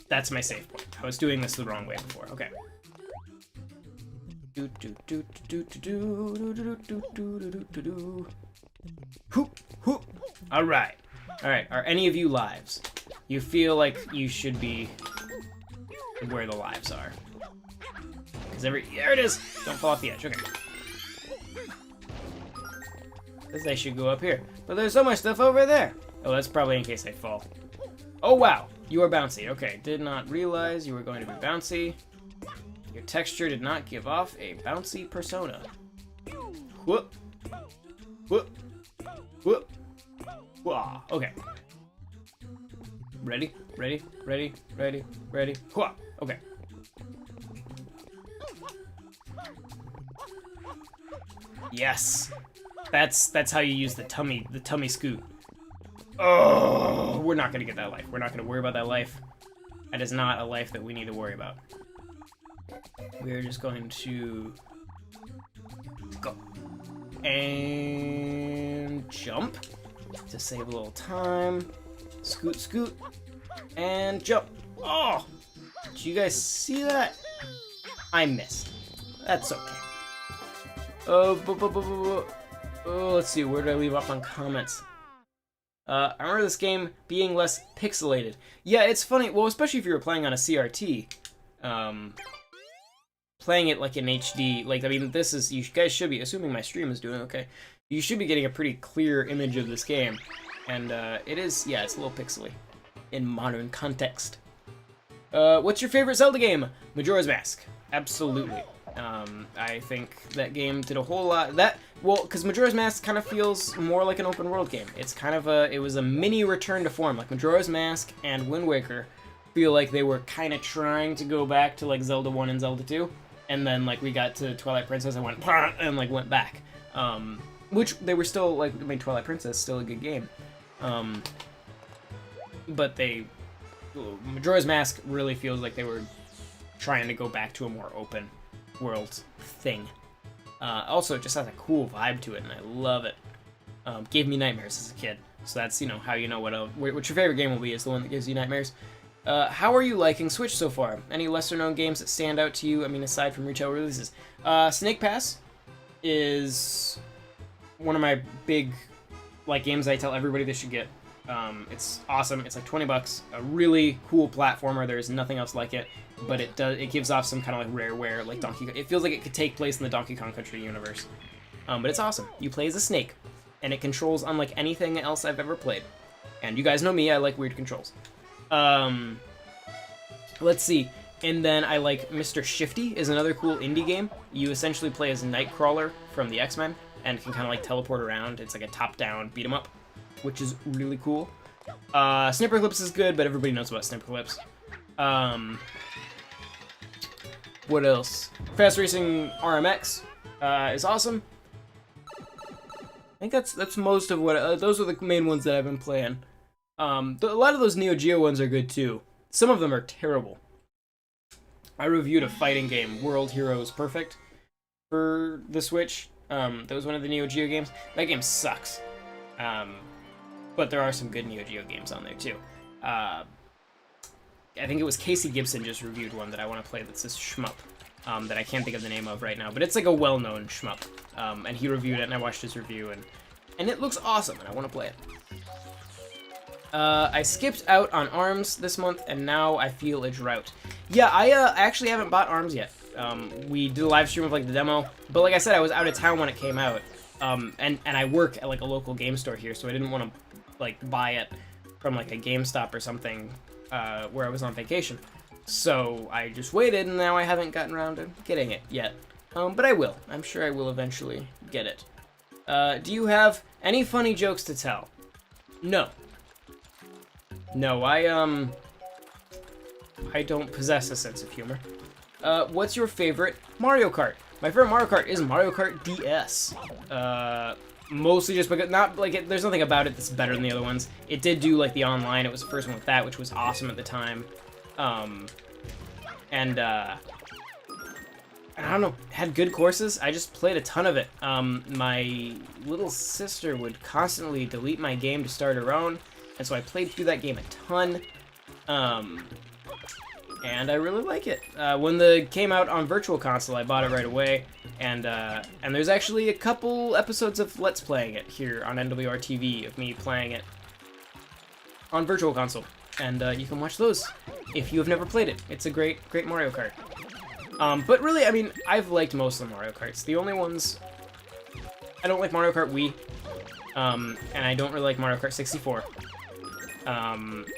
that's my save point. I was doing this the wrong way before. Okay. All right. Are any of you lives? You feel like you should be where the lives are? Because there it is. Don't fall off the edge. Okay. Because they should go up here. But there's so much stuff over there. Oh, that's probably in case I fall. Oh wow, you are bouncy. Okay, did not realize you were going to be bouncy. Your texture did not give off a bouncy persona. Whoop. Whoop. Whoop. Wah. Okay. Ready? Ready? Ready? Ready? Ready? Whoa. Okay. Yes. That's how you use the tummy scoot. Oh, we're not gonna get that life. We're not gonna worry about that life. That is not a life that we need to worry about. We're just going to go and jump to save a little time. Scoot, scoot, and jump. Oh, did you guys see that? I missed. That's okay. Oh, let's see. Where did I leave off on comments? I remember this game being less pixelated. Yeah, it's funny. Well, especially if you were playing on a CRT. Playing it like in HD, like, I mean, this is, you guys should be, assuming my stream is doing okay, you should be getting a pretty clear image of this game. And, it is, yeah, it's a little pixely in modern context. What's your favorite Zelda game? Majora's Mask. Absolutely. I think that game did a whole lot, because Majora's Mask kind of feels more like an open world game. It's kind of it was a mini return to form, like Majora's Mask and Wind Waker feel like they were kind of trying to go back to, like, Zelda 1 and Zelda 2. And then, like, we got to Twilight Princess and went back. Which, they were still, like, I mean, Twilight Princess is still a good game. But Majora's Mask really feels like they were trying to go back to a more open world thing. Also, it just has a cool vibe to it, and I love it. Gave me nightmares as a kid. So that's, you know, how you know what your favorite game will be, is the one that gives you nightmares. How are you liking Switch so far? Any lesser-known games that stand out to you? I mean, aside from retail releases. Snake Pass is one of my big, like, games I tell everybody they should get. It's awesome. It's like $20. A really cool platformer. There is nothing else like it, but it gives off some kind of like rareware, like Donkey Kong. It feels like it could take place in the Donkey Kong Country universe. But it's awesome. You play as a snake, and it controls unlike anything else I've ever played. And you guys know me, I like weird controls. Let's see. And then I like Mr. Shifty is another cool indie game. You essentially play as Nightcrawler from the X-Men and can kind of like teleport around. It's like a top-down beat-em-up, which is really cool. Snipperclips is good, but everybody knows about Snipperclips. What else? Fast Racing RMX is awesome. I think that's most of what... those are the main ones that I've been playing. A lot of those Neo Geo ones are good too. Some of them are terrible. I reviewed a fighting game, World Heroes Perfect, for the Switch. That was one of the Neo Geo games. That game sucks. But there are some good Neo Geo games on there too. I think it was Casey Gibson just reviewed one that I want to play that's this shmup. That I can't think of the name of right now, but it's like a well-known shmup. And he reviewed it, and I watched his review, and it looks awesome, and I want to play it. I skipped out on ARMS this month, and now I feel a drought. Yeah, I actually haven't bought ARMS yet. We did a live stream of like the demo, but like I said, I was out of town when it came out, and I work at like a local game store here, so I didn't want to like buy it from like a GameStop or something where I was on vacation. So I just waited, and now I haven't gotten around to getting it yet. But I will. I'm sure I will eventually get it. Do you have any funny jokes to tell? No. No, I don't possess a sense of humor. What's your favorite Mario Kart? My favorite Mario Kart is Mario Kart DS. Mostly just because, not like there's nothing about it that's better than the other ones. It did do like the online. It was the first one with that, which was awesome at the time. And I don't know, had good courses. I just played a ton of it. My little sister would constantly delete my game to start her own, and so I played through that game a ton. And I really like it. When it came out on Virtual Console, I bought it right away, and there's actually a couple episodes of Let's Playing it here on NWR TV of me playing it on Virtual Console, and you can watch those if you have never played it. It's a great Mario Kart. But really, I mean, I've liked most of the Mario Karts. The only ones I don't like Mario Kart Wii, and I don't really like Mario Kart 64,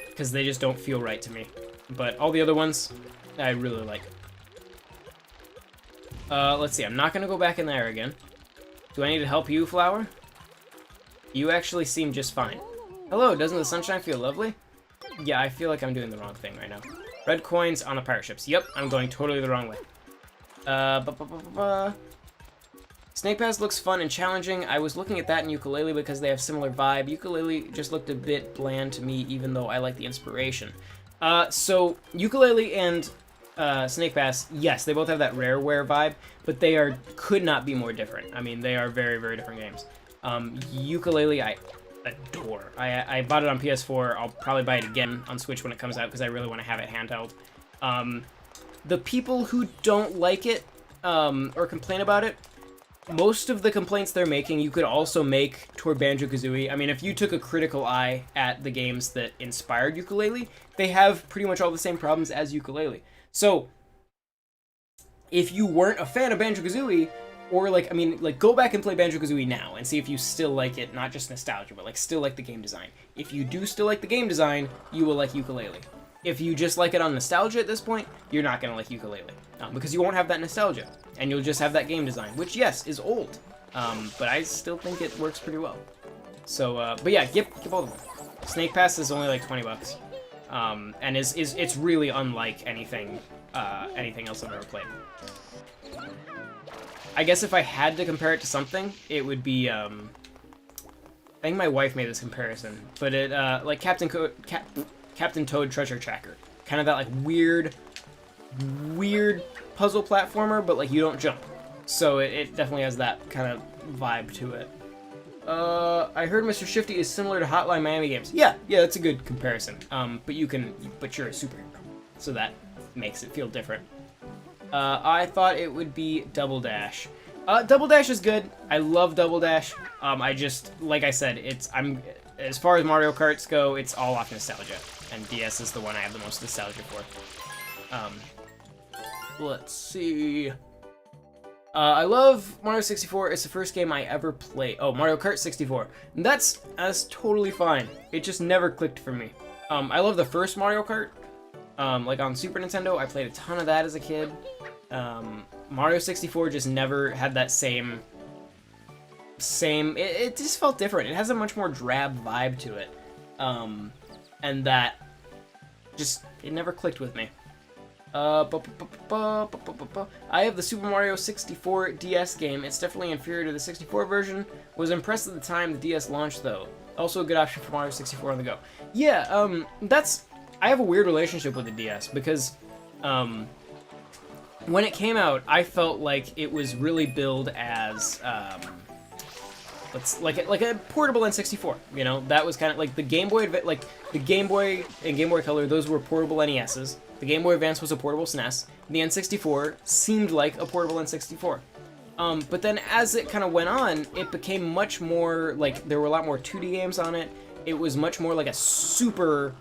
because they just don't feel right to me. But all the other ones, I really like. Let's see, I'm not gonna go back in there again. Do I need to help you, Flower? You actually seem just fine. Hello, doesn't the sunshine feel lovely? Yeah, I feel like I'm doing the wrong thing right now. Red coins on the pirate ships. Yep, I'm going totally the wrong way. Snake Pass looks fun and challenging. I was looking at that in Ukulele because they have similar vibe. Ukulele just looked a bit bland to me, even though I like the inspiration. So Ukulele and Snake Pass, yes, they both have that Rareware vibe, but they could not be more different. I mean, they are very, very different games. Ukulele, I adore. I bought it on PS4. I'll probably buy it again on Switch when it comes out because I really want to have it handheld. The people who don't like it or complain about it, most of the complaints they're making, you could also make toward Banjo-Kazooie. I mean, if you took a critical eye at the games that inspired Ukulele, they have pretty much all the same problems as Ukulele. So, if you weren't a fan of Banjo-Kazooie, or like, I mean, like, go back and play Banjo-Kazooie now and see if you still like it, not just nostalgia, but like still like the game design. If you do still like the game design, you will like Ukulele. If you just like it on nostalgia at this point, you're not gonna like Ukulele, because you won't have that nostalgia, and you'll just have that game design, which yes, is old, but I still think it works pretty well. So, but yeah, get both of them. Snake Pass is only like $20, and it's really unlike anything else I've ever played. I guess if I had to compare it to something, it would be, I think my wife made this comparison, but it, like Captain Toad Treasure Tracker. Kind of that, like, weird puzzle platformer, but, like, you don't jump. So it definitely has that kind of vibe to it. I heard Mr. Shifty is similar to Hotline Miami games. Yeah, that's a good comparison. But you're a superhero, so that makes it feel different. I thought it would be Double Dash. Double Dash is good. I love Double Dash. I just, like I said, as far as Mario Karts go, it's all off nostalgia, and DS is the one I have the most nostalgia for. Let's see. I love Mario 64. It's the first game I ever played. Oh, Mario Kart 64. And that's totally fine. It just never clicked for me. I love the first Mario Kart. Like on Super Nintendo, I played a ton of that as a kid. Mario 64 just never had that same. It just felt different. It has a much more drab vibe to it, and that it never clicked with me. I have the Super Mario 64 DS game. It's definitely inferior to the 64 version. Was impressed at the time the DS launched though. Also a good option for Mario 64 on the go. Yeah, I have a weird relationship with the DS because when it came out, I felt like it was really billed as like a portable N64. You know, that was kind of like the Game Boy, like the Game Boy and Game Boy Color. Those were portable NESs. The Game Boy Advance was a portable SNES. The N64 seemed like a portable N64. But then as it kind of went on, it became much more like there were a lot more 2D games on it. it was much more like a super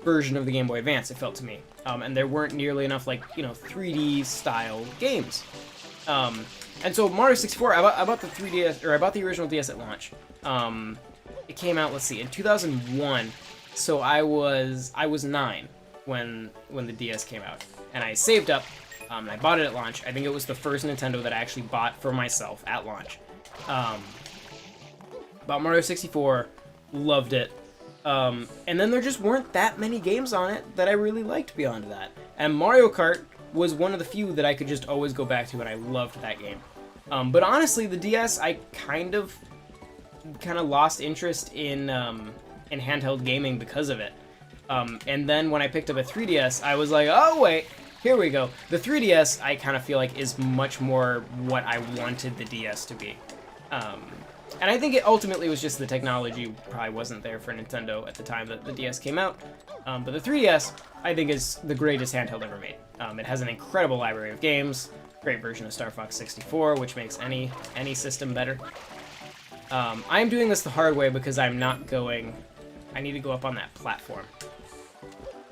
version of the Game Boy Advance, it felt to me. And there weren't nearly enough, like, you know, 3D style games. And so Mario 64, I bought the 3DS, or I bought the original DS at launch. It came out, let's see, in 2001. So I was 9 when the DS came out, and I saved up, and I bought it at launch. I think it was the first Nintendo that I actually bought for myself at launch. Bought Mario 64, loved it. And then there just weren't that many games on it that I really liked beyond that. And Mario Kart was one of the few that I could just always go back to, and I loved that game. But honestly, the DS, I kind of lost interest in handheld gaming because of it. And then when I picked up a 3DS, I was like, oh wait, here we go. The 3DS, I kind of feel like, is much more what I wanted the DS to be. And I think it ultimately was just the technology probably wasn't there for Nintendo at the time that the DS came out. But the 3DS, I think, is the greatest handheld ever made. It has an incredible library of games, great version of Star Fox 64, which makes any system better. I'm doing this the hard way because I'm not going... I need to go up on that platform.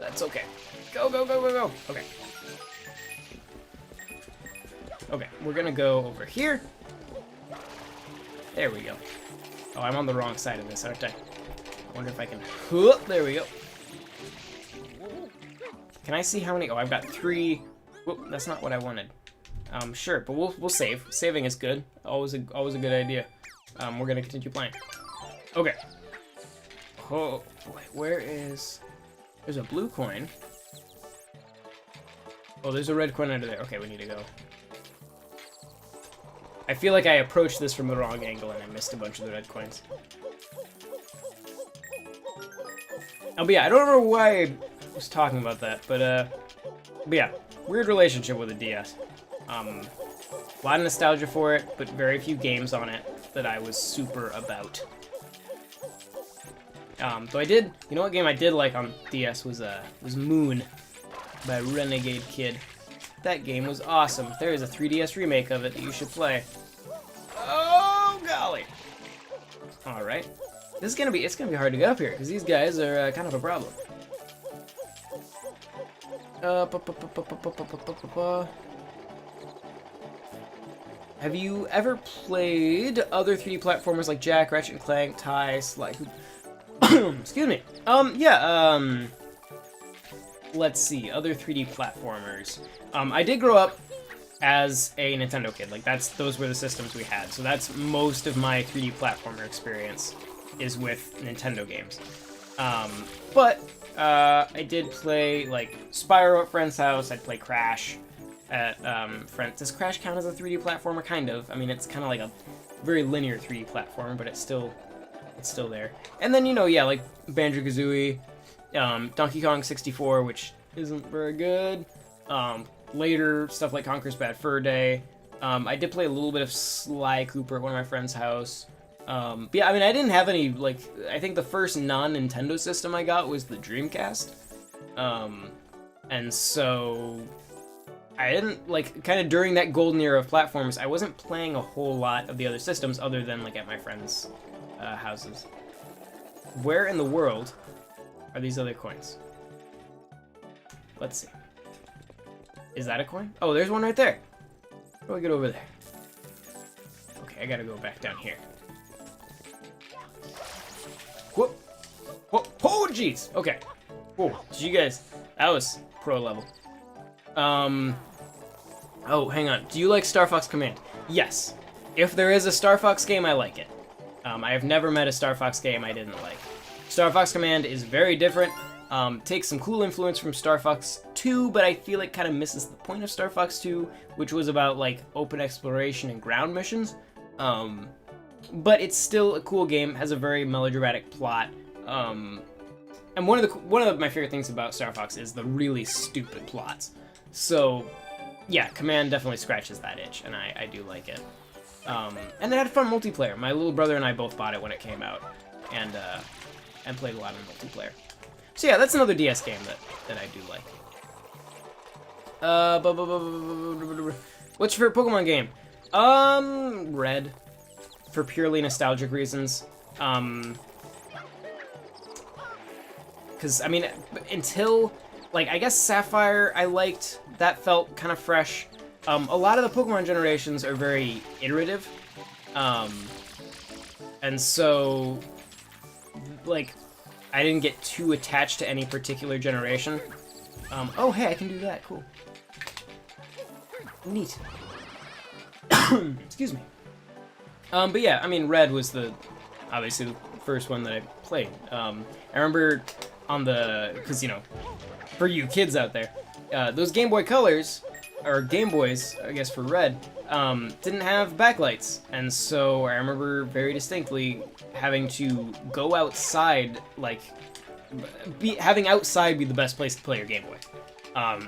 That's okay. Go, go, go, go, go. Okay. Okay, we're gonna go over here. There we go. Oh, I'm on the wrong side of this, aren't I? I wonder if I can... There we go. Can I see how many... Oh, I've got 3... Whoop, that's not what I wanted. Sure, but we'll save. Saving is good. Always a good idea. We're gonna continue playing. Okay. Oh, boy, where is... There's a blue coin. Oh, there's a red coin under there. Okay, we need to go. I feel like I approached this from the wrong angle and I missed a bunch of the red coins. Oh, but yeah, I don't remember why I was talking about that, but yeah, weird relationship with the DS. A lot of nostalgia for it, but very few games on it that I was super about. Though I did, you know what game I did like on DS was Moon by Renegade Kid. That game was awesome. There is a 3DS remake of it that you should play. Oh golly! All right, it's gonna be hard to get up here because these guys are kind of a problem. Have you ever played other 3D platformers like Jack, Ratchet and Clank, Ty, Sly? Excuse me. Let's see, other 3D platformers. I did grow up as a Nintendo kid. Like those were the systems we had. So that's most of my 3D platformer experience is with Nintendo games. But I did play like Spyro at friend's house. I'd play Crash at friends. Does Crash count as a 3D platformer? Kind of. I mean, it's kind of like a very linear 3D platformer, but it's still there. And then, you know, yeah, like Banjo-Kazooie, Donkey Kong 64, which isn't very good. Later, stuff like Conker's Bad Fur Day. I did play a little bit of Sly Cooper at one of my friend's house. But yeah, I mean, I didn't have any, like, I think the first non-Nintendo system I got was the Dreamcast. And so I didn't, like, kind of during that golden era of platforms, I wasn't playing a whole lot of the other systems other than, like, at my friends' houses. Where in the world are these other coins? Let's see. Is that a coin? Oh, there's one right there. How do I get over there? Okay, I gotta go back down here. Whoop! Whoop! Oh, jeez! Okay. Whoa, did you guys... That was pro level. Oh, hang on. Do you like Star Fox Command? Yes. If there is a Star Fox game, I like it. I have never met a Star Fox game I didn't like. Star Fox Command is very different. Takes some cool influence from Star Fox 2, but I feel it kind of misses the point of Star Fox 2, which was about, like, open exploration and ground missions. But it's still a cool game, has a very melodramatic plot. And one of my favorite things about Star Fox is the really stupid plots. So, yeah, Command definitely scratches that itch, and I do like it. And it had fun multiplayer. My little brother and I both bought it when it came out, and played a lot of multiplayer. So yeah, that's another DS game that I do like. What's your favorite Pokemon game? Red, for purely nostalgic reasons. because I mean, until like I guess Sapphire, I liked that, felt kind of fresh. A lot of the Pokemon generations are very iterative, and so like I didn't get too attached to any particular generation. Oh hey, I can do that. Cool. Neat. Excuse me. But yeah, I mean, Red was obviously the first one that I played. I remember on because you know, for you kids out there, those Game Boy Colors, or Game Boys, I guess for Red, didn't have backlights, and so I remember very distinctly having to go outside, like, having outside be the best place to play your Game Boy,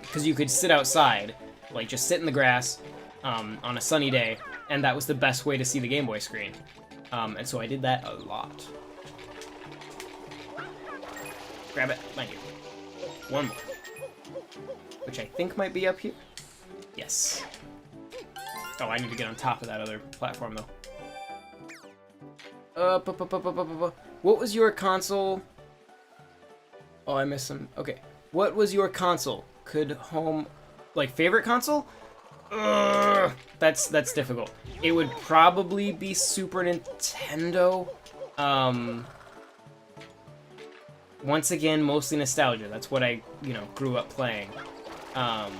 because you could sit outside, like just sit in the grass, on a sunny day, and that was the best way to see the Game Boy screen. And so I did that a lot. Grab it, thank you. One more. Which I think might be up here. Yes. Oh, I need to get on top of that other platform, though. What was your console? Oh, I missed some. Okay. What was your console? Could home... Like, favorite console? That's difficult. It would probably be Super Nintendo. Once again, mostly nostalgia. That's what I, you know, grew up playing. Crap,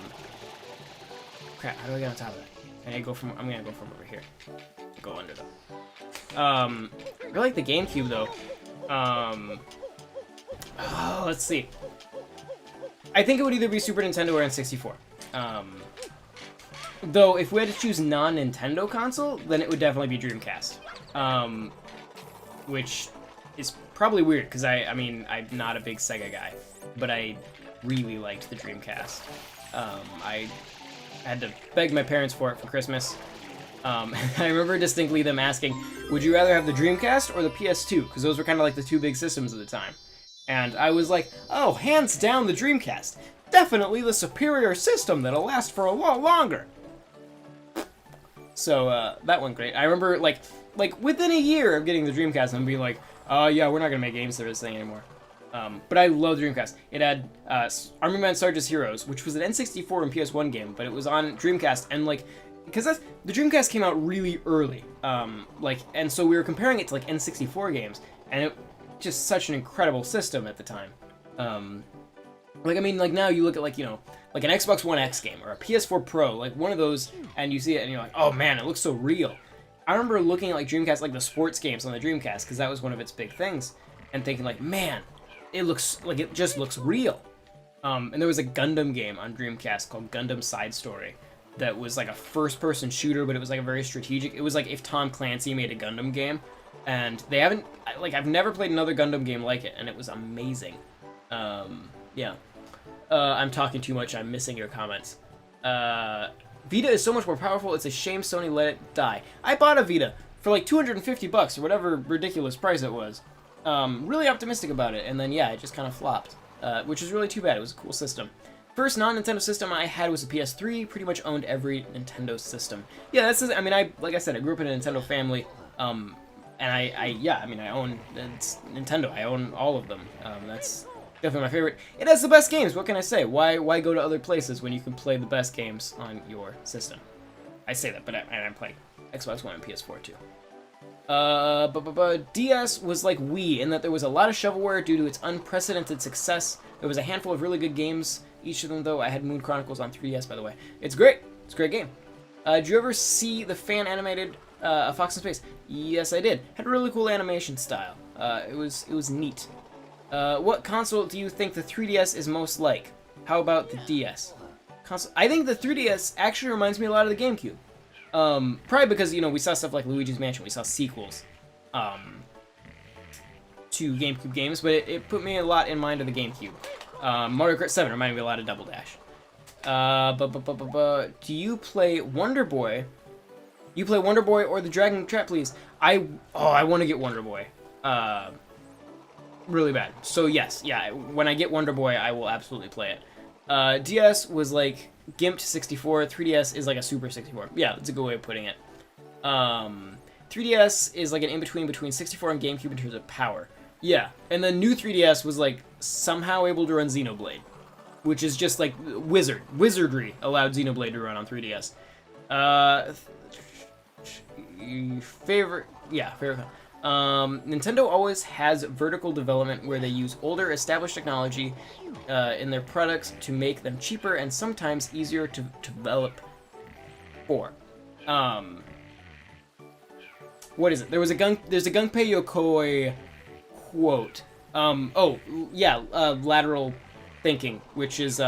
how do I get on top of that? I'm gonna go from over here. Go under them. I really like the GameCube though. Oh, let's see. I think it would either be Super Nintendo or N64. Though, if we had to choose non-Nintendo console, then it would definitely be Dreamcast. Which is probably weird, because I mean, I'm not a big Sega guy, but I really liked the Dreamcast. I had to beg my parents for it for Christmas. I remember distinctly them asking, would you rather have the Dreamcast or the PS2? Because those were kind of like the two big systems at the time. And I was like, oh, hands down the Dreamcast. Definitely the superior system that'll last for a lot longer. So, that went great. I remember, like within a year of getting the Dreamcast, I'm being like, yeah, we're not gonna make games for this thing anymore. But I love Dreamcast. It had, Army Man Sarge's Heroes, which was an N64 and PS1 game, but it was on Dreamcast, and, like, because the Dreamcast came out really early, and so we were comparing it to, like, N64 games, and it just such an incredible system at the time. Like, I mean, like, now you look at, like, you know, like an Xbox One X game, or a PS4 Pro, like, one of those, and you see it, and you're like, oh, man, it looks so real. I remember looking at, like, Dreamcast, like, the sports games on the Dreamcast, because that was one of its big things, and thinking, like, man, it looks, like, it just looks real. And there was a Gundam game on Dreamcast called Gundam Side Story that was, like, a first-person shooter, but it was, like, a very strategic, it was, like, if Tom Clancy made a Gundam game, and they haven't, like, I've never played another Gundam game like it, and it was amazing. Yeah. I'm talking too much, I'm missing your comments. Vita is so much more powerful, it's a shame Sony let it die. I bought a Vita for like $250 or whatever ridiculous price it was. Really optimistic about it, and then yeah, it just kind of flopped. Which is really too bad, it was a cool system. First non-Nintendo system I had was a PS3, pretty much owned every Nintendo system. Yeah, I mean, like I said, I grew up in a Nintendo family, and I own Nintendo, I own all of them. That's definitely my favorite. It has the best games, what can I say? Why go to other places when you can play the best games on your system? I say that, but I'm playing Xbox One and PS4 too. DS was like Wii in that there was a lot of shovelware due to its unprecedented success. There was a handful of really good games, each of them though. I had Moon Chronicles on 3DS, by the way. It's great. It's a great game. Did you ever see the fan-animated A Fox in Space? Yes, I did. Had a really cool animation style. It was neat. What console do you think the 3DS is most like? How about the DS? I think the 3DS actually reminds me a lot of the GameCube. Probably because, you know, we saw stuff like Luigi's Mansion, we saw sequels, to GameCube games, but it put me a lot in mind of the GameCube. Mario Kart 7 reminded me a lot of Double Dash. Do you play Wonder Boy? You play Wonder Boy or the Dragon Trap, please? I want to get Wonder Boy. Really bad. So yes, yeah, when I get Wonder Boy, I will absolutely play it. DS was like gimped 64, 3DS is like a Super 64. Yeah, that's a good way of putting it. 3DS is like an in-between between 64 and GameCube in terms of power. Yeah, and the new 3DS was like somehow able to run Xenoblade, which is just like wizardry allowed Xenoblade to run on 3DS. Favorite. Nintendo always has vertical development where they use older established technology in their products to make them cheaper and sometimes easier to develop for. What is it? There's a Gunpei Yokoi quote. Lateral thinking, which is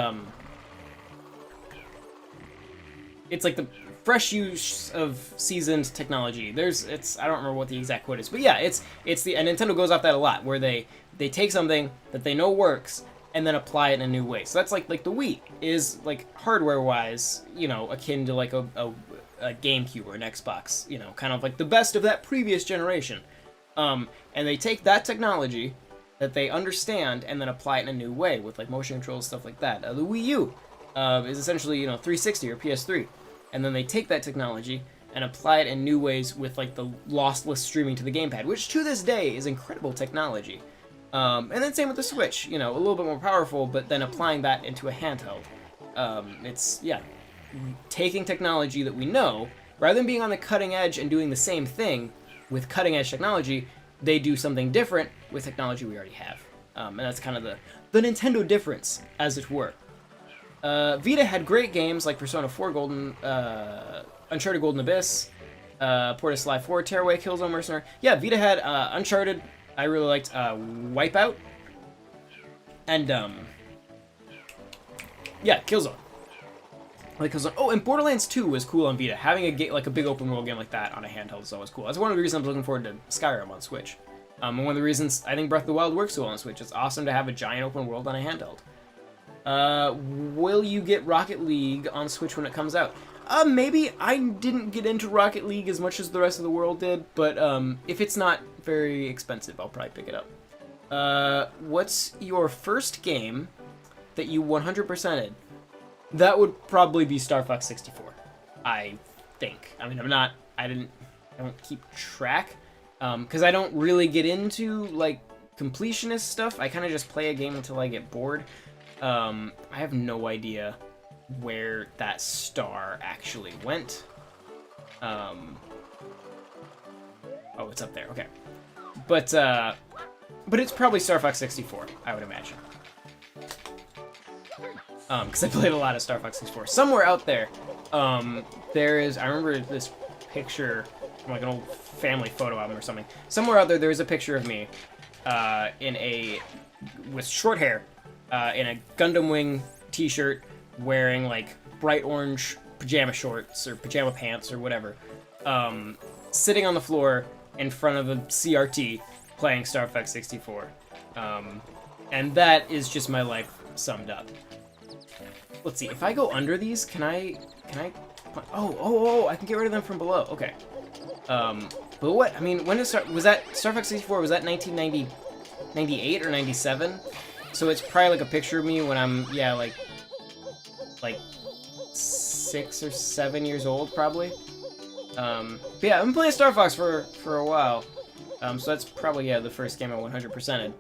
it's like the fresh use of seasoned technology. I don't remember what the exact quote is, but yeah, and Nintendo goes off that a lot, where they take something that they know works and then apply it in a new way. So that's like the Wii is like hardware wise, akin to like a GameCube or an Xbox, kind of like the best of that previous generation. And they take that technology that they understand and then apply it in a new way with like motion controls, stuff like that. The Wii U is essentially 360 or PS3, and then they take that technology and apply it in new ways with like the lossless streaming to the gamepad, which to this day is incredible technology. And then same with the Switch, a little bit more powerful, but then applying that into a handheld. Taking technology that we know, rather than being on the cutting edge and doing the same thing with cutting edge technology, they do something different with technology we already have. And that's kind of the Nintendo difference, as it were. Vita had great games like Persona 4 Golden, Uncharted Golden Abyss, Port of Sly 4, Tearaway, Killzone Mercenary. Yeah, Vita had Uncharted. I really liked Wipeout. And, Killzone. Oh, and Borderlands 2 was cool on Vita. Having a big open world game like that on a handheld is always cool. That's one of the reasons I'm looking forward to Skyrim on Switch. And one of the reasons I think Breath of the Wild works so well on Switch. It's awesome to have a giant open world on a handheld. Will you get Rocket League on Switch when it comes out? Maybe. I didn't get into Rocket League as much as the rest of the world did, but if it's not very expensive, I'll probably pick it up. What's your first game that you 100%ed? That would probably be Star Fox 64, I think. I mean, I don't keep track, because I don't really get into, like, completionist stuff. I kind of just play a game until I get bored. I have no idea where that star actually went. Oh, it's up there, okay. But it's probably Star Fox 64, I would imagine. Because I played a lot of Star Fox 64. Somewhere out there, there is, I remember this picture from like an old family photo album or something. Somewhere out there is a picture of me with short hair, in a Gundam Wing t-shirt, wearing like bright orange pajama shorts or pajama pants or whatever, sitting on the floor in front of a CRT playing Star Fox 64. And that is just my life summed up. Let's see, if I go under these, can I, I can get rid of them from below, okay. But what, I mean, was that, Star Fox 64, was that 1998 or 97? So it's probably like a picture of me when I'm, like 6 or 7 years old, probably. But yeah, I've been playing Star Fox for a while. So that's probably, the first game I 100%ed.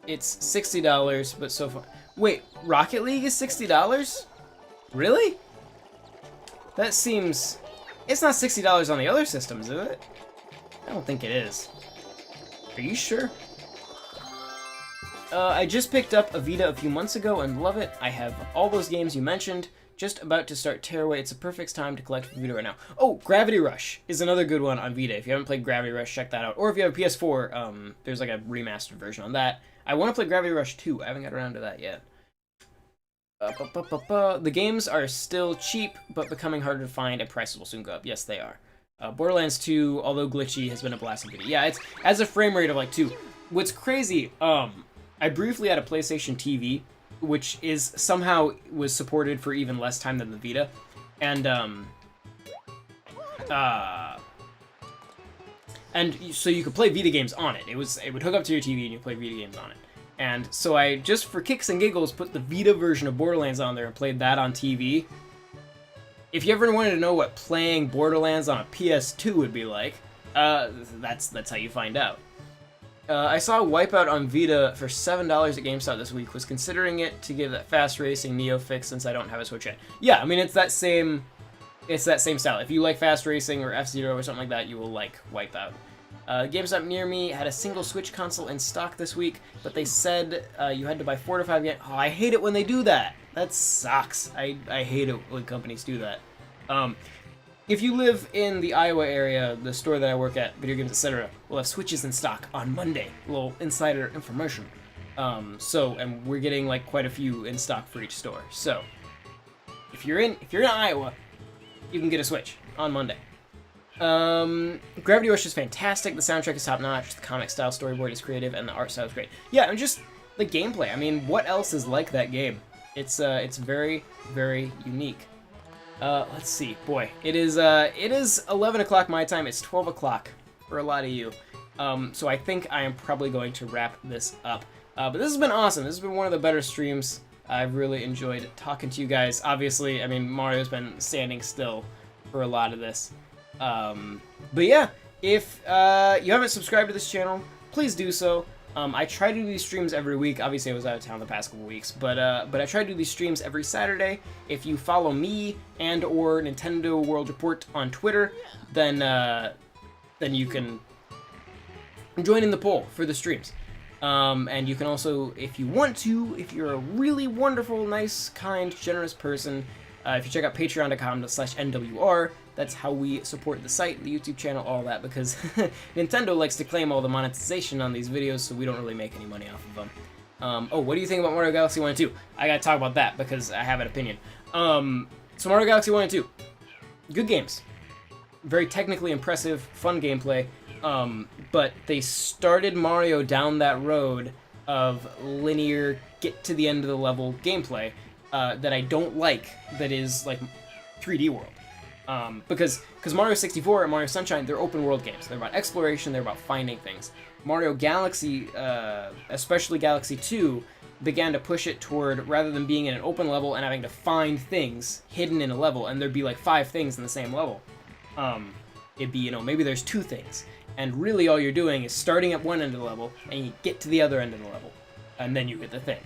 It's $60, but so far... Wait, Rocket League is $60? Really? That seems... It's not $60 on the other systems, is it? I don't think it is. Are you sure? I just picked up a Vita a few months ago and love it. I have all those games you mentioned. Just about to start Tearaway. It's a perfect time to collect for Vita right now. Oh, Gravity Rush is another good one on Vita. If you haven't played Gravity Rush, check that out. Or if you have a PS4, there's like a remastered version on that. I want to play Gravity Rush 2. I haven't got around to that yet. The games are still cheap, but becoming harder to find, and prices will soon go up. Yes, they are. Borderlands 2, although glitchy, has been a blast in Vita. Yeah, it has a frame rate of like 2. What's crazy, I briefly had a PlayStation TV, which is somehow was supported for even less time than the Vita, and so you could play Vita games on it. It would hook up to your TV and you play Vita games on it. And so I just for kicks and giggles put the Vita version of Borderlands on there and played that on TV. If you ever wanted to know what playing Borderlands on a PS2 would be like, That's how you find out. I saw Wipeout on Vita for $7 at GameStop this week. Was considering it to give that fast racing Neo fix since I don't have a Switch yet. Yeah, I mean it's that same style. If you like fast racing or F-Zero or something like that, you will like Wipeout. GameStop near me had a single Switch console in stock this week, but they said you had to buy 4 to 5 yen. Oh, I hate it when they do that. That sucks. I hate it when companies do that. If you live in the Iowa area, the store that I work at, Video Games Etc., will have Switches in stock on Monday. A little insider information. And we're getting like quite a few in stock for each store. So, if you're in Iowa, you can get a Switch on Monday. Gravity Rush is fantastic. The soundtrack is top notch. The comic style storyboard is creative, and the art style is great. Yeah, and just the gameplay. I mean, what else is like that game? It's very, very unique. Let's see. Boy, it is 11 o'clock my time. It's 12 o'clock for a lot of you. So I think I am probably going to wrap this up. But this has been awesome. This has been one of the better streams. I've really enjoyed talking to you guys. Obviously, I mean, Mario's been standing still for a lot of this. But yeah, if you haven't subscribed to this channel, please do so. I try to do these streams every week. Obviously, I was out of town the past couple weeks, but I try to do these streams every Saturday. If you follow me and or Nintendo World Report on Twitter, then you can join in the poll for the streams. And you can also, if you want to, if you're a really wonderful, nice, kind, generous person, if you check out patreon.com/NWR, that's how we support the site, the YouTube channel, all that, because Nintendo likes to claim all the monetization on these videos, so we don't really make any money off of them. Oh, what do you think about Mario Galaxy 1 and 2? I gotta talk about that, because I have an opinion. So Mario Galaxy 1 and 2, good games. Very technically impressive, fun gameplay, but they started Mario down that road of linear, get to the end of the level gameplay, that I don't like, that is like 3D World. Because Mario 64 and Mario Sunshine, they're open world games. They're about exploration, they're about finding things. Mario Galaxy, especially Galaxy 2, began to push it toward, rather than being in an open level and having to find things hidden in a level, and there'd be like 5 things in the same level. It'd be, maybe there's 2 things. And really all you're doing is starting at one end of the level, and you get to the other end of the level. And then you get the thing.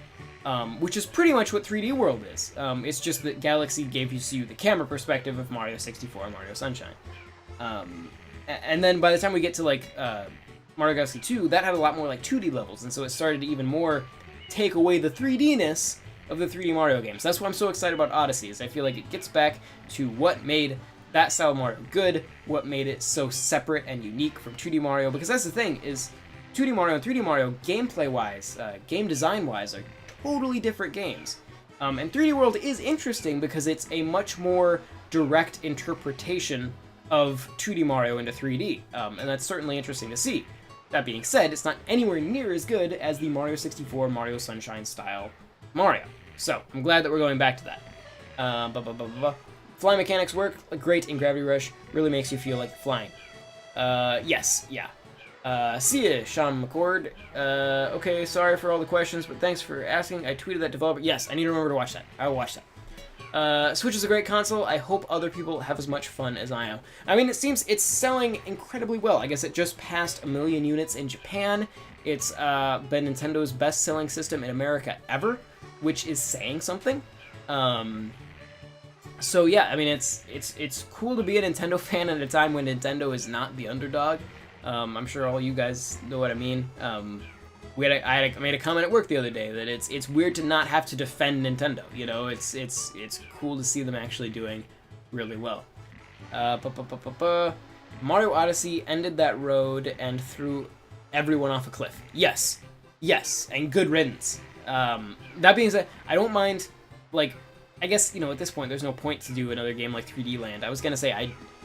Which is pretty much what 3D World is. It's just that Galaxy gave you the camera perspective of Mario 64 and Mario Sunshine. And then by the time we get to like Mario Galaxy 2, that had a lot more like 2D levels, and so it started to even more take away the 3D-ness of the 3D Mario games. That's why I'm so excited about Odyssey, is I feel like it gets back to what made that style of Mario good, what made it so separate and unique from 2D Mario, because that's the thing, is 2D Mario and 3D Mario, gameplay-wise, game design-wise, are totally different games. And 3D World is interesting because it's a much more direct interpretation of 2D Mario into 3D, and that's certainly interesting to see. That being said, it's not anywhere near as good as the Mario 64, Mario Sunshine style Mario. So, I'm glad that we're going back to that. Flying mechanics work great in Gravity Rush, really makes you feel like flying. Yes, yeah. See ya, Sean McCord. Okay, sorry for all the questions, but thanks for asking. I tweeted that developer. Yes, I need to remember to watch that. I will watch that. Switch is a great console. I hope other people have as much fun as I am. I mean, it seems it's selling incredibly well. I guess it just passed 1 million units in Japan. It's been Nintendo's best-selling system in America ever, which is saying something. So yeah, I mean, it's cool to be a Nintendo fan at a time when Nintendo is not the underdog. I'm sure all you guys know what I mean. I made a comment at work the other day that it's weird to not have to defend Nintendo. It's cool to see them actually doing really well. Mario Odyssey ended that road and threw everyone off a cliff. Yes, and good riddance. That being said, I don't mind, like, I guess, at this point, there's no point to do another game like 3D Land. I was gonna say,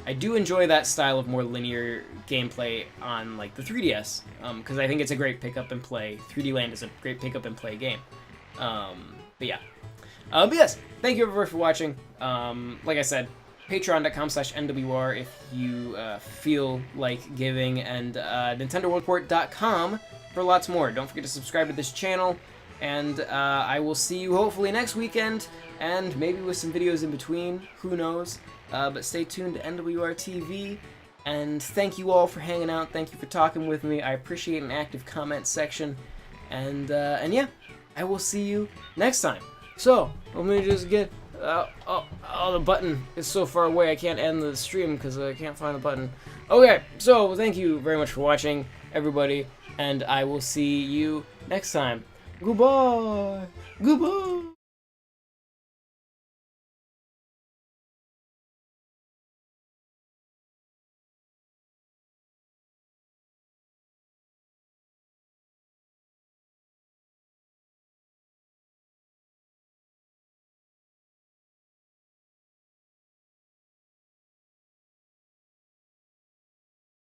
I do enjoy that style of more linear gameplay on, like, the 3DS, because I think it's a great pick-up-and-play. 3D Land is a great pick-up-and-play game. But yeah. But yes, thank you everyone for watching. Like I said, patreon.com/NWR if you feel like giving, and NintendoWorldReport.com for lots more. Don't forget to subscribe to this channel, and I will see you hopefully next weekend, and maybe with some videos in between, who knows. But stay tuned to NWR TV, And thank you all for hanging out. Thank you for talking with me. I appreciate an active comment section. And yeah, I will see you next time. So, let me just get... oh, the button is so far away I can't end the stream because I can't find the button. Okay, so thank you very much for watching, everybody, and I will see you next time. Goodbye! Goodbye!